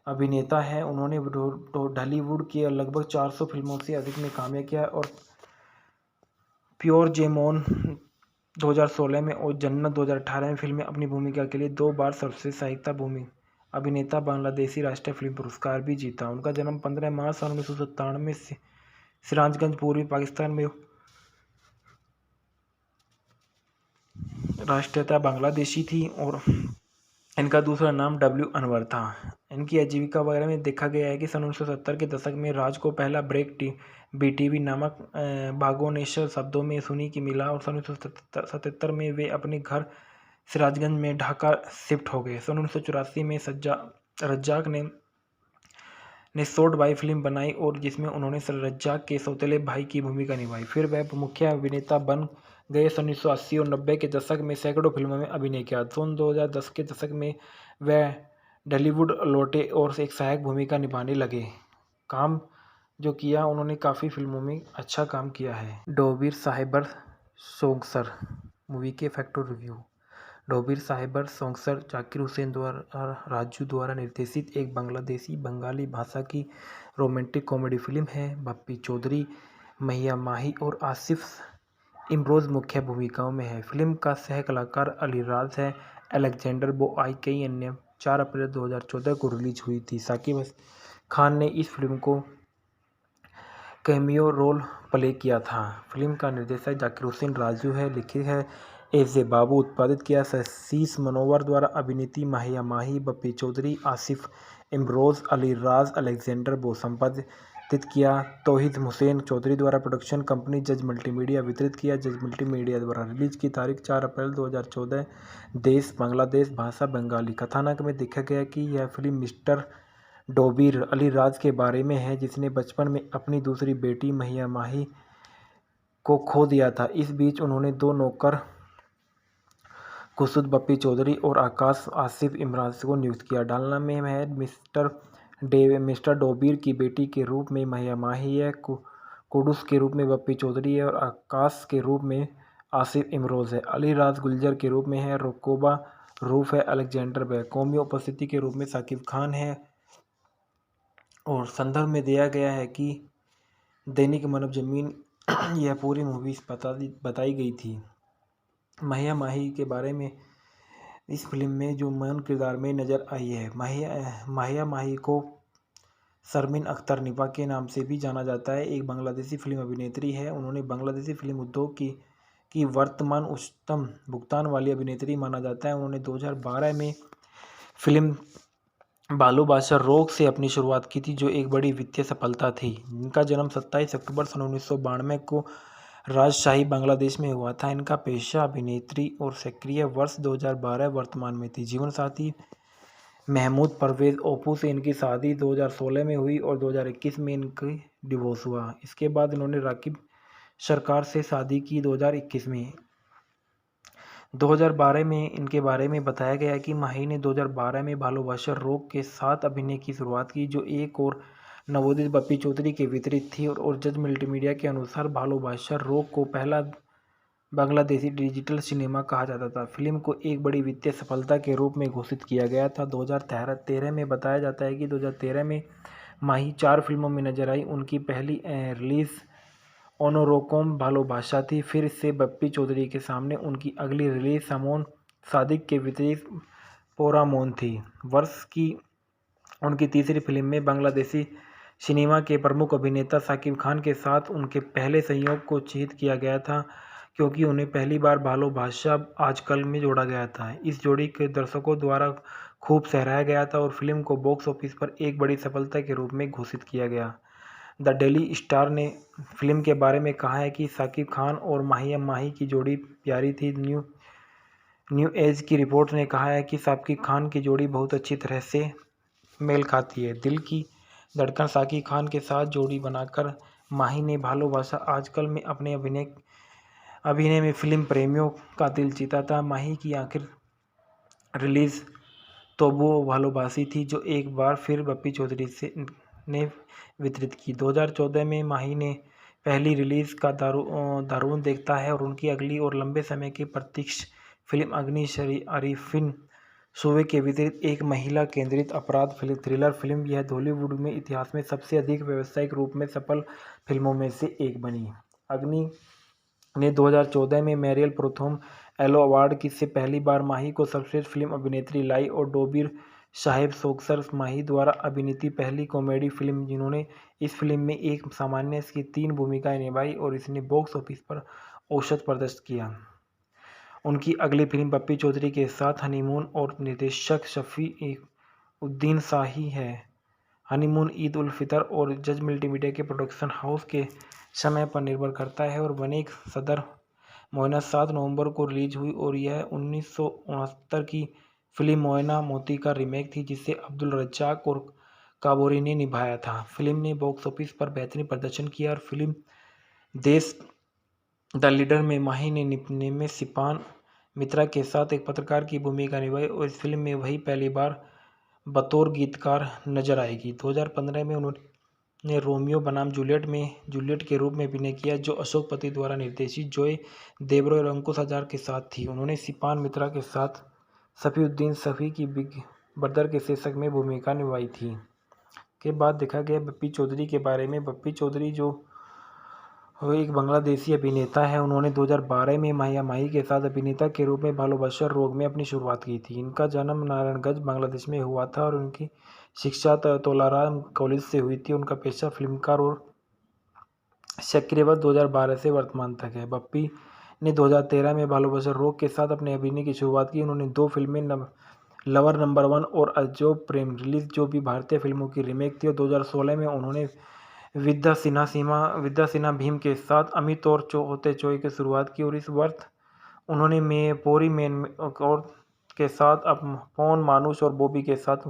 अभिनेता है। उन्होंने ढालीवुड के लगभग 400 फिल्मों से अधिक में कामयाब किया और प्योर जेमोन 2016 में और जन्नत 2018 में फिल्म में अपनी भूमिका के लिए 2 बार सर्वश्रेष्ठ सहायक अभिनेता बांग्लादेशी राष्ट्रीय फिल्म पुरस्कार भी जीता। उनका जन्म 15 मार्च 1997 में सिराजगंज पूर्वी पाकिस्तान में। राष्ट्रीयता बांग्लादेशी थी और इनका दूसरा नाम W अनवर था। इनकी आजीविका वगैरह में देखा गया है कि सन 1970 के दशक में राज को पहला ब्रेक BTV नामक बागोनेश्वर शब्दों में सुनी की मिला और सन 1977 में वे अपने घर सिराजगंज में ढाका शिफ्ट हो गए। सन 1984 में रज्जाक ने शॉर्ट बाई फिल्म बनाई और जिसमें उन्होंने रज्जाक के सौतेले भाई की भूमिका निभाई। फिर वह मुख्य अभिनेता बन गए। सन 1980 और 90 के दशक में सैकड़ों फिल्मों में अभिनय किया। सन 2010 के दशक में वह ढालीवुड लौटे और एक सहायक भूमिका निभाने लगे। काम जो किया, उन्होंने काफ़ी फिल्मों में अच्छा काम किया है। डोबिर साहेबर सोंगसर मूवी के फैक्टर रिव्यू। डोबिर साहेबर सोंगसर जाकिर हुसैन द्वारा राजू द्वारा निर्देशित एक बांग्लादेशी बंगाली भाषा की रोमांटिक कॉमेडी फिल्म है। पप्पी चौधरी, महिया माही और आसिफ इमरोज़ मुख्य भूमिकाओं में है। फिल्म का सह कलाकार अली राज है। अलेक्जेंडर बोआई कई अन्य 4 अप्रैल 2014 को रिलीज हुई थी। साकिब खान ने इस फिल्म को कैमियो रोल प्ले किया था। फिल्म का निर्देशक जाकिर हुसैन राजू है। लिखित है एजे बाबू। उत्पादित किया शीश मनोवर द्वारा। अभिनेत्री माहिया माही, पप्पी चौधरी, आसिफ इमरोज़, अली राज, अलेक्जेंडर बो। संपादित किया। तौहीद हुसैन चौधरी द्वारा प्रोडक्शन कंपनी जज मल्टीमीडिया वितरित किया। जज मल्टीमीडिया द्वारा रिलीज की तारीख 4 अप्रैल 2014। देश बांग्लादेश, भाषा बंगाली। कथानक में देखा गया कि यह फिल्म मिस्टर डोबीर अली राज के बारे में है, जिसने बचपन में अपनी दूसरी बेटी महिया माही को खो दिया था। इस बीच उन्होंने दो नौकर खुर्शीद बप्पी चौधरी और आकाश आसिफ इमरान को नियुक्त किया। डालना में है मिस्टर डोबीर की बेटी के रूप में महिया माही है, कुडूस के रूप में बप्पी चौधरी है और आकाश के रूप में आसिफ इमरोज़ है। अली राज गुलजर के रूप में है, रुकोबा रूफ है, अलेक्जेंडर है। कौमी उपस्थिति के रूप में साकिब खान है। और संदर्भ में दिया गया है कि दैनिक मानव जमीन यह पूरी मूवी बताई गई थी। महिया माही के बारे में इस फिल्म में जो मेन किरदार में नज़र आई है, महिया माही को शर्मीन अख्तर निपा के नाम से भी जाना जाता है। एक बांग्लादेशी फिल्म अभिनेत्री है। उन्होंने बांग्लादेशी फिल्म उद्योग की वर्तमान उच्चतम भुगतान वाली अभिनेत्री माना जाता है। उन्होंने 2012 में फिल्म बालू बादशाह रोग से अपनी शुरुआत की थी, जो एक बड़ी वित्तीय सफलता थी। इनका जन्म 27 अक्टूबर सन 1992 को राजशाही बांग्लादेश में हुआ था। इनका पेशा अभिनेत्री और सक्रिय वर्ष 2012 वर्तमान में थी। जीवन साथी महमूद परवेज ओपू से इनकी शादी 2016 में हुई और 2021 में इनकी डिवोर्स हुआ। इसके बाद इन्होंने राकिब सरकार से शादी की 2021 में। 2012 में इनके बारे में बताया गया कि माही ने 2012 में बालू बादशाह रोग के साथ अभिनय की शुरुआत की, जो एक और नवोदित बप्पी चौधरी के वितरित थी। और जज मल्टीमीडिया के अनुसार बालू बादशाह रोग को पहला बांग्लादेशी डिजिटल सिनेमा कहा जाता था। फिल्म को एक बड़ी वित्तीय सफलता के रूप में घोषित किया गया था। 2013 में बताया जाता है कि 2013 में माही 4 फिल्मों में नजर आई। उनकी पहली रिलीज ओनोरोकोम बालो बादशाह थी। फिर से बप्पी चौधरी के सामने उनकी अगली रिलीज सामोन सादिक के वितरित पोरामोन थी। वर्ष की उनकी तीसरी फिल्म में बांग्लादेशी सिनेमा के प्रमुख अभिनेता साकिब खान के साथ उनके पहले संयोग को चिह्नित किया गया था, क्योंकि उन्हें पहली बार बालो बादशाह आजकल में जोड़ा गया था। इस जोड़ी के दर्शकों द्वारा खूब सराहा गया था और फिल्म को बॉक्स ऑफिस पर एक बड़ी सफलता के रूप में घोषित किया गया। द डेली स्टार ने फिल्म के बारे में कहा है कि साकिब खान और महिया माही की जोड़ी प्यारी थी। न्यू एज की रिपोर्ट ने कहा है कि साकिब खान की जोड़ी बहुत अच्छी तरह से मेल खाती है। दिल की धड़कन साकिब खान के साथ जोड़ी बनाकर माही ने बालो बादशाह आजकल में अपने अभिनय में फिल्म प्रेमियों का दिल जीता था। माही की आखिर रिलीज तोबो भालोबासी थी, जो एक बार फिर बप्पी चौधरी ने वितरित की। 2014 में माही ने पहली रिलीज का दारुण देखता है और उनकी अगली और लंबे समय की प्रतीक्षा फिल्म अग्नि अरीफिन सूबे के वितरित एक महिला केंद्रित अपराध थ्रिलर फिल्म। यह बॉलीवुड में इतिहास में सबसे अधिक व्यावसायिक रूप में सफल फिल्मों में से एक बनी। अग्नि ने 2014 में मेरियल प्रथम एलो अवार्ड से पहली बार माही को सर्वश्रेष्ठ फिल्म अभिनेत्री लाई और डोबीर साहेब सोक्सर माही द्वारा अभिनीत पहली कॉमेडी फिल्म, जिन्होंने इस फिल्म में एक सामान्य की 3 भूमिकाएं निभाई और इसने बॉक्स ऑफिस पर औसत प्रदर्शित किया। उनकी अगली फिल्म बप्पी चौधरी के साथ हनीमून और निर्देशक शफी उद्दीन शाही है। हनीमून ईद उल फितर और जज मल्टीमीडिया के प्रोडक्शन हाउस के समय पर निर्भर करता है और वनेक सदर मोयना 7 नवंबर को रिलीज हुई और यह 1969 की फिल्म मोयना मोती का रीमेक थी, जिसे अब्दुल रज्जाक और काबोरी ने निभाया था। फिल्म ने बॉक्स ऑफिस पर बेहतरीन प्रदर्शन किया और फिल्म देश द लीडर में माही ने में सिपान मित्रा के साथ एक पत्रकार की भूमिका निभाई और इस फिल्म में वही पहली बार बतौर गीतकार नजर आएगी। 2015 में उन्होंने रोमियो बनाम जूलियट में जूलियट के रूप में अभिनय किया, जो अशोक पति द्वारा निर्देशित जॉय देब्रो और अंकुश हज़ार के साथ थी। उन्होंने सिपान मित्रा के साथ सफीउद्दीन सफ़ी की बिग ब्रदर के शीर्षक में भूमिका निभाई थी। के बाद देखा गया बप्पी चौधरी के बारे में। बप्पी चौधरी जो एक बांग्लादेशी अभिनेता है, उन्होंने 2012 में महिया माही के साथ अभिनेता के रूप में बालू बादशाह रोग में अपनी शुरुआत की थी। इनका जन्म नारायणगंज बांग्लादेश में हुआ था और उनकी शिक्षा तोलाराम कॉलेज से हुई थी। उनका पेशा फिल्मकार और सक्रिय वर्ष 2012 से वर्तमान तक है। बप्पी ने 2013 में बालू बादशाह रोग के साथ अपने अभिनय की शुरुआत की। उन्होंने 2 फिल्में लवर नंबर 1 और अजब प्रेम रिलीज, जो भी भारतीय फिल्मों की रीमेक थी और 2016 में उन्होंने विद्या सिन्हा भीम के साथ अमित और होते चोई की शुरुआत की और इस वर्ष उन्होंने पोरी मैन और के साथ अब पवन मानुष और बॉबी के साथ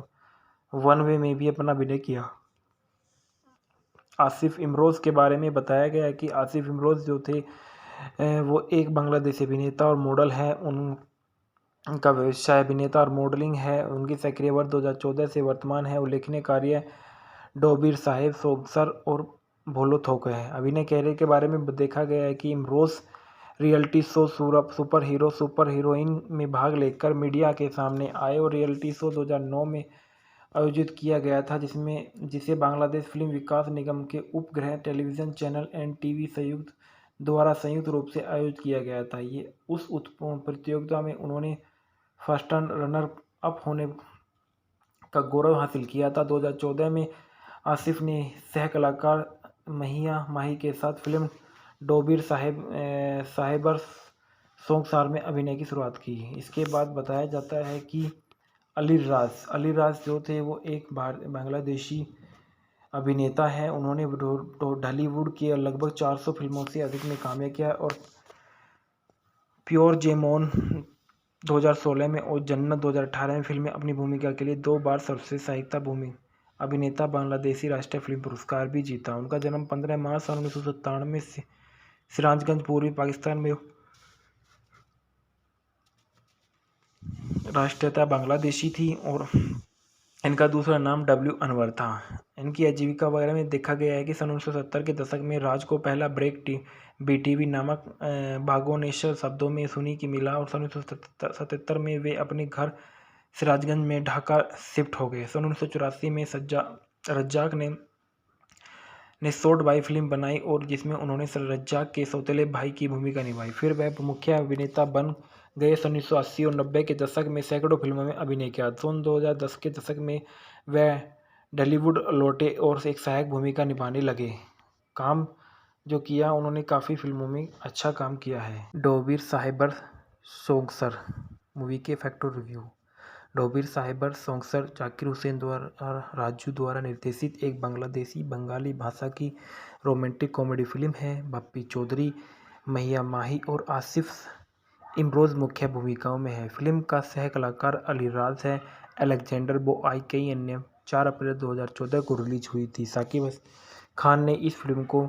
वन वे में भी अपना अभिनय किया। आसिफ इमरोज़ के बारे में बताया गया है कि आसिफ इमरोज़ जो थे वो एक बांग्लादेशी अभिनेता और मॉडल है। उनका व्यवसाय अभिनेता और मॉडलिंग है। उनकी सक्रिय वर्ष 2014 से वर्तमान है। उल्लेखनीय कार्य डोबीर साहेब, सोगसर और भोलो थोक है। अभिनय कैरियर के बारे में देखा गया है कि Imroz reality show super hero super heroine में भाग लेकर मीडिया के सामने आए और रियलिटी शो 2009 में आयोजित किया गया था जिसे बांग्लादेश फिल्म विकास निगम के उपग्रह टेलीविज़न चैनल NTV संयुक्त रूप से आयोजित किया गया था। ये उस प्रतियोगिता में उन्होंने फर्स्ट रनर अप होने का गौरव हासिल किया था। 2014 में आसिफ ने सह कलाकार महिया माही के साथ फिल्म डोबीर साहेबर सोंगसार में अभिनय की शुरुआत की। इसके बाद बताया जाता है कि अली राज जो थे वो एक बांग्लादेशी अभिनेता हैं। उन्होंने ढालीवुड की लगभग 400 फिल्मों से अधिक में काम किया और प्योर जेमोन 2016 में और जन्नत 2018 में फिल्म में अपनी भूमिका के लिए 2 बार सर्वश्रेष्ठ सहायक अभिनेता बांग्लादेशी राष्ट्रीय फिल्म पुरस्कार भी जीता। उनका जन्म 15 मार्च सन 1997 में सिराजगंज पूर्वी पाकिस्तान में। राष्ट्रीयता बांग्लादेशी थी और इनका दूसरा नाम W अनवर था। इनकी आजीविका वगैरह में देखा गया है कि सन 1970 के दशक में राज को पहला ब्रेक BTV नामक भागोनेश्वर शब्दों में सुनी की मिला और सन 1977 में वे अपने घर सिराजगंज में ढाका शिफ्ट हो गए। सन 1984 में रज्जाक ने शॉर्ट बाई फिल्म बनाई और जिसमें उन्होंने रज्जाक के सौतेले भाई की भूमिका निभाई। फिर वह मुख्य अभिनेता बन गए। सन 1980 और 90 के दशक में सैकड़ों फिल्मों में अभिनय किया। सन 2010 के दशक में वह ढालीवुड लौटे और एक सहायक भूमिका निभाने लगे। काम जो किया उन्होंने काफ़ी फिल्मों में अच्छा काम किया है। डोबीर साहेबर सोंगसर मूवी के फैक्टर रिव्यू। डोबीर साहेबर सोंगसर जाकिर हुसैन द्वारा राजू द्वारा निर्देशित एक बांग्लादेशी बंगाली भाषा की रोमांटिक कॉमेडी फिल्म है। बप्पी चौधरी, महिया माही और आसिफ इमरोज़ मुख्य भूमिकाओं में है। फिल्म का सह कलाकार अली राज है। अलेक्जेंडर बोआई कई अन्य 4 अप्रैल 2014 को रिलीज हुई थी। साकिब खान ने इस फिल्म को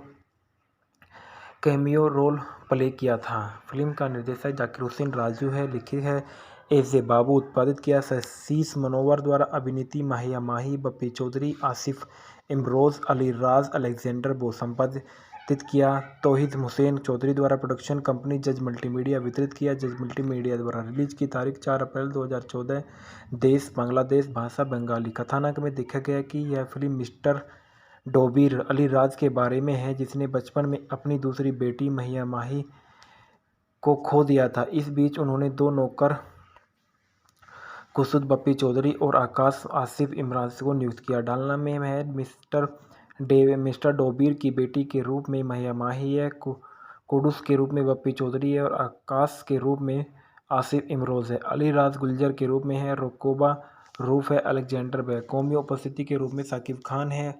कैमियो रोल प्ले किया था। फिल्म का निर्देशक जाकिर हुसैन राजू है। लिखित है AJ बाबू। उत्पादित किया शीश मनोवर द्वारा। अभिनेत्री महिया माही, बप्पी चौधरी, आसिफ इमरोज़, अली राज, अलेक्जेंडर बो। संपादित किया तौहीद हुसैन चौधरी द्वारा। प्रोडक्शन कंपनी जज मल्टीमीडिया। वितरित किया जज मल्टीमीडिया द्वारा। रिलीज की तारीख 4 अप्रैल 2014। देश बांग्लादेश। भाषा बंगाली। कथानक में देखा गया कि यह फिल्म मिस्टर डोबीर अली राज के बारे में है जिसने बचपन में अपनी दूसरी बेटी महिया माही को खो दिया था। इस बीच उन्होंने 2 नौकर कुसुद बप्पी चौधरी और आकाश आसिफ इमराज को नियुक्त किया। डालना में है मिस्टर डोबीर की बेटी के रूप में महिया माही है। कुडुस के रूप में बप्पी चौधरी है और आकाश के रूप में आसिफ इमरोज़ है। अली राज गुलजर के रूप में है। रोकोबा रूफ है। अलेक्जेंडर व कौमी उपस्थिति के रूप में साकिब खान है।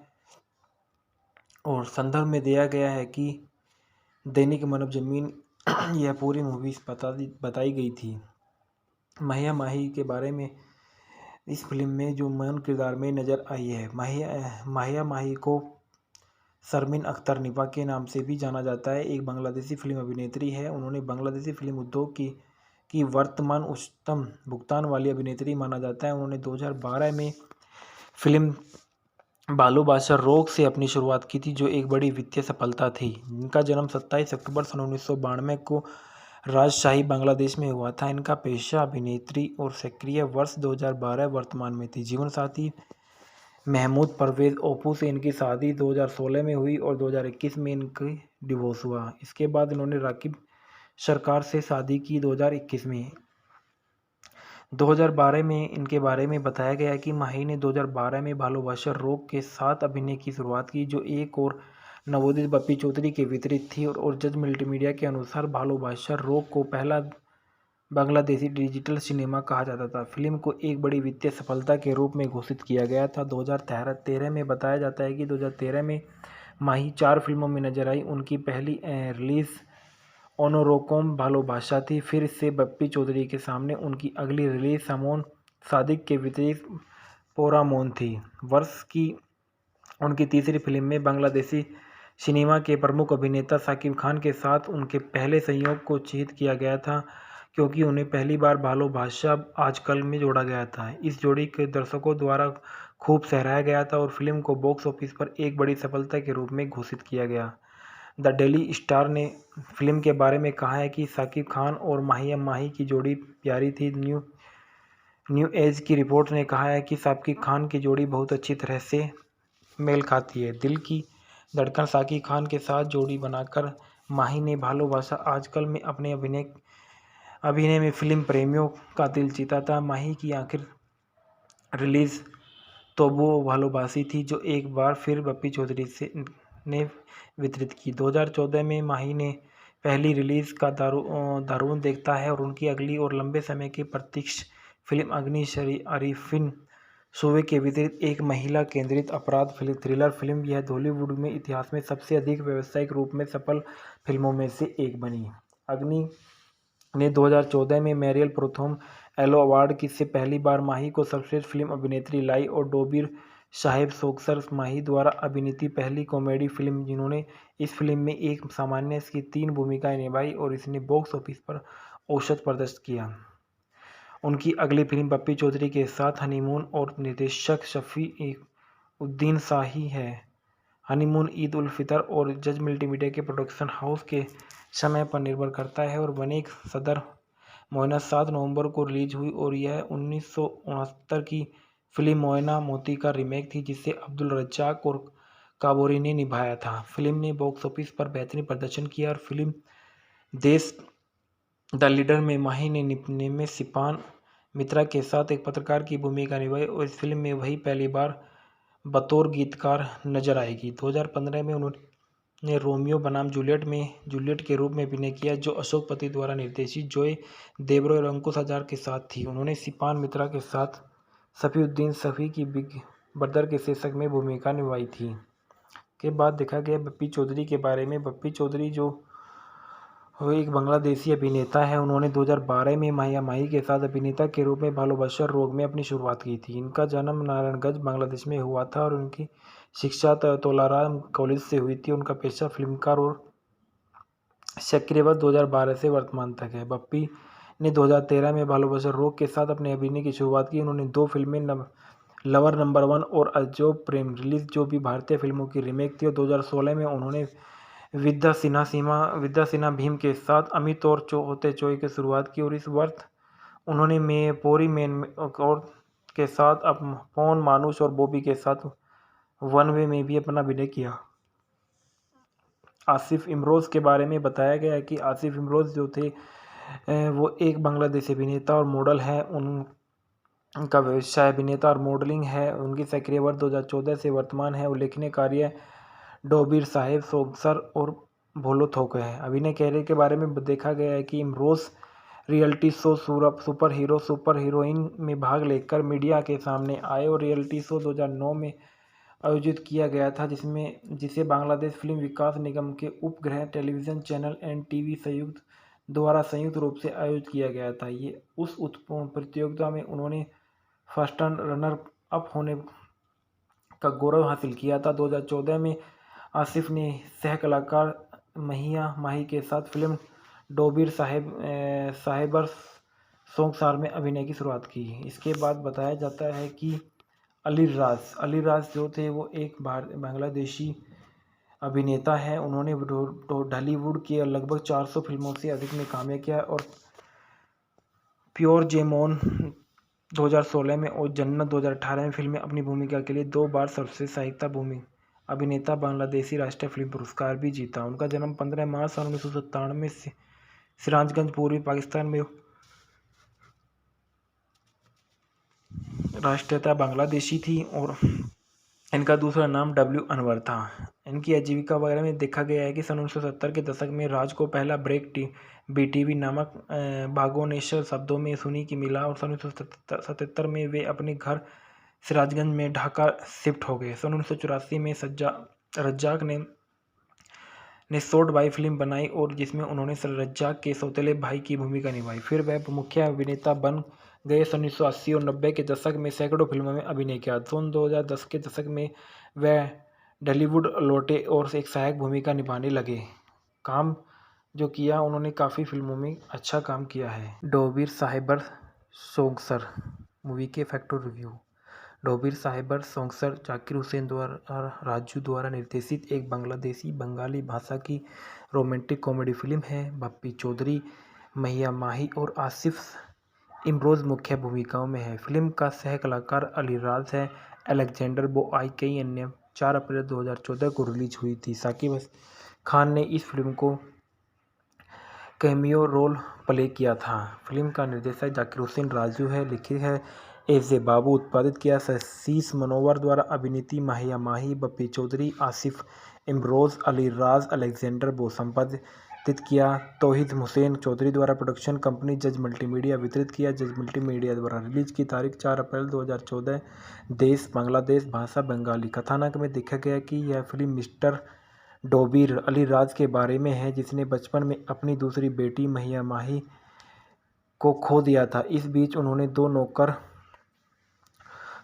और संदर्भ में दिया गया है कि दैनिक मानव जमीन यह पूरी मूवी बताई गई थी। महिया माही के बारे में इस फिल्म में जो मेन किरदार में नज़र आई है। महिया माही को शर्मीन अख्तर निपा के नाम से भी जाना जाता है। एक बांग्लादेशी फिल्म अभिनेत्री है। उन्होंने बांग्लादेशी फिल्म उद्योग की वर्तमान उच्चतम भुगतान वाली अभिनेत्री माना जाता है। उन्होंने 2012 में फिल्म बालू बादशाह रोग से अपनी शुरुआत की थी जो एक बड़ी वित्तीय सफलता थी। इनका जन्म 27 अक्टूबर सन 1992 को राजशाही बांग्लादेश में हुआ था। इनका पेशा अभिनेत्री और सक्रिय वर्ष 2012 वर्तमान में थी। जीवन साथी महमूद परवेज़ ओपू से इनकी शादी 2016 में हुई और 2021 में इनकी डिवोर्स हुआ। इसके बाद इन्होंने राकिब सरकार से शादी की 2021 में। 2012 में इनके बारे में बताया गया कि माही ने 2012 में भालोबाशा रोग के साथ अभिनय की शुरुआत की जो एक और नवोदित बप्पी चौधरी के वितरित थी और जज मल्टीमीडिया के अनुसार भालोबाशा रोग को पहला बांग्लादेशी डिजिटल सिनेमा कहा जाता था। फिल्म को एक बड़ी वित्तीय सफलता के रूप में घोषित किया गया था। 2013 में बताया जाता है कि 2013 में माही 4 फिल्मों में नजर आई। उनकी पहली रिलीज़ ओनोरोकोम भालोबाशा थी। फिर से बप्पी चौधरी के सामने उनकी अगली रिलीज़ समोन सादिक के विपरीत पोरामोन थी। वर्ष की उनकी तीसरी फिल्म में बांग्लादेशी सिनेमा के प्रमुख अभिनेता साकिब खान के साथ उनके पहले संयोग को चिह्नित किया गया था, क्योंकि उन्हें पहली बार भालोबाशा आजकल में जोड़ा गया था। इस जोड़ी के दर्शकों द्वारा खूब सराहा गया था और फिल्म को बॉक्स ऑफिस पर एक बड़ी सफलता के रूप में घोषित किया गया। द डेली स्टार ने फिल्म के बारे में कहा है कि साकिब खान और माही की जोड़ी प्यारी थी। न्यू एज की रिपोर्ट ने कहा है कि साकिब खान की जोड़ी बहुत अच्छी तरह से मेल खाती है। दिल की धड़कन साकिब खान के साथ जोड़ी बनाकर माही ने भालोबाशा आजकल में अपने अभिनय में फिल्म प्रेमियों का दिल जीता था। माही की आखिर रिलीज़ तो वो भालोबासी थी, जो एक बार फिर बप्पी चौधरी ने वितरित की। 2014 में माही ने पहली रिलीज़ का दारुण देखता है और उनकी अगली और लंबे समय की प्रतीक्षा फिल्म अग्नि शरीफिन सूबे के विपरीत एक महिला केंद्रित अपराध थ्रिलर फिल्म। यह बॉलीवुड में इतिहास में सबसे अधिक व्यावसायिक रूप में सफल फिल्मों में से एक बनी। अग्नि ने 2014 में मेरियल प्रथम एलो अवार्ड की से पहली बार माही को सर्वश्रेष्ठ फिल्म अभिनेत्री लाई और डोबिर साहेब सोक्सर माही द्वारा अभिनीत पहली कॉमेडी फिल्म, जिन्होंने इस फिल्म में एक सामान्य की 3 भूमिकाएं निभाई और इसने बॉक्स ऑफिस पर औसत प्रदर्शन किया। उनकी अगली फिल्म बप्पी चौधरी के साथ हनीमून और निर्देशक शफी उद्दीन शाही है। हनीमून ईद उल फितर और जज मल्टीमीडिया के प्रोडक्शन हाउस के समय पर निर्भर करता है और बनेक सदर मोयना 7 नवंबर को रिलीज हुई और यह 1969 की फिल्म मोयना मोती का रीमेक थी, जिसे अब्दुल रज्जाक और काबोरी ने निभाया था। फिल्म ने बॉक्स ऑफिस पर बेहतरीन प्रदर्शन किया और फिल्म देश द लीडर में माही ने सिपान मित्रा के साथ एक पत्रकार की भूमिका निभाई और इस फिल्म में वही पहली बार बतौर गीतकार नजर आएगी। 2015 में उन्होंने रोमियो बनाम जूलियट में जूलियट के रूप में अभिनय किया, जो अशोक पति द्वारा निर्देशित जॉय देब्रो और अंकुश हज़ार के साथ थी। उन्होंने सिपान मित्रा के साथ सफीउद्दीन सफी की बिग ब्रदर के शीर्षक में भूमिका निभाई थी। के बाद देखा गया बप्पी चौधरी के बारे में। बप्पी चौधरी जो वो एक बांग्लादेशी अभिनेता है। उन्होंने 2012 में माही के साथ अभिनेता के रूप में भालोबाशा रोग में अपनी शुरुआत की थी। इनका जन्म नारायणगंज बांग्लादेश में हुआ था और उनकी शिक्षा तोलाराम कॉलेज से हुई थी। उनका पेशा फिल्मकार और सक्रिय 2012 से वर्तमान तक है। बप्पी ने 2013 में भालोबाशा रोग के साथ अपने अभिनय की शुरुआत की। उन्होंने 2 फिल्में लवर नंबर 1 और अजब प्रेम रिलीज, जो भी भारतीय फिल्मों की रीमेक थी, और 2016 में उन्होंने विद्या सिन्हा भीम के साथ अमित और होते चोई की शुरुआत की और इस वर्ष उन्होंने पोरी मैन और के साथ पवन मानुष और बॉबी के साथ वन वे में भी अपना अभिनय किया। आसिफ इमरोज़ के बारे में बताया गया है कि आसिफ इमरोज़ जो थे वो एक बांग्लादेशी अभिनेता और मॉडल है। उनका व्यवसाय अभिनेता और मॉडलिंग है। उनकी सक्रिय वर्ष 2014 से वर्तमान है। उल्लेखनीय कार्य डोबिर साहेब सोगसर और भोलो थोक है। अभिनय कैरियर के बारे में देखा गया है कि Imroz reality show super heroine में भाग लेकर मीडिया के सामने आए और रियलिटी शो 2009 में आयोजित किया गया था, जिसे बांग्लादेश फिल्म विकास निगम के उपग्रह टेलीविज़न चैनल NTV संयुक्त रूप से आयोजित किया गया था। ये उस प्रतियोगिता में उन्होंने फर्स्ट रनर अप होने का गौरव हासिल किया था। 2014 में आसिफ ने सह कलाकार माही के साथ फिल्म डोबिर साहेबर सोगसार में अभिनय की शुरुआत की। इसके बाद बताया जाता है कि अली राज जो थे वो एक बांग्लादेशी अभिनेता है। उन्होंने ढालीवुड के लगभग 400 फिल्मों से अधिक में काम किया और प्योर जेमोन 2016 में और जन्नत 2018 में फिल्म में अपनी भूमिका के लिए 2 बार सर्वश्रेष्ठ सहायक अभिनेता बांग्लादेशी राष्ट्रीय फिल्म पुरस्कार भी जीता। उनका जन्म 15 मार्च 1997 में सिराजगंज पूर्वी पाकिस्तान में। राष्ट्रीयता बांग्लादेशी थी और इनका दूसरा नाम W अनवर था। इनकी आजीविका वगैरह में देखा गया है कि सन 1970 के दशक में राज को पहला ब्रेक BTV नामक भागोनेश्वर शब्दों में सुनी की मिला और सन 1977 में वे अपने घर सिराजगंज में ढाका शिफ्ट हो गए। सन 1984 में सज्जा रज्जाक ने शॉर्ट बाई फिल्म बनाई और जिसमें उन्होंने रज्जाक के सौतेले भाई की भूमिका निभाई। फिर वह मुख्य अभिनेता बन गए। 1980 और 90 के दशक में सैकड़ों फिल्मों में अभिनय किया। सन 2010 के दशक में वह बॉलीवुड लौटे और एक सहायक भूमिका निभाने लगे। काम जो किया उन्होंने काफ़ी फिल्मों में अच्छा काम किया है। डोबिर साहिबर सोंगसर मूवी के फैक्टर रिव्यू। डोबिर साहिबर सोंगसर जाकिर हुसैन द्वारा राजू द्वारा निर्देशित एक बांग्लादेशी बंगाली भाषा की रोमांटिक कॉमेडी फिल्म है। बप्पी चौधरी, महिया माही और आसिफ इमरोज मुख्य भूमिकाओं में है। फिल्म का सह कलाकार अली राज है। अलेक्जेंडर बोआई कई अन्य 4 अप्रैल 2014 को रिलीज हुई थी। साकिब खान ने इस फिल्म को कैमियो रोल प्ले किया था। फिल्म का निर्देशक जाकिर हुसैन राजू है। लिखी है एजे बाबू। उत्पादित किया शीश मनोवर द्वारा। अभिनेत्री महिया माही, बप्पी चौधरी, आसिफ इमरोज, अली राज, अलेक्जेंडर बो। संपादित किया तौहीद हुसैन चौधरी द्वारा। प्रोडक्शन कंपनी जज मल्टीमीडिया। वितरित किया जज मल्टीमीडिया द्वारा। रिलीज की तारीख 4 अप्रैल 2014। देश बांग्लादेश। भाषा बंगाली। कथानक में देखा गया कि यह फिल्म मिस्टर डोबिर अली राज के बारे में है, जिसने बचपन में अपनी दूसरी बेटी महिया माही को खो दिया था। इस बीच उन्होंने 2 नौकर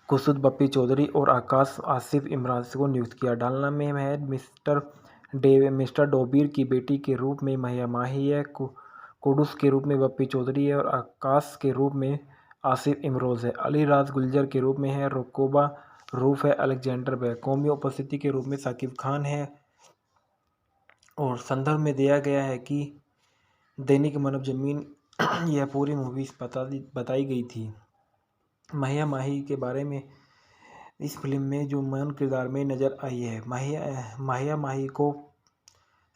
खुर्शीद बप्पी चौधरी और आकाश आसिफ इमराज को नियुक्त किया। डालना में है मिस्टर डोबिर की बेटी के रूप में महिया माही है। कुडुस के रूप में बप्पी चौधरी है और आकाश के रूप में आसिफ इमरोज है। अली राज गुलजर के रूप में है। रोकोबा रूफ है। अलेक्जेंडर व कौमी उपस्थिति के रूप में साकिब खान है। और संदर्भ में दिया गया है कि दैनिक मानव जमीन यह पूरी मूवी बताई गई थी। महिया माही के बारे में इस फिल्म में जो मेन किरदार में नज़र आई है, महिया माही को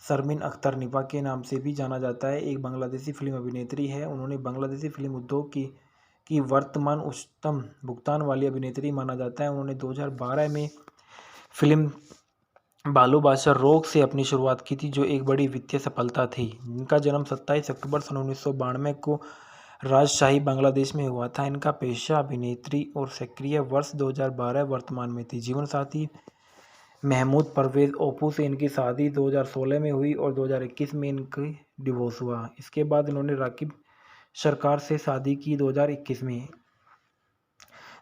शर्मीन अख्तर निपा के नाम से भी जाना जाता है। एक बांग्लादेशी फिल्म अभिनेत्री है। उन्होंने बांग्लादेशी फिल्म उद्योग की वर्तमान उच्चतम भुगतान वाली अभिनेत्री माना जाता है। उन्होंने 2012 में फिल्म बालू बादशाह रोग से अपनी शुरुआत की थी, जो एक बड़ी वित्तीय सफलता थी। इनका जन्म 27 अक्टूबर सन 1992 को राजशाही बांग्लादेश में हुआ था। इनका पेशा अभिनेत्री और सक्रिय वर्ष 2012 वर्तमान में थी। जीवन साथी महमूद परवेज ओपू से इनकी शादी 2016 में हुई और 2021 में इनकी डिवोर्स हुआ। इसके बाद इन्होंने राकिब सरकार से शादी की 2021 में।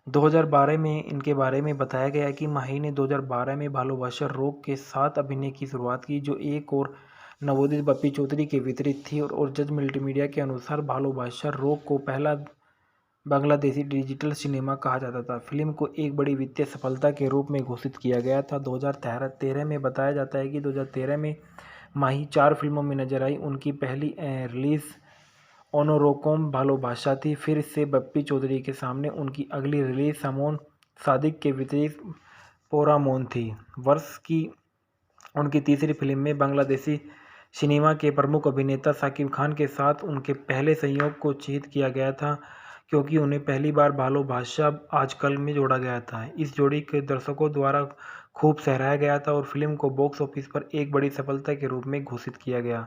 2012 में इनके बारे में बताया गया कि माही ने 2012 में भालोबाशा रोग के साथ अभिनय की शुरुआत की, जो एक और नवोदित बप्पी चौधरी के वितरित थी। और जज मल्टीमीडिया के अनुसार भालोबाशा रोग को पहला बांग्लादेशी डिजिटल सिनेमा कहा जाता था। फिल्म को एक बड़ी वित्तीय सफलता के रूप में घोषित किया गया था। 2013 में बताया जाता है कि 2013 में माही 4 फिल्मों में नजर आई। उनकी पहली रिलीज ओनोरोकोम भालोबाशा थी। फिर से बप्पी चौधरी के सामने उनकी अगली रिलीज समोन सादिक के वितरित पोरामोन थी। वर्ष की उनकी तीसरी फिल्म में बांग्लादेशी सिनेमा के प्रमुख अभिनेता साकिब खान के साथ उनके पहले संयोग को चिह्नित किया गया था, क्योंकि उन्हें पहली बार भालोबाशा आजकल में जोड़ा गया था। इस जोड़ी के दर्शकों द्वारा खूब सराहा गया था और फिल्म को बॉक्स ऑफिस पर एक बड़ी सफलता के रूप में घोषित किया गया।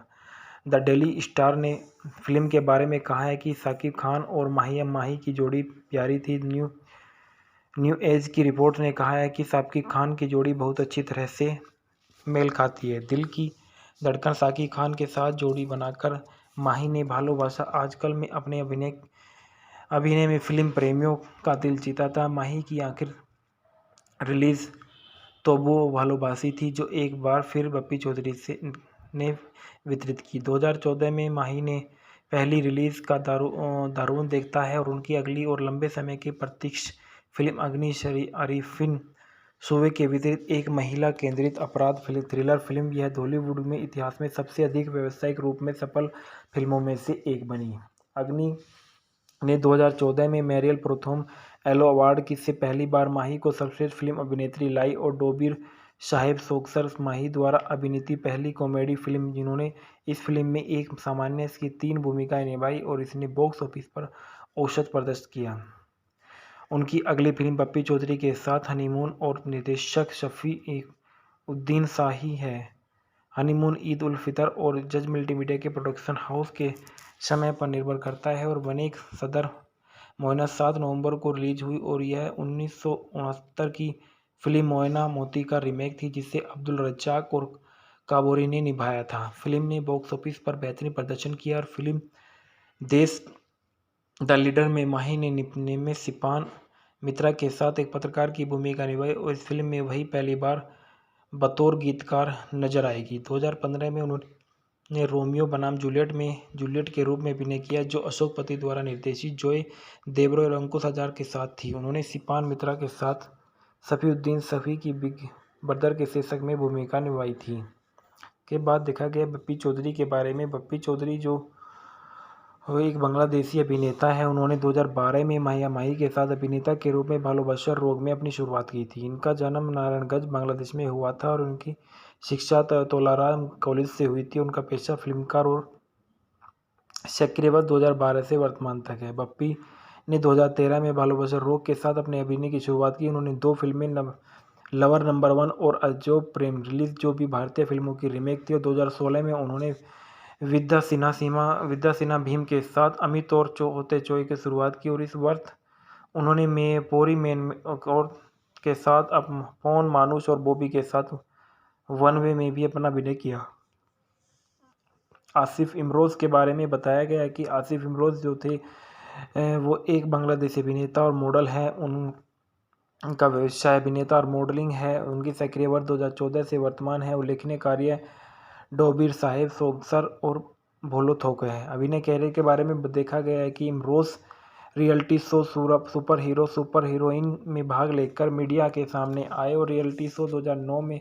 द डेली स्टार ने फिल्म के बारे में कहा है कि साकिब खान और महिया माही की जोड़ी प्यारी थी। न्यू एज की रिपोर्ट ने कहा है कि साकिब खान की जोड़ी बहुत अच्छी तरह से मेल खाती है। दिल की धड़कन साकिब खान के साथ जोड़ी बनाकर माही ने भालोबाशा आजकल में अपने अभिनय में फिल्म प्रेमियों का दिल जीता था। माही की आखिर रिलीज तो वो भालोबासी थी, जो एक बार फिर बप्पी चौधरी ने वितरित की। 2014 में माही ने पहली रिलीज का दारूण देखता है और उनकी अगली और लंबे समय की प्रतीक्षा फिल्म अग्नि अरीफिन सूबे के वितरित एक महिला केंद्रित अपराध थ्रिलर फिल्म। यह बॉलीवुड में इतिहास में सबसे अधिक व्यावसायिक रूप में सफल फिल्मों में से एक बनी। अग्नि ने 2014 में मेरियल प्रथम एलो अवार्ड से पहली बार माही को सर्वश्रेष्ठ फिल्म अभिनेत्री लाई और डोबिर साहिब सोंगसर माही द्वारा अभिनीत पहली कॉमेडी फिल्म, जिन्होंने इस फिल्म में एक सामान्य की 3 भूमिकाएं निभाई और इसने बॉक्स ऑफिस पर औसत प्रदर्शन किया। उनकी अगली फिल्म बप्पी चौधरी के साथ हनीमून और निर्देशक शफी उद्दीन शाही है। हनीमून ईद उल फितर और जज मल्टीमीडिया के प्रोडक्शन हाउस के समय पर निर्भर करता है और बने सदर मोहना 7 नवंबर को रिलीज हुई और यह 1969 की फिल्म मोयना मोती का रीमेक थी जिसे अब्दुल रज्जाक और काबोरी ने निभाया था। फिल्म ने बॉक्स ऑफिस पर बेहतरीन प्रदर्शन किया और फिल्म देश द लीडर में माही ने निपने में सिपान मित्रा के साथ एक पत्रकार की भूमिका निभाई और इस फिल्म में वही पहली बार बतौर गीतकार नजर आएगी। 2015 में उन्होंने रोमियो बनाम जूलियट में जूलियट के रूप में अभिनय किया जो अशोक पति द्वारा निर्देशित जॉय देब्रो और अंकुश हज़ार के साथ थी। उन्होंने सिपान मित्रा के साथ सफीउद्दीन सफ़ी की बिग ब्रदर के शीर्षक में भूमिका निभाई थी। के बाद देखा गया बप्पी चौधरी के बारे में। बप्पी चौधरी जो वो एक बांग्लादेशी अभिनेता है। उन्होंने 2012 में माहिया माही के साथ अभिनेता के रूप में भालोबाशा रोग में अपनी शुरुआत की थी। इनका जन्म नारायणगंज बांग्लादेश में हुआ था और उनकी शिक्षा तोलाराम कॉलेज से हुई थी। उनका पेशा फिल्मकार और सक्रिय 2012 से वर्तमान तक है। बप्पी ने 2013 में भालोबाशा रोग के साथ अपने अभिनय की शुरुआत की। उन्होंने 2 फिल्में लवर नंबर 1 और अजब प्रेम रिलीज जो भी भारतीय फिल्मों की रीमेक थी और 2016 में उन्होंने विद्या सिन्हा भीम के साथ अमित और होते चोई की शुरुआत की और इस वर्ष उन्होंने पोरी मेन और के साथ अब पौन मानुष और बॉबी के साथ वन वे में भी अपना अभिनय किया। आसिफ इमरोज़ के बारे में बताया गया है कि आसिफ इमरोज़ जो थे वो एक बांग्लादेशी अभिनेता और मॉडल है। उनका व्यवसाय अभिनेता और मॉडलिंग है। उनकी सक्रिय वर्ष 2014 से वर्तमान है। उल्लेखनीय कार्य डोबीर साहेब सोगसर और भोलो थोक है। अभिनय कैरियर के बारे में देखा गया है कि Imroz reality show super hero super heroine में भाग लेकर मीडिया के सामने आए और रियलिटी शो 2009 में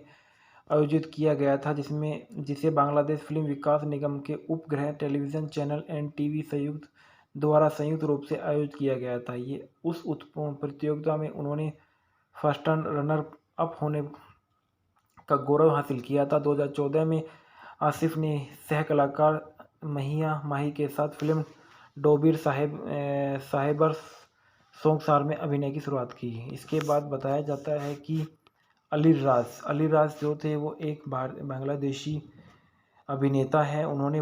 आयोजित किया गया था जिसे बांग्लादेश फिल्म विकास निगम के उपग्रह टेलीविज़न चैनल NTV संयुक्त रूप से आयोजित किया गया था। ये उस प्रतियोगिता में उन्होंने फर्स्ट रनर अप होने का गौरव हासिल किया था। 2014 में आसिफ ने सह कलाकार महिया माही के साथ फिल्म डोबीर साहेबर सोंगसार में अभिनय की शुरुआत की। इसके बाद बताया जाता है कि अली राज जो थे वो एक बांग्लादेशी अभिनेता है। उन्होंने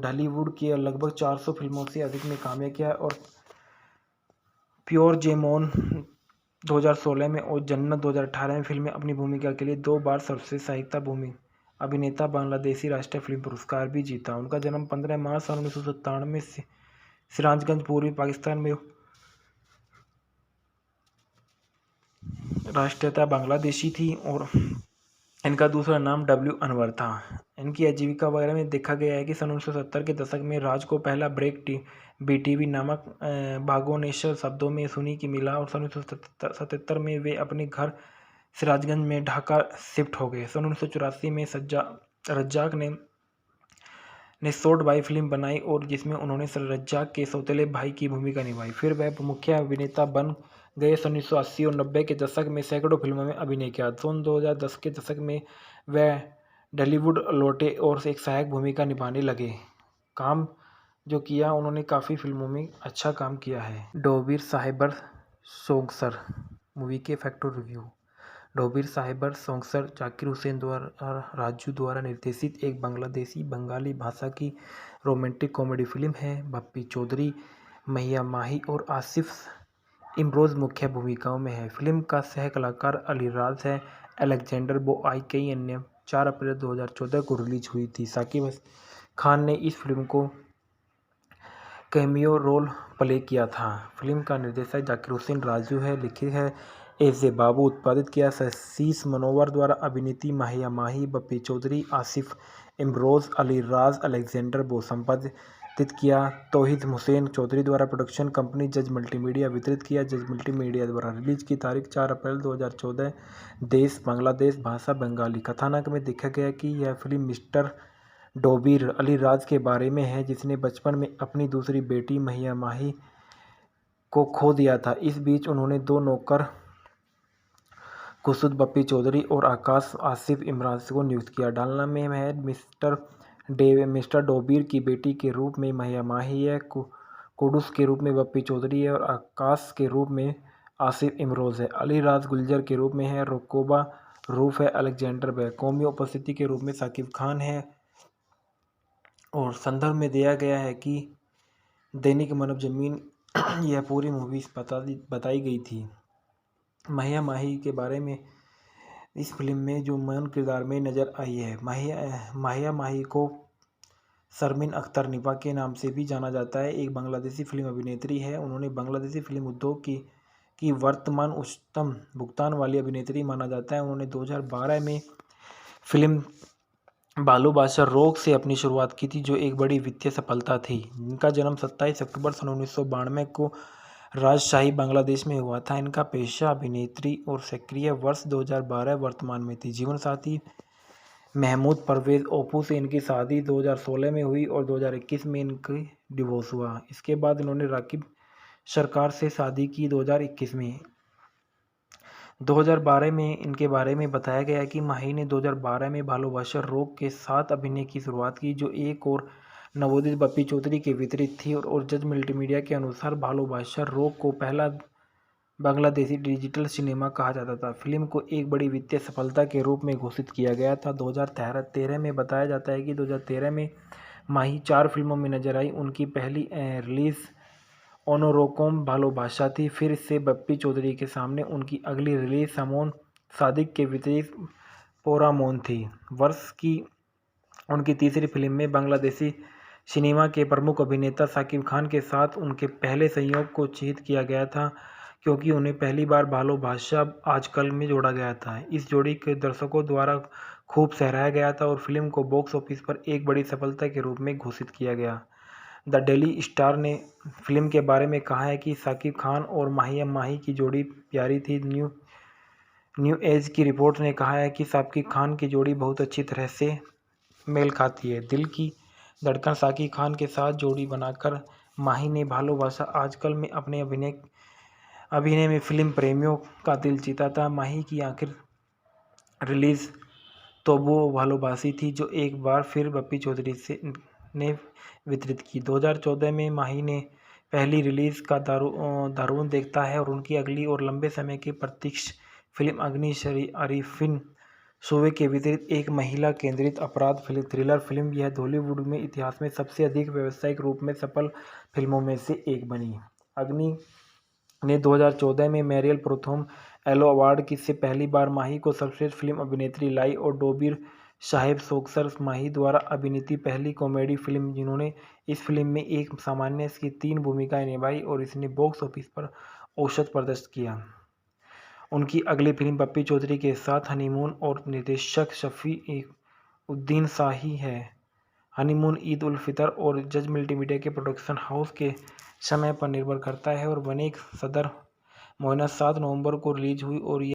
ढालीवुड की लगभग 400 फिल्मों से अधिक में कामयाब किया और प्योर जेमोन 2016 में और जन्नत 2018 में फिल्म में अपनी भूमिका के लिए 2 बार सर्वश्रेष्ठ सहायक अभिनेता बांग्लादेशी राष्ट्रीय फिल्म पुरस्कार भी जीता। उनका जन्म 15 मार्च सन 1997 में सिराजगंज पूर्वी पाकिस्तान में। राष्ट्रीयता बांग्लादेशी थी और इनका दूसरा नाम W अनवर था। इनकी आजीविका वगैरह में देखा गया है कि सन 1970 के दशक में राज को पहला ब्रेक BTV नामक बागोनेश्वर शब्दों में सुनी की मिला और सन 1977 में वे अपने घर सिराजगंज में ढाका शिफ्ट हो गए। सन 1984 में रज्जाक ने शॉर्ट बाई फिल्म बनाई और जिसमें उन्होंने रज्जाक के सौतेले भाई की भूमिका निभाई। फिर वह मुख्य अभिनेता बन गए। सन 1980 और 90 के दशक में सैकड़ों फिल्मों में अभिनय किया। सन 2010 के दशक में वह ढालीवुड लौटे और एक सहायक भूमिका निभाने लगे। काम जो किया उन्होंने काफ़ी फिल्मों में अच्छा काम किया है। डोबीर साहेबर सोंगसर मूवी के फैक्टर रिव्यू। डोबीर साहेबर सोंगसर जाकिर हुसैन द्वारा राजू द्वारा निर्देशित एक बांग्लादेशी बंगाली भाषा की रोमांटिक कॉमेडी फिल्म है। बप्पी चौधरी महिया माही और आसिफ इमरोज़ मुख्य भूमिकाओं में है। फिल्म का सह कलाकार अली राज है। अलेक्जेंडर बोआई कई अन्य 4 अप्रैल 2014 को रिलीज हुई थी। साकिब खान ने इस फिल्म को कैमियो रोल प्ले किया था। फिल्म का निर्देशक जाकिर हुसैन राजू है। लिखित है एजे बाबू। उत्पादित किया शीश मनोवर द्वारा। अभिनेत्री माहिया माही, बप्पी चौधरी, आसिफ इमरोज़, अली राज, अलेक्जेंडर बो। संपादित किया तौहीद हुसैन चौधरी द्वारा। प्रोडक्शन कंपनी जज मल्टीमीडिया। वितरित किया जज मल्टीमीडिया द्वारा। रिलीज की तारीख 4 अप्रैल 2014। देश बांग्लादेश। भाषा बंगाली। कथानक में देखा गया कि यह फिल्म मिस्टर डोबीर अली राज के बारे में है जिसने बचपन में अपनी दूसरी बेटी महिया माही को खो दिया था। इस बीच उन्होंने 2 नौकर खुर्शीद बप्पी चौधरी और आकाश आसिफ इमराज को नियुक्त किया। डालना में है मिस्टर डोबीर की बेटी के रूप में महिया माही है। कुडूस के रूप में बप्पी चौधरी है और आकाश के रूप में आसिफ इमरोज़ है। अली राज गुलजर के रूप में है। रोकोबा रूफ है। अलेक्जेंडर व कौमी उपस्थिति के रूप में साकिब खान है। और संदर्भ में दिया गया है कि दैनिक मानव जमीन यह पूरी मूवी बताई गई थी। महिया माही के बारे में इस फिल्म में जो मेन किरदार में नज़र आई है। माहिया माही को शर्मीन अख्तर निपा के नाम से भी जाना जाता है, एक बांग्लादेशी फिल्म अभिनेत्री है। उन्होंने बांग्लादेशी फिल्म उद्योग की वर्तमान उच्चतम भुगतान वाली अभिनेत्री माना जाता है। उन्होंने 2012 में फिल्म बालू बादशाह रोग से अपनी शुरुआत की थी, जो एक बड़ी वित्तीय सफलता थी। इनका जन्म 27 अक्टूबर सन 1992 को राजशाही बांग्लादेश में हुआ था। इनका पेशा अभिनेत्री और सक्रिय वर्ष 2012 वर्तमान में थी। जीवन साथी महमूद परवेज ओपू से इनकी शादी 2016 में हुई और 2021 में इनकी डिवोर्स हुआ। इसके बाद इन्होंने राकिब सरकार से शादी की 2021 में। 2012 में इनके बारे में बताया गया कि माही ने 2012 में भालोबाशा रोग के साथ अभिनय की शुरुआत की, जो एक और नवोदित बप्पी चौधरी के वितरित थी और जज मल्टीमीडिया के अनुसार भालोबाशा रोग को पहला बांग्लादेशी डिजिटल सिनेमा कहा जाता था। फिल्म को एक बड़ी वित्तीय सफलता के रूप में घोषित किया गया था। 2013 में बताया जाता है कि 2013 में माही 4 फिल्मों में नजर आई। उनकी पहली रिलीज ओनोरोकोम भालोबाशा थी। फिर से बप्पी चौधरी के सामने उनकी अगली रिलीज सामोन सादिक के वितरित पोरामोन थी। वर्ष की उनकी तीसरी फिल्म में बांग्लादेशी सिनेमा के प्रमुख अभिनेता साकिब खान के साथ उनके पहले संयोग को चिह्नित किया गया था, क्योंकि उन्हें पहली बार भालोबाशा आजकल में जोड़ा गया था। इस जोड़ी के दर्शकों द्वारा खूब सराहा गया था और फिल्म को बॉक्स ऑफिस पर एक बड़ी सफलता के रूप में घोषित किया गया। द डेली स्टार ने फिल्म के बारे में कहा है कि साकिब खान और माहिया माही की जोड़ी प्यारी थी। न्यू एज की रिपोर्ट ने कहा है कि साकिब खान की जोड़ी बहुत अच्छी तरह से मेल खाती है। दिल की धड़कन साकिब खान के साथ जोड़ी बनाकर माही ने भालोबाशा आजकल में अपने अभिनय में फिल्म प्रेमियों का दिल जीता था। माही की आखिर रिलीज तो वो भालोबासी थी, जो एक बार फिर बप्पी चौधरी ने वितरित की। 2014 में माही ने पहली रिलीज का दारुण देखता है और उनकी अगली और लंबे समय की प्रतीक्षा फिल्म अग्नि अरीफिन सूबे के वितरित एक महिला केंद्रित अपराध थ्रिलर फिल्म। यह बॉलीवुड में इतिहास में सबसे अधिक व्यावसायिक रूप में सफल फिल्मों में से एक बनी। अग्नि ने 2014 में मेरियल प्रथम एलो अवार्ड से पहली बार माही को सर्वश्रेष्ठ फिल्म अभिनेत्री लाई और डोबिर साहेब सोक्सर माही द्वारा अभिनीत पहली कॉमेडी फिल्म, जिन्होंने इस फिल्म में एक सामान्य की 3 भूमिकाएं निभाई और इसने बॉक्स ऑफिस पर औसत प्रदर्शन किया। उनकी अगली फिल्म बप्पी चौधरी के साथ हनीमून और निर्देशक शफी उद्दीन शाही है। हनीमून ईद उल फितर और जज मल्टीमीडिया के प्रोडक्शन हाउस के समय पर निर्भर करता है और बनेक सदर मोहना 7 नवंबर को रिलीज हुई और